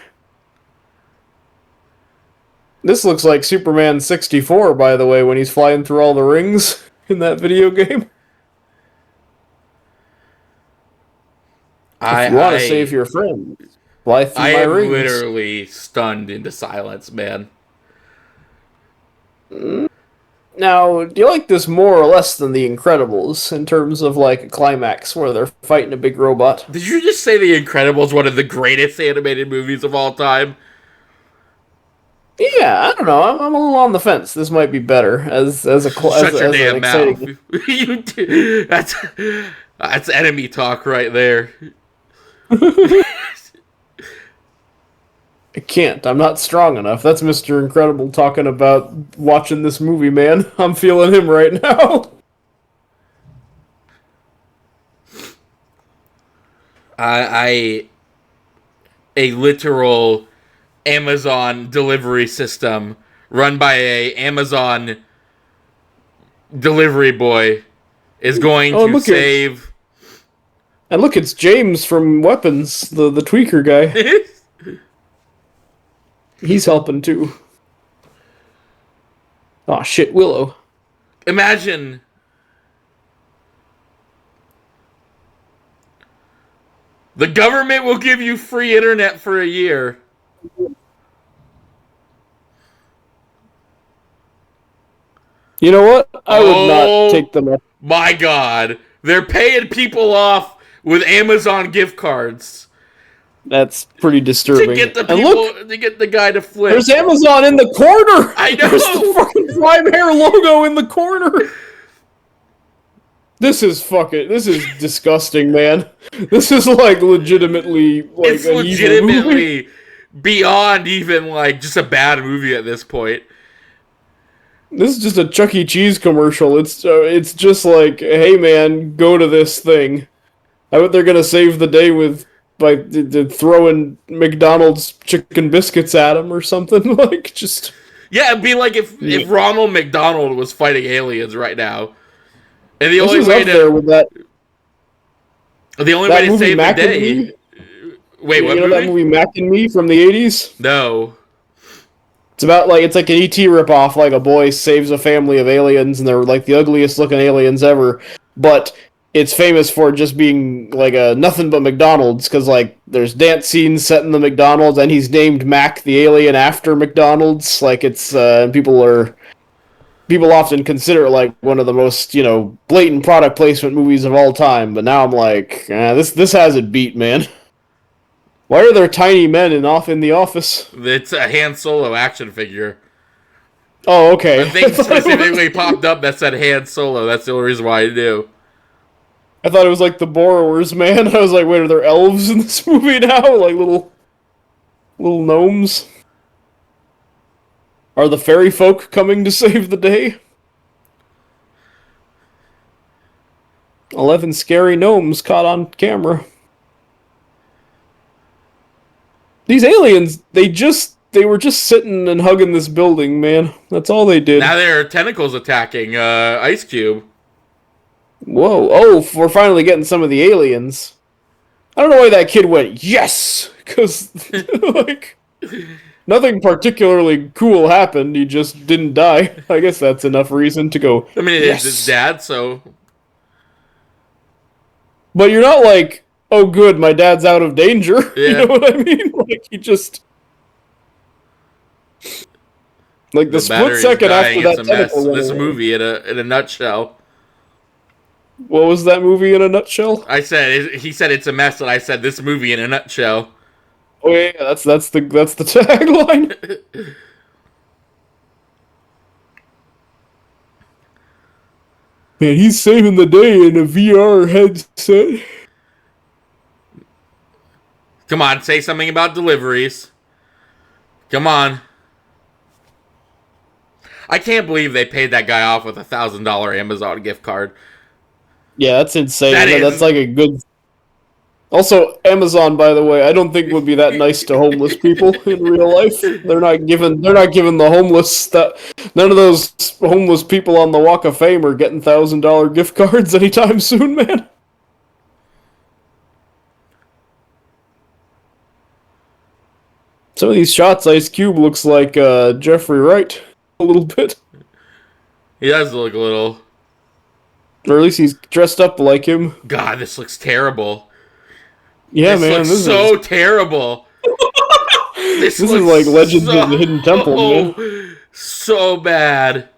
This looks like Superman 64, by the way, when he's flying through all the rings in that video game. If you want to save your friends, fly through my rings. I am literally stunned into silence, man. Now, do you like this more or less than The Incredibles in terms of like a climax where they're fighting a big robot? Did you just say The Incredibles, one of the greatest animated movies of all time? Yeah, I don't know. I'm a little on the fence. This might be better as a Shut your damn exciting... mouth. That's enemy talk right there. I can't. I'm not strong enough. That's Mr. Incredible talking about watching this movie, man. I'm feeling him right now. A literal Amazon delivery system run by a Amazon delivery boy is going to save... And look, it's James from Weapons, the tweaker guy. He's helping too. Aw, shit, Willow. Imagine... The government will give you free internet for a year. You know what? I would not take them up. My God. They're paying people off with Amazon gift cards. That's pretty disturbing. To get the people, to get the guy to flip. There's Amazon in the corner! I know! There's the fucking Prime Air logo in the corner! This is disgusting, man. This is like legitimately like it's legitimately beyond even like just a bad movie at this point. This is just a Chuck E. Cheese commercial. It's just like, hey man, go to this thing. I bet they're gonna save the day with by throwing McDonald's chicken biscuits at him or something. Like, just... Yeah, it'd be like if Ronald McDonald was fighting aliens right now. And the This only is way up there with that to movie save the Mac and day. Me. Wait, what You know movie? that movie Mac and Me from the 80s? No. It's about, like, it's like an E.T. ripoff, like a boy saves a family of aliens, and they're, like, the ugliest looking aliens ever, but it's famous for just being, like, a nothing but McDonald's, because, like, there's dance scenes set in the McDonald's, and he's named Mac the alien after McDonald's, like, it's, people often consider it, like, one of the most, you know, blatant product placement movies of all time, but now I'm like, this has it beat, man. Why are there tiny men in the office? It's a Han Solo action figure. Oh, okay. A thing specifically popped up that said Han Solo. That's the only reason why I knew. I thought it was like the Borrowers, man. I was like, wait, are there elves in this movie now? Like little gnomes? Are the fairy folk coming to save the day? 11 scary gnomes caught on camera. These aliens, they were just sitting and hugging this building, man. That's all they did. Now there are tentacles attacking Ice Cube. Whoa. Oh, we're finally getting some of the aliens. I don't know why that kid went, yes! Because, like, nothing particularly cool happened. He just didn't die. I guess that's enough reason to go, I mean, yes. it's his dad, so... But you're not like, oh good, my dad's out of danger. Yeah. You know what I mean? Like, he just... Like, the split second after that tentacle went This away. movie, in a nutshell. What was that movie in a nutshell? He said it's a mess, and I said this movie in a nutshell. Oh yeah, that's the tagline. Man, he's saving the day in a VR headset. Come on, say something about deliveries. Come on. I can't believe they paid that guy off with a $1,000 Amazon gift card. Yeah, that's insane. That is- That's like a good. Also, Amazon, by the way, I don't think would be that nice to homeless people in real life. They're not giving the homeless stuff. None of those homeless people on the Walk of Fame are getting $1,000 gift cards anytime soon, man. Some of these shots, Ice Cube looks like Jeffrey Wright a little bit, He does look a little... or at least he's dressed up like him. God, this looks terrible. Yeah, This man, looks this so is terrible. This is looks like Legends of the Hidden Temple, man. So bad.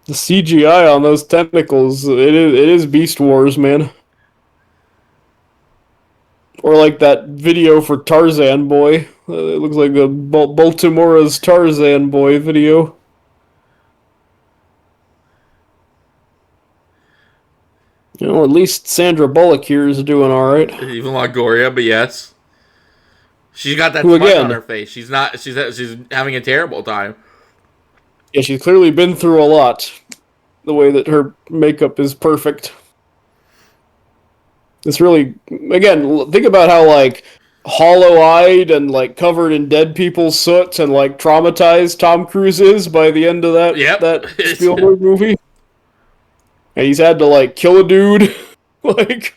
The CGI on those tentacles, it is Beast Wars, man. Or like that video for Tarzan Boy. It looks like the Baltimore's Tarzan Boy video. You know, at least Sandra Bullock here is doing alright. Even Longoria, but yes. She's got that Who smile again? on her face. She's having a terrible time. Yeah, she's clearly been through a lot. The way that her makeup is perfect. It's really, again, think about how, like, hollow-eyed and, like, covered in dead people's soot and, like, traumatized Tom Cruise is by the end of that Spielberg movie. And he's had to, like, kill a dude. Like...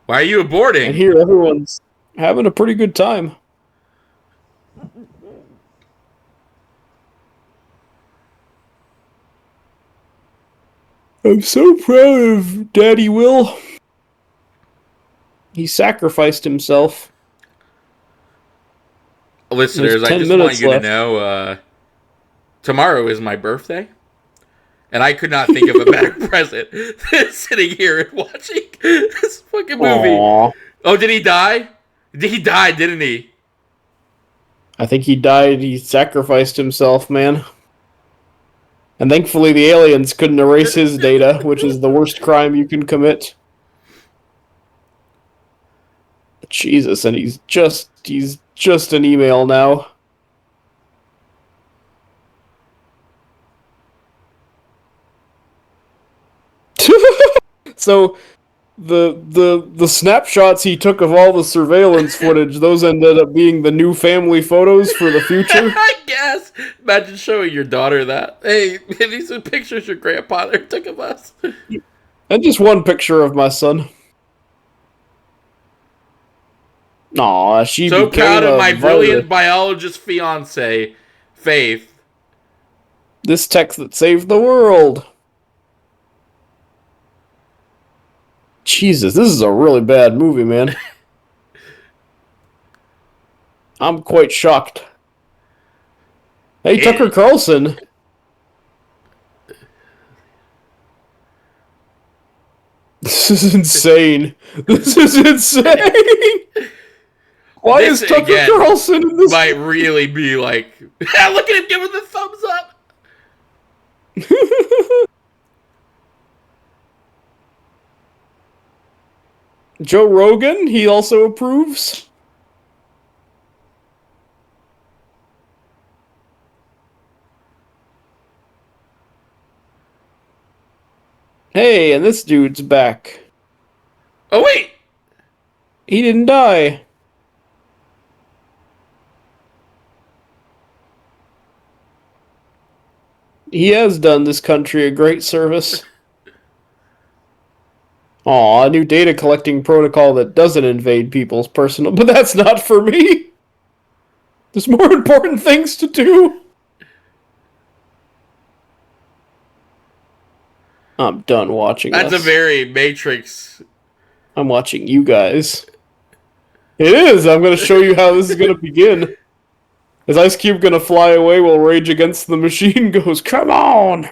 Why are you aborting? And here, everyone's having a pretty good time. I'm so proud of Daddy Will. He sacrificed himself. Listeners, There's I 10 just want minutes you left. to know, tomorrow is my birthday. And I could not think of a better present than sitting here and watching this fucking movie. Aww. Oh, did he die? He died, didn't he? I think he died. He sacrificed himself, man. And thankfully the aliens couldn't erase his data, which is the worst crime you can commit. Jesus, and he's just an email now. So, the snapshots he took of all the surveillance footage, those ended up being the new family photos for the future. I guess. Imagine showing your daughter that. Hey, these are pictures your grandfather took of us. And just one picture of my son. Aw, she So became proud of a my virus. brilliant biologist fiance, Faith. This tech that saved the world. Jesus, this is a really bad movie, man. I'm quite shocked. Hey, Tucker Carlson. This is insane. This is insane. Why This, is Tucker again, Carlson in this? Might really be like, look at him giving the thumbs up. Joe Rogan, he also approves. Hey, and this dude's back. Oh, wait. He didn't die. He has done this country a great service. Aw, a new data collecting protocol that doesn't invade people's personal... But that's not for me! There's more important things to do! I'm done watching That's us. a very Matrix. I'm watching you guys. It is! I'm gonna show you how this is gonna begin. Is Ice Cube gonna fly away while Rage Against the Machine goes, "Come on!"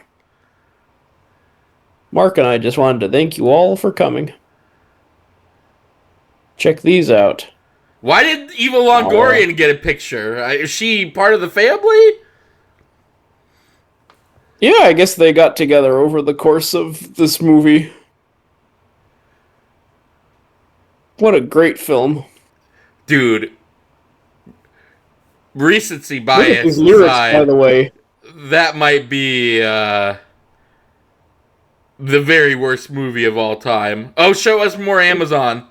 Mark and I just wanted to thank you all for coming. Check these out. Why did Eva Longoria get a picture? Is she part of the family? Yeah, I guess they got together over the course of this movie. What a great film. Dude. Recency Look at bias these lyrics, aside, by the way. that might be the very worst movie of all time. Oh, show us more Amazon.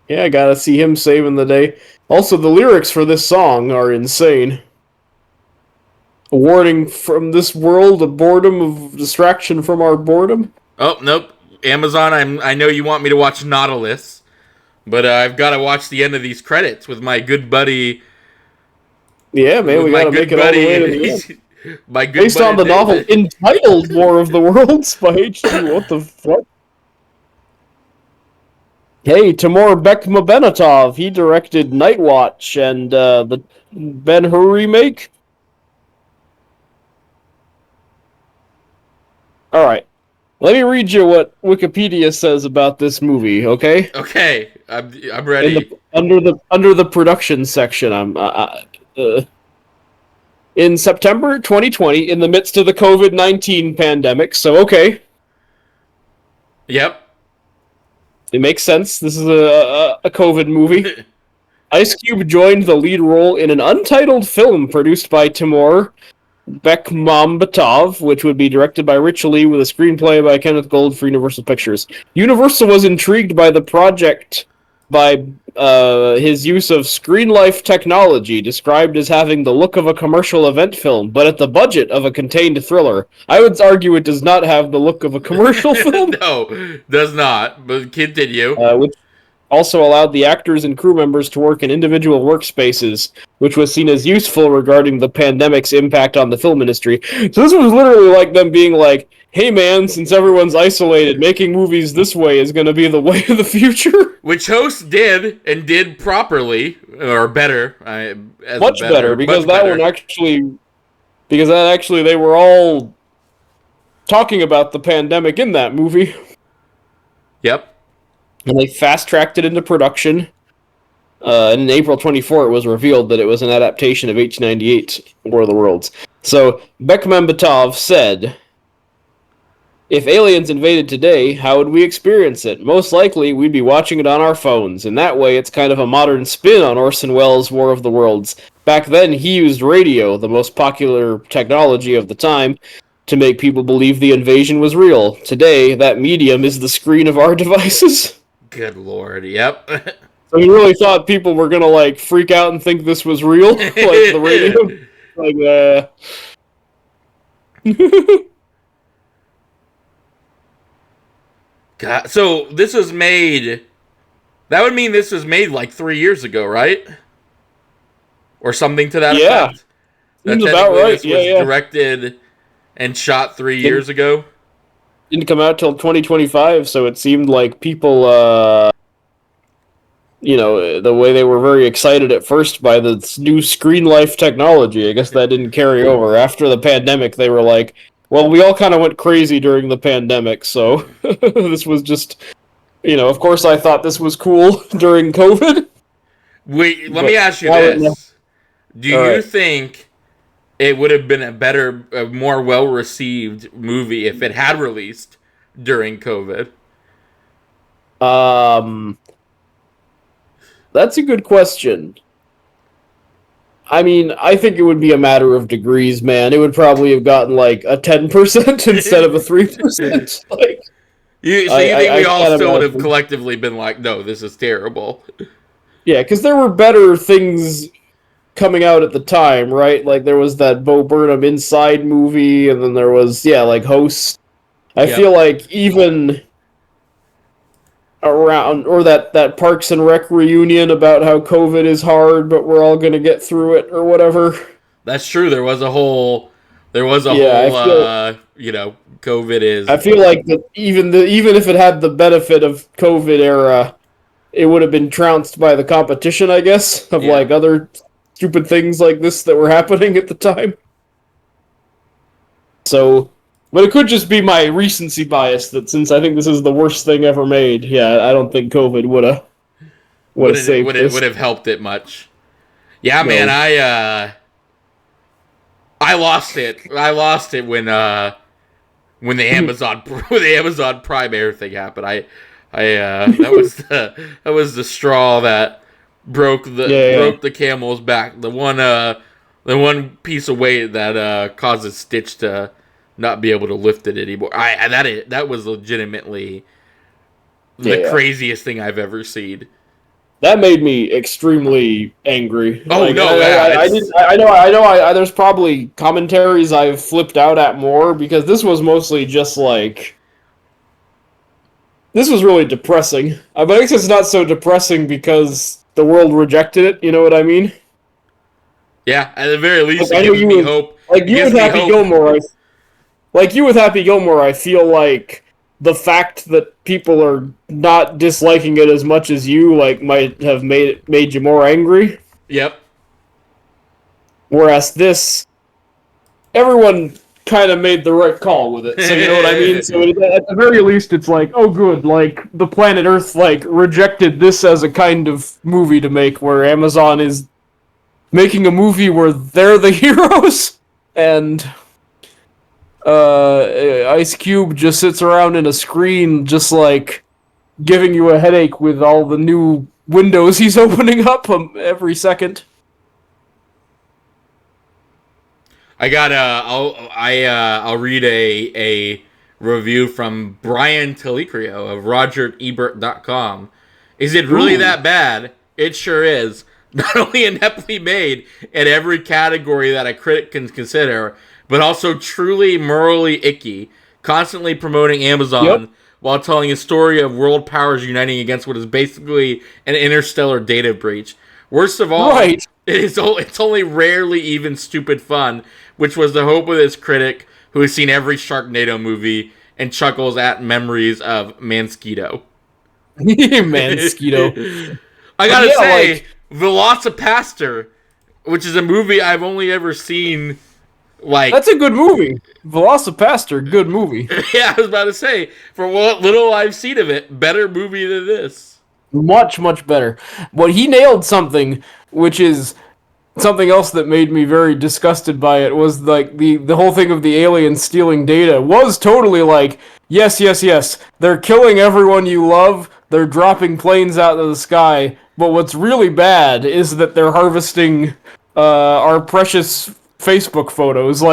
Yeah, I gotta see him saving the day. Also, the lyrics for this song are insane. A warning from this world, a boredom of distraction from our boredom. Oh, nope. Amazon, I know you want me to watch Nautilus, but I've got to watch the end of these credits with my good buddy. Yeah, man, we gotta make it all the way to the end. My good Based on the buddy novel David. entitled War of the Worlds by H.G. What the fuck? Hey, Timur Bekmambetov, he directed Night Watch and the Ben-Hur remake. Alright, let me read you what Wikipedia says about this movie, okay? Okay, I'm ready. Under the production section, in September 2020, in the midst of the COVID-19 pandemic, so okay. Yep. It makes sense. This is a COVID movie. Ice Cube joined the lead role in an untitled film produced by Timur Bekmambetov, which would be directed by Rich Lee with a screenplay by Kenneth Gold for Universal Pictures. Universal was intrigued by the project by his use of screen life technology, described as having the look of a commercial event film, but at the budget of a contained thriller. I would argue it does not have the look of a commercial film. No, does not. But continue. Which also allowed the actors and crew members to work in individual workspaces, which was seen as useful regarding the pandemic's impact on the film industry. So this was literally like them being like, hey man, since everyone's isolated, making movies this way is going to be the way of the future. Which hosts did, and did properly, or better. Much better, because that one actually... Because that actually, they were all talking about the pandemic in that movie. Yep. And they fast-tracked it into production. And in April 24, it was revealed that it was an adaptation of H98, War of the Worlds. So, Bekmambetov said, if aliens invaded today, how would we experience it? Most likely, we'd be watching it on our phones. In that way, it's kind of a modern spin on Orson Welles' War of the Worlds. Back then, he used radio, the most popular technology of the time, to make people believe the invasion was real. Today, that medium is the screen of our devices. Good lord, yep. So he really thought people were gonna like freak out and think this was real, like the radio, like God, so this was made. That would mean this was made like 3 years ago, right? Or something to that effect. Seems about right. This was directed and shot 3 years ago. Didn't come out till 2025, so it seemed like people, the way they were very excited at first by the new screen life technology. I guess that didn't carry over. After the pandemic, they were like, well, we all kind of went crazy during the pandemic, so this was just, of course I thought this was cool during COVID. Wait, let me ask you this. Do you think it would have been a more well-received movie if it had released during COVID? That's a good question. I mean, I think it would be a matter of degrees, man. It would probably have gotten like a 10% instead of a 3%. Like, you think we all still would have collectively been like, no, this is terrible? Yeah, because there were better things coming out at the time, right? Like, there was that Bo Burnham Inside movie, and then there was, like Host. I feel like even around, or that Parks and Rec reunion about how COVID is hard, but we're all going to get through it, or whatever. That's true. There was a whole, COVID is... I feel like that even if it had the benefit of COVID era, it would have been trounced by the competition, I guess, of like other stupid things like this that were happening at the time. So, but it could just be my recency bias that since I think this is the worst thing ever made, I don't think COVID would have saved this. Would have helped it much. Yeah, no. Man, I lost it. I lost it when the Amazon Prime Air thing happened. That was the straw that broke the camel's back. The one piece of weight that causes Stitch to not be able to lift it anymore. That was legitimately the craziest thing I've ever seen. That made me extremely angry. Oh, like, no, I know. There's probably commentaries I've flipped out at more because this was mostly just like. This was really depressing. But I guess it's not so depressing because the world rejected it. You know what I mean? Yeah, at the very least, it gives me hope. Like you with Happy Gilmore, I feel like the fact that people are not disliking it as much as you might have made you more angry. Yep. Whereas this, everyone kind of made the right call with it. So you know what I mean? So at the very least, it's like, oh good, like the planet Earth rejected this as a kind of movie to make, where Amazon is making a movie where they're the heroes and Ice Cube just sits around in a screen just giving you a headache with all the new windows he's opening up every second. I'll read a review from Brian Telicrio of RogerEbert.com. Is it really that bad? It sure is. Not only ineptly made in every category that a critic can consider, but also truly morally icky, constantly promoting Amazon while telling a story of world powers uniting against what is basically an interstellar data breach. Worst of all, it's only rarely even stupid fun, which was the hope of this critic who has seen every Sharknado movie and chuckles at memories of Mansquito. Mansquito. I gotta say, Velocipaster, which is a movie I've only ever seen, that's a good movie. Velocipaster, good movie. Yeah, I was about to say, for what little I've seen of it, better movie than this. Much, much better. But he nailed something, which is something else that made me very disgusted by it, was the whole thing of the aliens stealing data was totally yes, they're killing everyone you love, they're dropping planes out of the sky, but what's really bad is that they're harvesting our precious Facebook photos.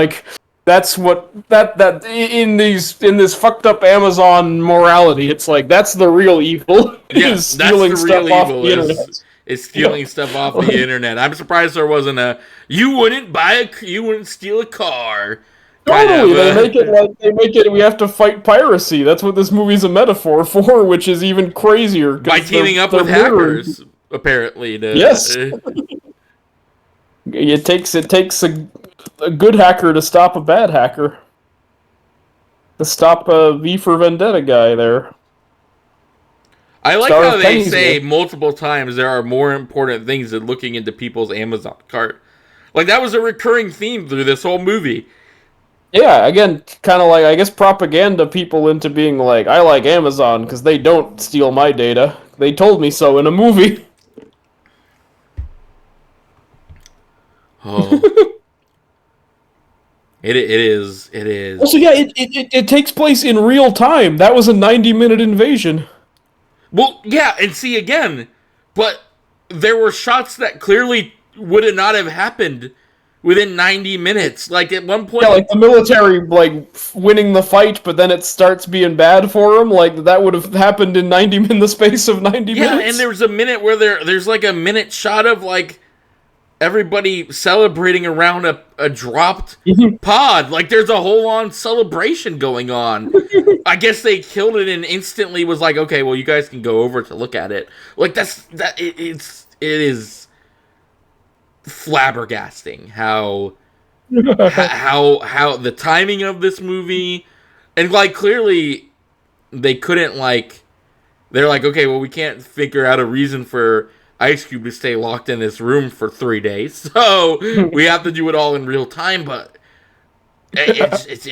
That's what that in this fucked up Amazon morality. It's like that's the real evil Yeah, is that's stealing the stuff real off evil the internet. is stealing stuff off the internet. I'm surprised there wasn't a you wouldn't steal a car kind Totally, of. they make it. We have to fight piracy. That's what this movie's a metaphor for, which is even crazier By because teaming up they're with mirroring. hackers, apparently. Yes. It takes a good hacker to stop a bad hacker. To stop a V for Vendetta guy there. I like Star how of they Penny's say Day. multiple times there are more important things than looking into people's Amazon cart. Like that was a recurring theme through this whole movie. Yeah, again, kind of like, I guess, propaganda people into being like, I like Amazon because they don't steal my data. They told me so in a movie. Oh, it is Also, yeah, it takes place in real time. That was a 90-minute invasion. Well, yeah, and see again, but there were shots that clearly would not have happened within 90 minutes. Like at one point, Yeah, like the military, like, winning the fight, but then it starts being bad for them. Like, that would have happened in the space of 90 yeah, minutes. and there was a minute where there's like a minute shot of like everybody celebrating around a dropped pod. Like there's a whole on celebration going on. I guess they killed it and instantly was like, okay, well you guys can go over to look at it. Like it is flabbergasting how the timing of this movie, and like clearly they couldn't like, they're like, okay, well we can't figure out a reason for Ice Cube to stay locked in this room for 3 days, so we have to do it all in real time. But it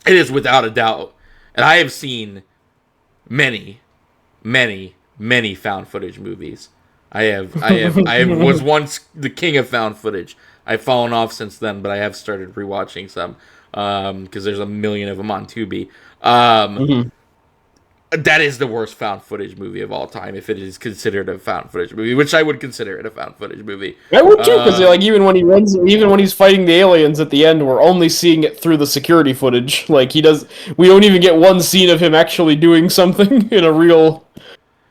is without a doubt, and I have seen many found footage movies. I was once the king of found footage. I've fallen off since then, but I have started rewatching some because there's a million of them on Tubi. That is the worst found footage movie of all time, if it is considered a found footage movie, which I would consider it a found footage movie. I would too, because like even when he's fighting the aliens at the end, we're only seeing it through the security footage. Like we don't even get one scene of him actually doing something in a real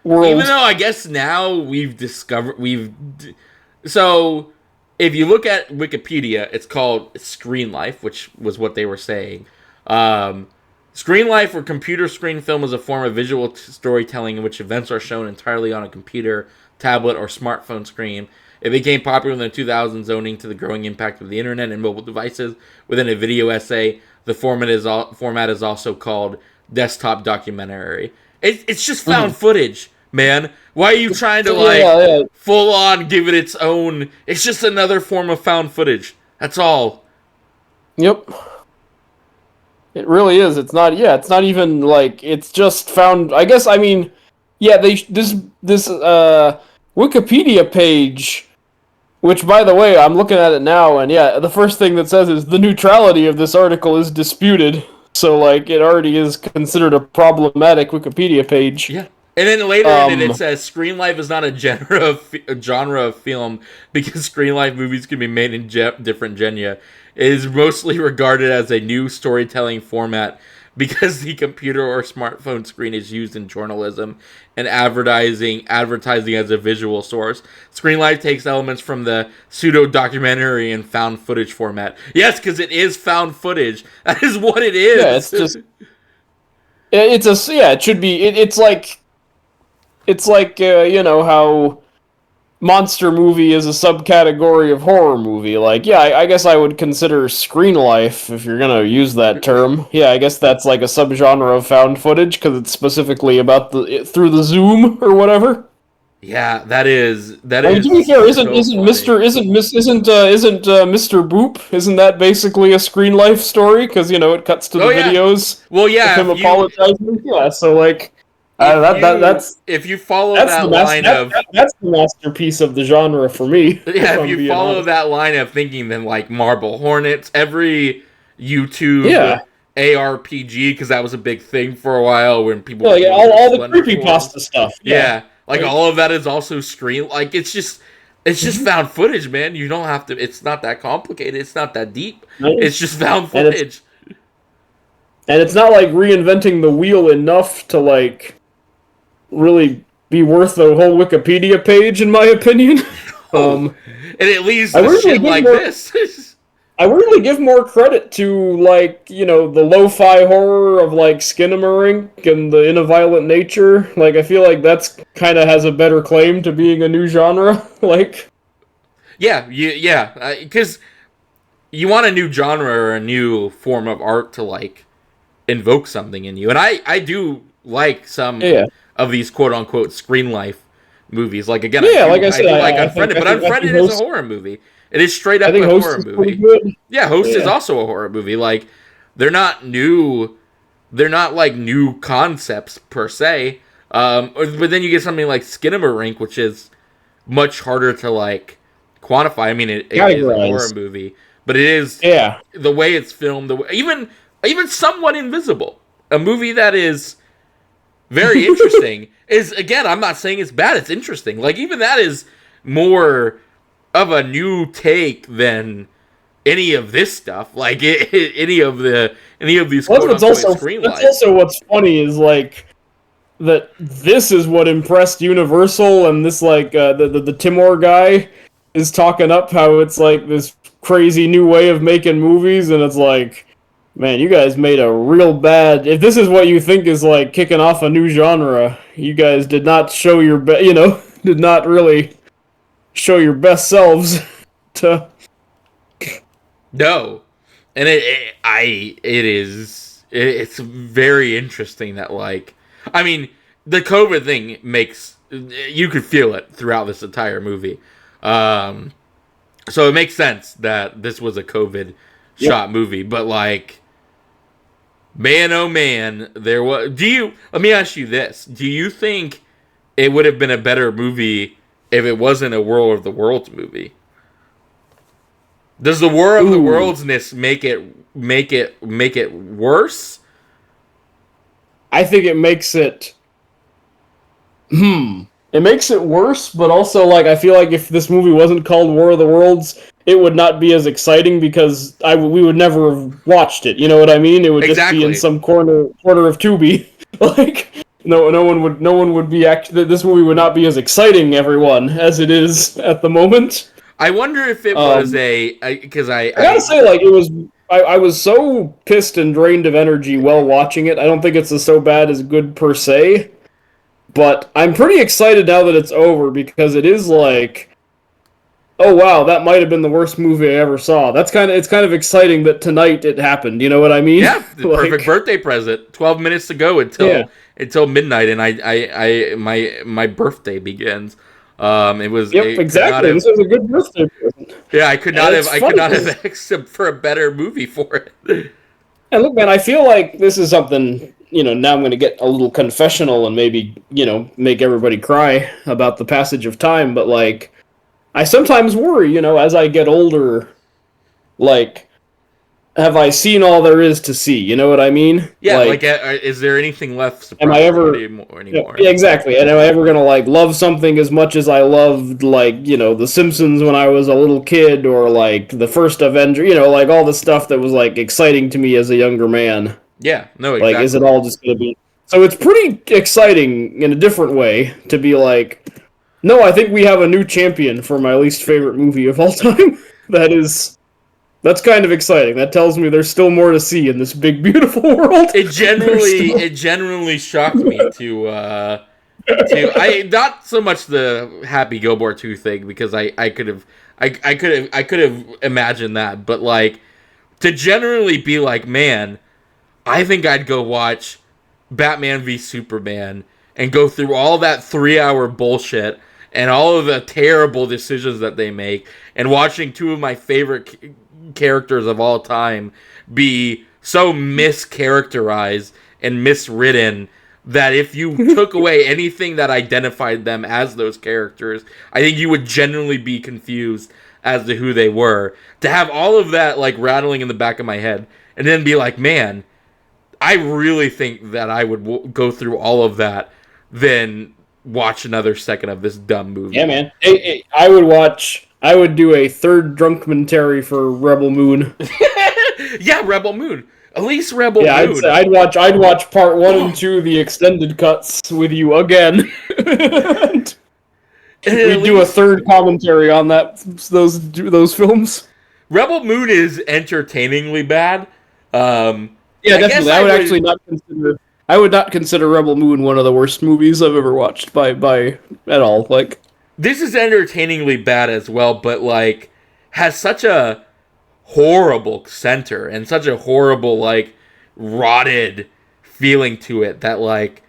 world. Even though I guess now so if you look at Wikipedia, it's called Screen Life, which was what they were saying. Screen life or computer screen film is a form of visual storytelling in which events are shown entirely on a computer, tablet, or smartphone screen. It became popular in the 2000s owing to the growing impact of the internet and mobile devices. Within a video essay, the format is also called desktop documentary. It's just found footage, man. Why are you trying to full on give it its own? It's just another form of found footage. That's all. Yep. It really is. It's not. Yeah, it's not even like it's just found. I guess. I mean, yeah. This Wikipedia page, which by the way, I'm looking at it now, and yeah, the first thing that says is the neutrality of this article is disputed. So like, it already is considered a problematic Wikipedia page. Yeah. And then later in it says Screen Life is not a genre of film because Screen Life movies can be made in different genres. It is mostly regarded as a new storytelling format because the computer or smartphone screen is used in journalism and advertising as a visual source. Screen Life takes elements from the pseudo-documentary and found footage format. Yes, because it is found footage. That is what it is. Yeah, it's just... it should be... It's like, you know, how monster movie is a subcategory of horror movie. Like, yeah, I guess I would consider Screen Life, if you're gonna use that term. Yeah, I guess that's like a subgenre of found footage, because it's specifically about through the zoom or whatever. Yeah, that is. I mean, to be fair, isn't Mr. Boop? Isn't that basically a Screen Life story? Because, you know, it cuts to the videos. Well, yeah, of him apologizing. Yeah, so like. If you follow that line that's the masterpiece of the genre for me. Yeah, if you follow that line of thinking, then like Marble Hornets, every YouTube ARPG, because that was a big thing for a while when people all the creepypasta stuff. Yeah, like all of that is also screen. Like it's just It's just found footage, man. You don't have to. It's not that complicated. It's not that deep. Right. It's just found And it's- footage. And it's not like reinventing the wheel enough to like really be worth the whole Wikipedia page, in my opinion. And it leads I to really shit give like more- this. I really give more credit to like, you know, the lo-fi horror of like Skinamarink and the In a Violent Nature. Like I feel like that's kind of has a better claim to being a new genre. Like Because you want a new genre or a new form of art to like invoke something in you, and I do like some yeah. of these quote unquote screen life movies. Like again, Yeah, I like I said, do like I Unfriended, think- but I think Unfriended is a Host- horror movie. It is straight up I think a Host horror is pretty movie. good. Yeah, Host is Yeah. also a horror movie. Like they're not new. They're not like new concepts per se. But then you get something like Skinamarink, which is much harder to like quantify. I mean, it is a Categorize. horror movie, but it is Yeah. the way it's filmed. Even somewhat invisible. A movie that is very interesting is again. I'm not saying it's bad. It's interesting. Like even that is more of a new take than any of this stuff. Like any of these Well, quote that's unquote also screen that's lights. also what's funny is like that this is what impressed Universal, and this like the Timor guy is talking up how it's like this crazy new way of making movies, and it's like, man, you guys made a real bad. If this is what you think is like kicking off a new genre, you guys did not show your did not really show your best selves to. No, and it's very interesting that like I mean the COVID thing makes you could feel it throughout this entire movie, so it makes sense that this was a COVID shot movie. But like, man, oh man, there was. Let me ask you this: do you think it would have been a better movie if it wasn't a War of the Worlds movie? Does the War of the Worldsness make it worse? I think it makes it. It makes it worse, but also like I feel like if this movie wasn't called War of the Worlds, it would not be as exciting because we would never have watched it. You know what I mean? It would just be in Exactly. some corner of Tubi. Like no one would be this movie would not be as exciting, everyone, as it is at the moment. I wonder if it was because I gotta say, like, it was. I was so pissed and drained of energy while watching it. I don't think it's so bad as good per se, but I'm pretty excited now that it's over because it is like, oh wow, that might have been the worst movie I ever saw. It's kind of exciting that tonight it happened. You know what I mean? yeah, the perfect birthday present. 12 minutes to go until midnight, and I my birthday begins. It was exactly. This was a good birthday present. Yeah, I could not And have asked for a better movie for it. And look, man, I feel like this is something, now I'm going to get a little confessional and maybe, make everybody cry about the passage of time, but, like, I sometimes worry, as I get older, like, have I seen all there is to see? You know what I mean? Yeah, is there anything left am I ever anymore? Yeah, exactly. And am I ever gonna like love something as much as I loved like The Simpsons when I was a little kid, or like the first Avenger? Like all the stuff that was like exciting to me as a younger man. Yeah, no, exactly. Like, is it all just gonna be? So it's pretty exciting in a different way to be like, no, I think we have a new champion for my least favorite movie of all time. That's kind of exciting. That tells me there's still more to see in this big, beautiful world. It genuinely shocked me to I not so much the Happy Gilmore 2 thing because I could have imagined that, but like to generally be like, man, I think I'd go watch Batman v Superman and go through all that 3-hour bullshit and all of the terrible decisions that they make, and watching two of my favorite characters of all time be so mischaracterized and miswritten that if you took away anything that identified them as those characters, I think you would genuinely be confused as to who they were. To have all of that like rattling in the back of my head and then be like, man, I really think that I would go through all of that than watch another second of this dumb movie. Yeah, man. I would watch. I would do a third drunkmentary for Rebel Moon. Yeah, Rebel Moon. At least Rebel Yeah, Moon. I'd watch part 1 and 2, the extended cuts, with you again. And we'd do a third commentary on those films. Rebel Moon is entertainingly bad. Yeah, definitely. I would not consider Rebel Moon one of the worst movies I've ever watched by at all. Like, this is entertainingly bad as well, but like has such a horrible center and such a horrible like rotted feeling to it that like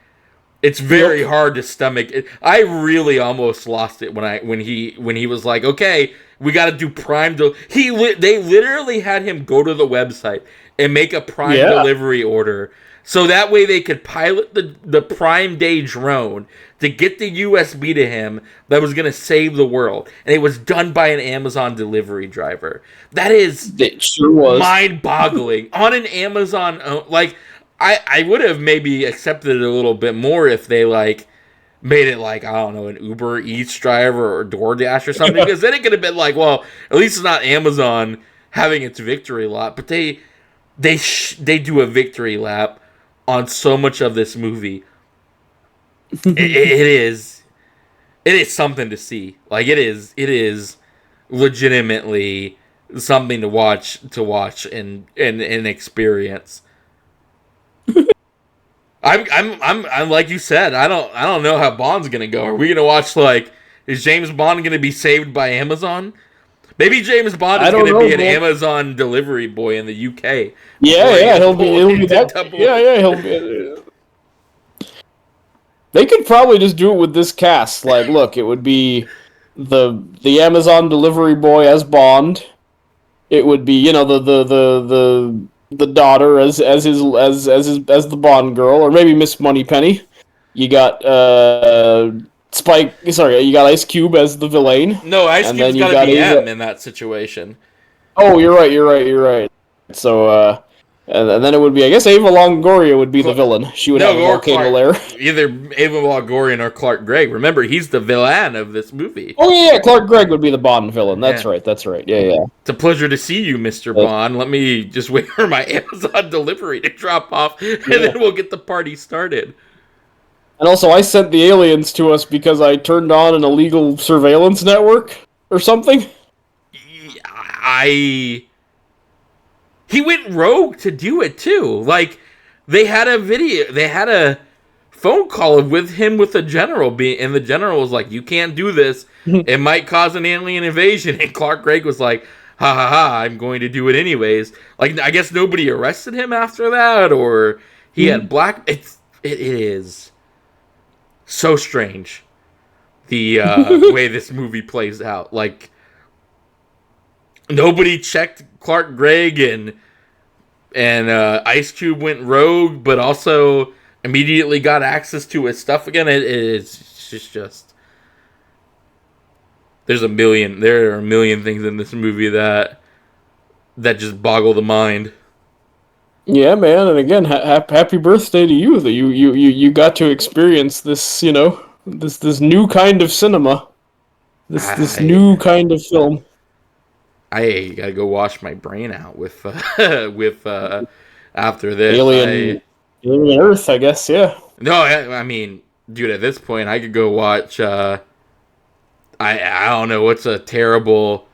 it's very hard to stomach. I really almost lost it when he was like, okay, we got to do Prime. They literally had him go to the website and make a Prime delivery order, so that way they could pilot the Prime Day drone to get the USB to him that was going to save the world. And it was done by an Amazon delivery driver. That is it sure was mind-boggling. On an Amazon, like, I would have maybe accepted it a little bit more if they, like, made it like, I don't know, an Uber Eats driver or DoorDash or something. Because then it could have been like, well, at least it's not Amazon having its victory lap. But they do a victory lap on so much of this movie. It is something to see. Like, it is legitimately something to watch and experience. I'm like you said, I don't know how Bond's gonna go. Are we gonna watch, like, is James Bond gonna be saved by Amazon? Maybe James Bond is gonna be an Amazon delivery boy in the UK. He'll be that. He'll be. They could probably just do it with this cast. Like, look, it would be the Amazon delivery boy as Bond. It would be, the daughter as the Bond girl, or maybe Miss Moneypenny. You got you got Ice Cube as the villain. No, Ice Cube's gotta be M in that situation. Oh, you're right. So, and then it would be, I guess, Ava Longoria would be the villain. She would have a volcano lair. Either Ava Longoria or Clark Gregg. Remember, he's the villain of this movie. Oh yeah, Clark Gregg would be the Bond villain. That's right. Yeah. It's a pleasure to see you, Mr. Bond. Let me just wait for my Amazon delivery to drop off, and then we'll get the party started. And also, I sent the aliens to us because I turned on an illegal surveillance network or something. He went rogue to do it too. Like, they had a phone call with him with the general, and the general was like, "You can't do this. It might cause an alien invasion." And Clark Gregg was like, "Ha ha ha! I'm going to do it anyways." Like, I guess nobody arrested him after that, or he had it is so strange the way this movie plays out. Like, nobody checked Clark Gregg, and Ice Cube went rogue, but also immediately got access to his stuff again. It's just there are a million things in this movie that just boggle the mind. Yeah, man, and again, happy birthday to you that you got to experience this, this new kind of cinema, this new kind of film. I gotta go wash my brain out with after this. Alien Earth, I guess, yeah. No, I mean, dude, at this point, I could go watch. I don't know what's a terrible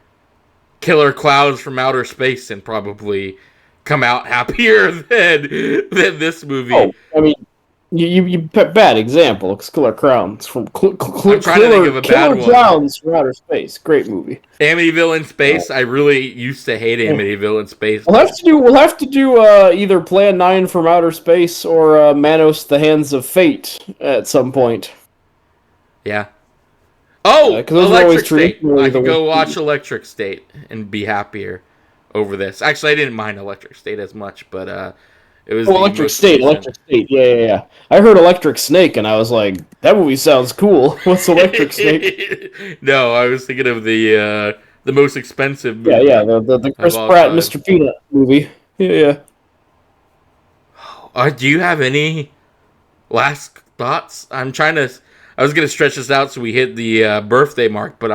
Killer Clowns from Outer Space and probably come out happier than this movie. Oh, I mean, you bad example. Killer Clowns from I'm trying to think of a bad one. Killer Clowns from Outer Space, great movie. Amityville in Space. I really used to hate Amityville in Space. We'll have to do either Plan 9 from Outer Space or Manos: The Hands of Fate at some point. Yeah. Oh, Electric State. I could go watch movie. Electric State and be happier over this. Actually, I didn't mind Electric State as much, but it was Electric State, yeah. I heard Electric Snake, and I was like, that movie sounds cool. What's Electric Snake? No, I was thinking of the most expensive movie. Yeah, the Chris Pratt and Mr. Peanut movie. Yeah. Do you have any last thoughts? I I was gonna stretch this out so we hit the birthday mark, but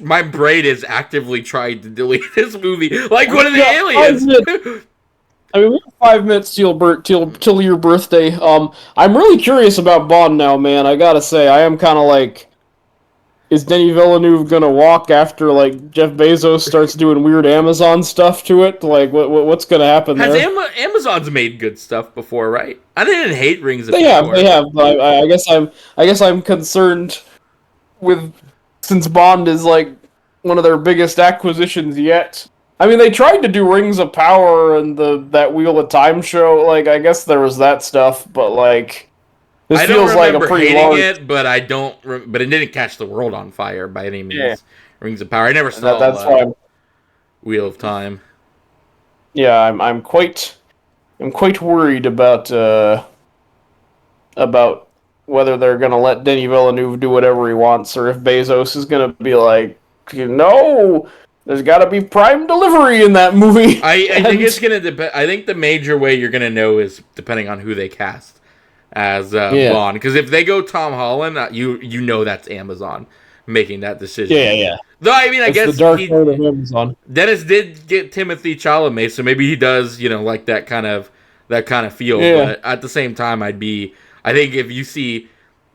my brain is actively trying to delete this movie like one of the aliens. I mean, we have 5 minutes till your birthday. I'm really curious about Bond now, man. I gotta say, I am kind of like, is Denis Villeneuve gonna walk after like Jeff Bezos starts doing weird Amazon stuff to it? Like, what's gonna happen Has there? Amazon's made good stuff before, right? I didn't hate Rings of They Power. have. But I guess I'm concerned with, since Bond is like one of their biggest acquisitions yet. I mean, they tried to do Rings of Power and that Wheel of Time show. Like, I guess there was that stuff, but like, this I don't feels like a remember pretty hating large. it, but I don't. But it didn't catch the world on fire by any means. Yeah. Rings of Power. I never saw That's why Wheel of Time. I'm quite worried about whether they're gonna let Denis Villeneuve do whatever he wants, or if Bezos is gonna be like, no, there's got to be prime delivery in that movie. I think it's gonna depend. I think the major way you're gonna know is depending on who they cast as Bond. Because if they go Tom Holland, you know that's Amazon making that decision. Yeah. Though I mean, I guess the dark side of Amazon. Dennis did get Timothy Chalamet, so maybe he does, like that kind of feel. Yeah. But at the same time, I think if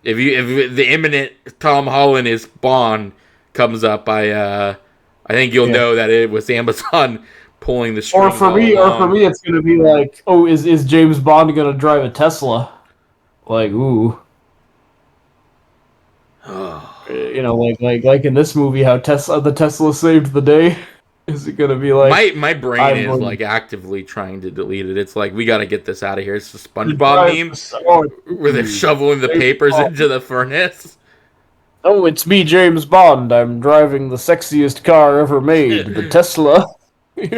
the imminent Tom Holland is Bond comes up, I think you'll know that it was Amazon pulling the strings. Or for me, it's gonna be like, oh, is James Bond gonna drive a Tesla? Like, ooh. Like in this movie, how the Tesla saved the day. Is it gonna be like my brain is like actively trying to delete it? It's like we got to get this out of here. It's the SpongeBob meme where they're shoveling the papers into the furnace. Oh, it's me, James Bond. I'm driving the sexiest car ever made, the Tesla. Is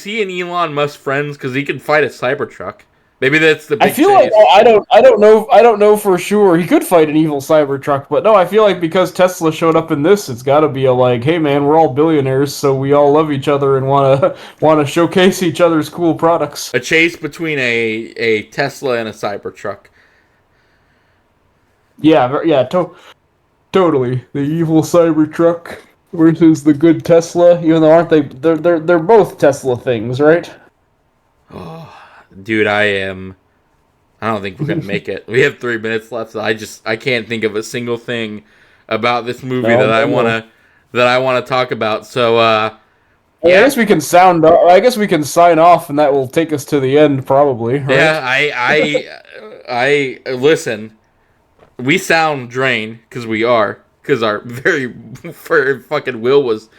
he and Elon Musk friends? Because he can fight a Cybertruck. Maybe that's the big I feel chase. like I don't know for sure. He could fight an evil Cybertruck, but no, I feel like because Tesla showed up in this, it's got to be a like, hey man, we're all billionaires, so we all love each other and wanna showcase each other's cool products. A chase between a Tesla and a Cybertruck. Yeah, totally. The evil Cybertruck versus the good Tesla, even though they're both Tesla things, right? Oh, dude, I don't think we're gonna make it. We have 3 minutes left. So I can't think of a single thing about this movie that I wanna talk about. So I guess we can sign off, and that will take us to the end, probably. Right? Yeah, I listen. We sound drained because our very fucking will was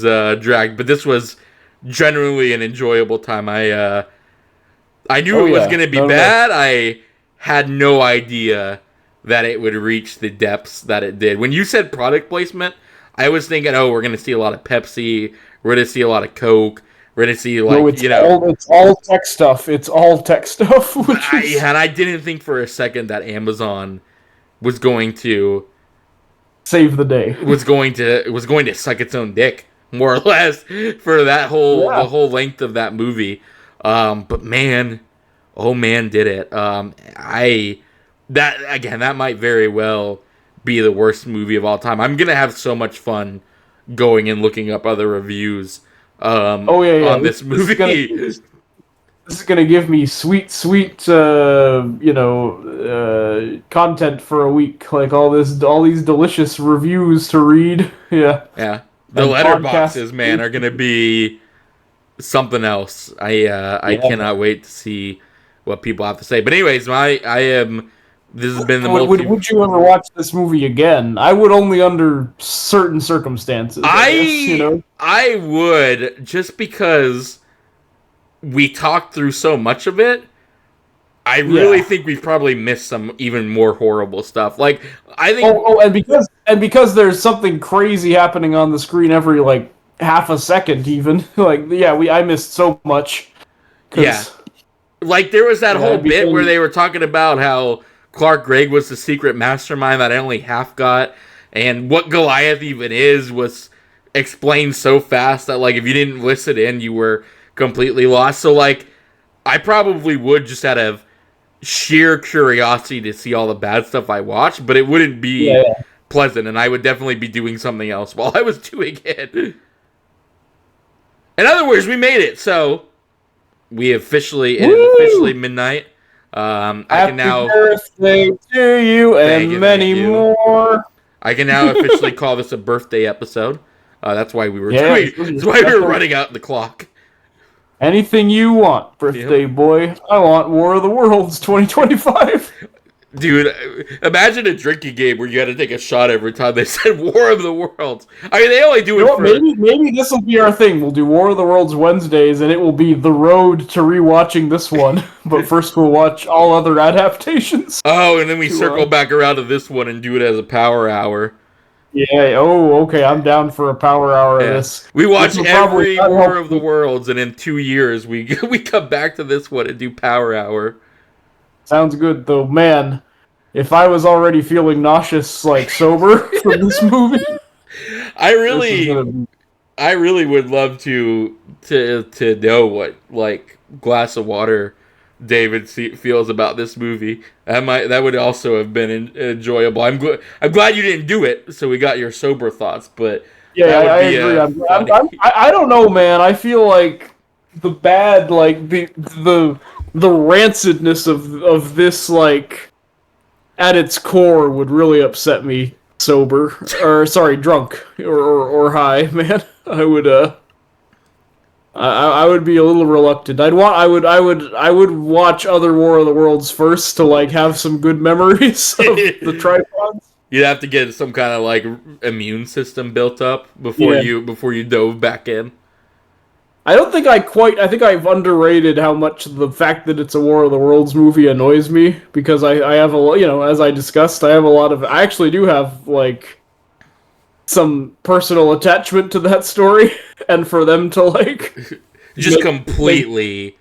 dragged. But this was genuinely an enjoyable time. I knew it was gonna be bad. I had no idea that it would reach the depths that it did. When you said product placement, I was thinking, oh, we're gonna see a lot of Pepsi. We're gonna see a lot of Coke. We're gonna see it's all tech stuff. It's all tech stuff. And I didn't think for a second that Amazon was going to save the day. Was going to suck its own dick, more or less, for the whole length of that movie. But man, oh man, did it. That might very well be the worst movie of all time. I'm gonna have so much fun going and looking up other reviews on this movie. This is gonna give me sweet, content for a week. Like all these delicious reviews to read. Yeah. The letterboxes, man, are gonna be something else. I cannot wait to see what people have to say. But anyways, this has been the would you ever watch this movie again? I would, only under certain circumstances. I would, just because we talked through so much of it. I really think we've probably missed some even more horrible stuff. Like, I think because there's something crazy happening on the screen every like half a second, even. I missed so much. Like there was that whole bit where they were talking about how Clark Gregg was the secret mastermind that I only half got, and what Goliath even is was explained so fast that like if you didn't listen in, you were completely lost. So like I probably would, just out of sheer curiosity to see all the bad stuff I watch, but it wouldn't be pleasant, and I would definitely be doing something else while I was doing it. In other words, we made it. So it is officially midnight. I can now birthday to you and many more. I can now officially call this a birthday episode. That's why we were running out the clock. Anything you want, birthday boy. I want War of the Worlds 2025. Dude, imagine a drinking game where you had to take a shot every time they said War of the Worlds. I mean, they only do it for... Maybe this will be our thing. We'll do War of the Worlds Wednesdays, and it will be the road to rewatching this one. But first we'll watch all other adaptations. Oh, and then we circle back around to this one and do it as a power hour. Yeah, okay, I'm down for a power hour of this. We watch every War of the Worlds, and in 2 years, we come back to this one and do power hour. Sounds good, though. Man, if I was already feeling nauseous, like, sober from this movie... I really would love to know what, like, glass of water David feels about this movie. That would also have been enjoyable. I'm glad you didn't do it, so we got your sober thoughts. But yeah, I agree. I don't know, man. I feel like the bad, like the rancidness of this, like, at its core, would really upset me. Sober, or sorry, drunk or high, man. I would be a little reluctant. I would watch other War of the Worlds first to, like, have some good memories of the tripods. You'd have to get some kind of, like, immune system built up before you dove back in. I think I've underrated how much the fact that it's a War of the Worlds movie annoys me, because I have as I discussed, I actually do have, like, some personal attachment to that story, and for them to, like, just completely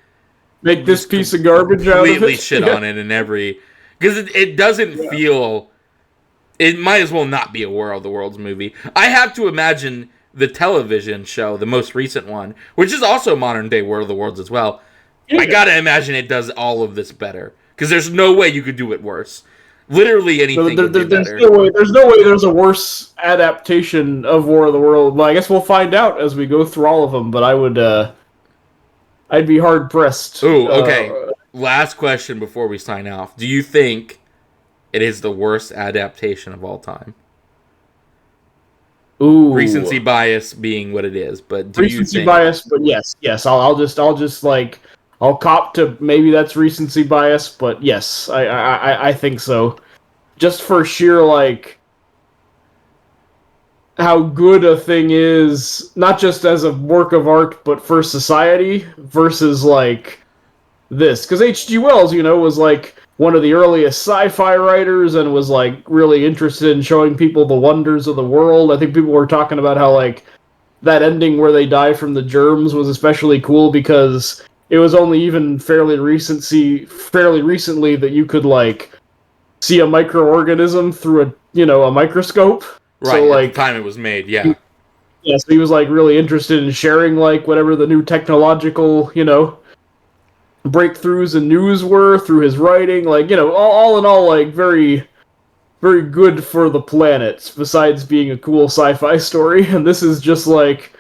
make this piece of garbage out of it. Completely shit on it in every... Because it doesn't feel... It might as well not be a War of the Worlds movie. I have to imagine the television show, the most recent one, which is also modern-day War of the Worlds as well. Yeah. I gotta imagine it does all of this better. Because there's no way you could do it worse. Literally anything could be better. There's no way there's a worse adaptation of War of the Worlds. Well, I guess we'll find out as we go through all of them, but I'd be hard-pressed. Ooh, okay. Last question before we sign off. Do you think it is the worst adaptation of all time? Ooh. Recency bias being what it is, but do recency you think... bias, but yes. I'll just like, I'll cop to maybe that's recency bias, but yes, I think so. Just for sheer, like, how good a thing is, not just as a work of art, but for society, versus, like, this. Because H.G. Wells, was, like, one of the earliest sci-fi writers, and was, like, really interested in showing people the wonders of the world. I think people were talking about how, like, that ending where they die from the germs was especially cool because it was only even fairly recently that you could, like, see a microorganism through a microscope. Right, so, like, at the time it was made, yeah. Yeah, so he was, like, really interested in sharing, like, whatever the new technological, breakthroughs and news were through his writing. Like, all in all, like, very, very good for the planet, besides being a cool sci-fi story. And this is just, like,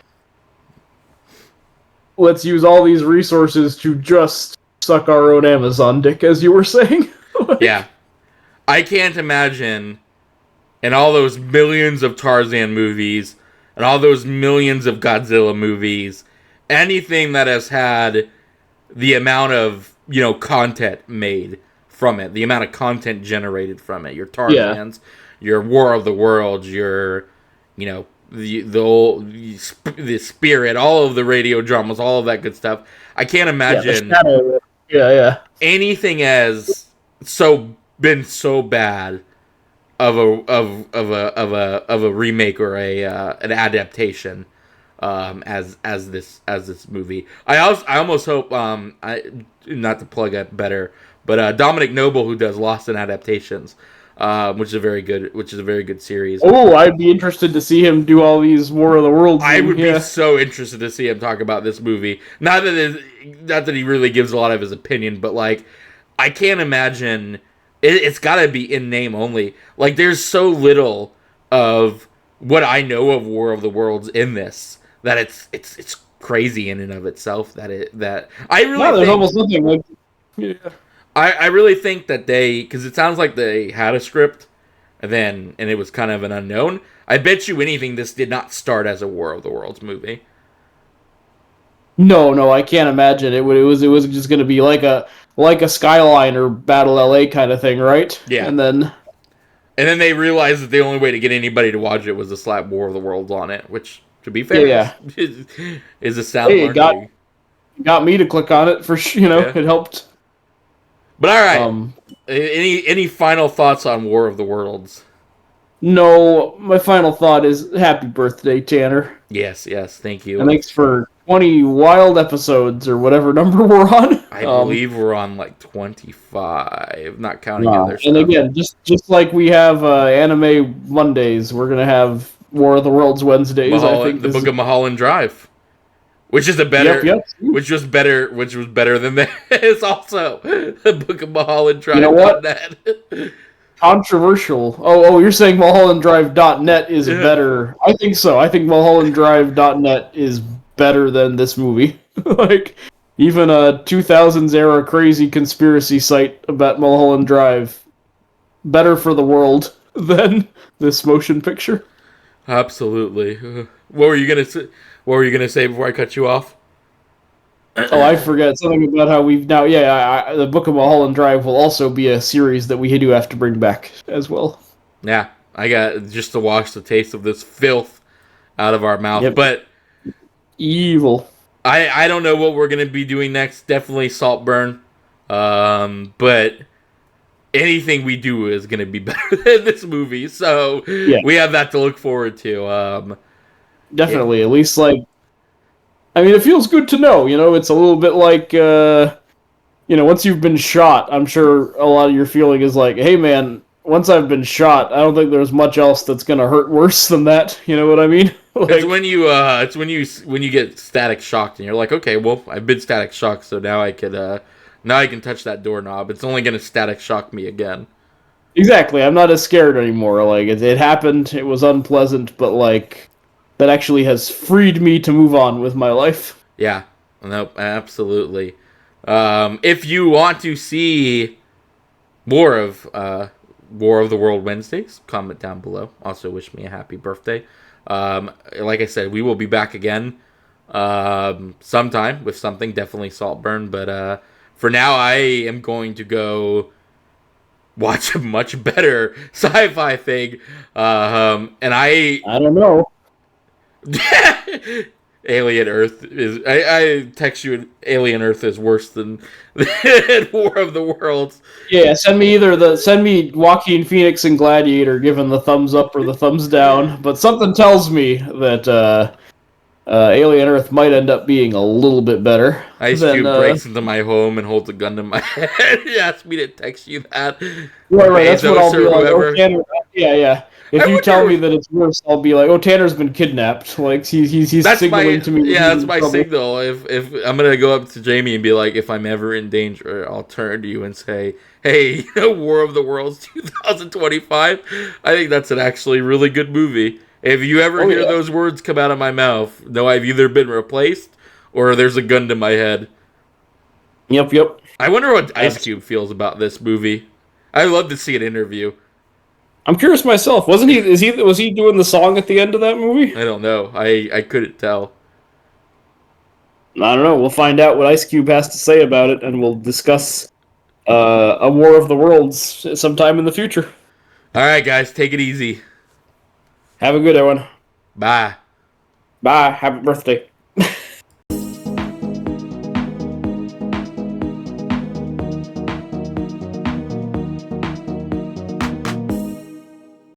let's use all these resources to just suck our own Amazon dick, as you were saying. Yeah. I can't imagine, in all those millions of Tarzan movies, and all those millions of Godzilla movies, anything that has had the amount of, content made from it, the amount of content generated from it. Your Tarzans, your War of the Worlds, your, the Spirit, all of the radio dramas, all of that good stuff. I can't imagine anything has been so bad of a remake or an adaptation as this movie. I almost hope not to plug it better, but Dominic Noble, who does Lost in Adaptations, which is a very good series. Oh, I'd be interested to see him do all these War of the Worlds. I would be so interested to see him talk about this movie. Not that he really gives a lot of his opinion, but, like, I can't imagine. It's got to be in name only. Like, there's so little of what I know of War of the Worlds in this that it's crazy in and of itself. That I really No, there's think almost nothing like. Yeah. I really think that because it sounds like they had a script and it was kind of an unknown. I bet you anything this did not start as a War of the Worlds movie. No, I can't imagine it. It was just going to be like a Skyline or Battle LA kind of thing, right? Yeah. And then they realized that the only way to get anybody to watch it was to slap War of the Worlds on it, which, to be fair, Yeah. is a sound Hey, it marketing. got me to click on it for Yeah. it helped. But all right, any final thoughts on War of the Worlds? No, my final thought is happy birthday, Tanner. Yes, thank you. And thanks for 20 wild episodes or whatever number we're on. I believe we're on like 25, not counting other stuff. And again, just like we have Anime Mondays, we're gonna have War of the Worlds Wednesdays. I think the Book of Mulholland Drive, which is which was better than this. Also, the Book of Mulholland Drive. You know what? Controversial. Oh, you're saying MulhollandDrive.net is better. I think so. I think MulhollandDrive.net is better than this movie. Like, even a 2000s era crazy conspiracy site about Mulholland Drive, better for the world than this motion picture. Absolutely. What were you gonna say? What were you gonna say before I cut you off? Oh, I forget something about how we've now. Yeah, the Book of Mulholland Drive will also be a series that we do have to bring back as well. Yeah, I got just to wash the taste of this filth out of our mouth. Yep. But evil. I don't know what we're gonna be doing next. Definitely Saltburn. But anything we do is gonna be better than this movie. So we have that to look forward to. Definitely, at least I mean, it feels good to know, it's a little bit like, once you've been shot, I'm sure a lot of your feeling is like, hey man, once I've been shot, I don't think there's much else that's gonna hurt worse than that, you know what I mean? It's when you get static shocked and you're like, okay, well, I've been static shocked, so now I can touch that doorknob. It's only gonna static shock me again. Exactly, I'm not as scared anymore, like, it happened, it was unpleasant, but that actually has freed me to move on with my life. Yeah, no, absolutely. If you want to see more of the World Wednesdays, comment down below. Also, wish me a happy birthday. Like I said, we will be back again sometime with something, definitely Saltburn. But for now, I am going to go watch a much better sci-fi thing. And I don't know. Alien Earth is. I text you. Alien Earth is worse than War of the Worlds. Yeah, send me Joaquin Phoenix and Gladiator giving the thumbs up or the thumbs down. But something tells me that Alien Earth might end up being a little bit better. Ice Cube breaks into my home and holds a gun to my head. He asked me to text you that. Right. That's what I'll be like. Oh, Tanner, yeah. If you tell me that it's worse, I'll be like, "Oh, Tanner's been kidnapped." Like he's signaling to me. Yeah, that's my signal. If I'm gonna go up to Jamie and be like, if I'm ever in danger, I'll turn to you and say, "Hey, War of the Worlds 2025." I think that's an actually really good movie. If you ever hear those words come out of my mouth, know I've either been replaced or there's a gun to my head. Yep. I wonder what Ice Cube feels about this movie. I'd love to see an interview. I'm curious myself. Was he doing the song at the end of that movie? I don't know. I couldn't tell. I don't know. We'll find out what Ice Cube has to say about it, and we'll discuss a War of the Worlds sometime in the future. All right, guys, take it easy. Have a good one. Bye. Bye. Happy birthday.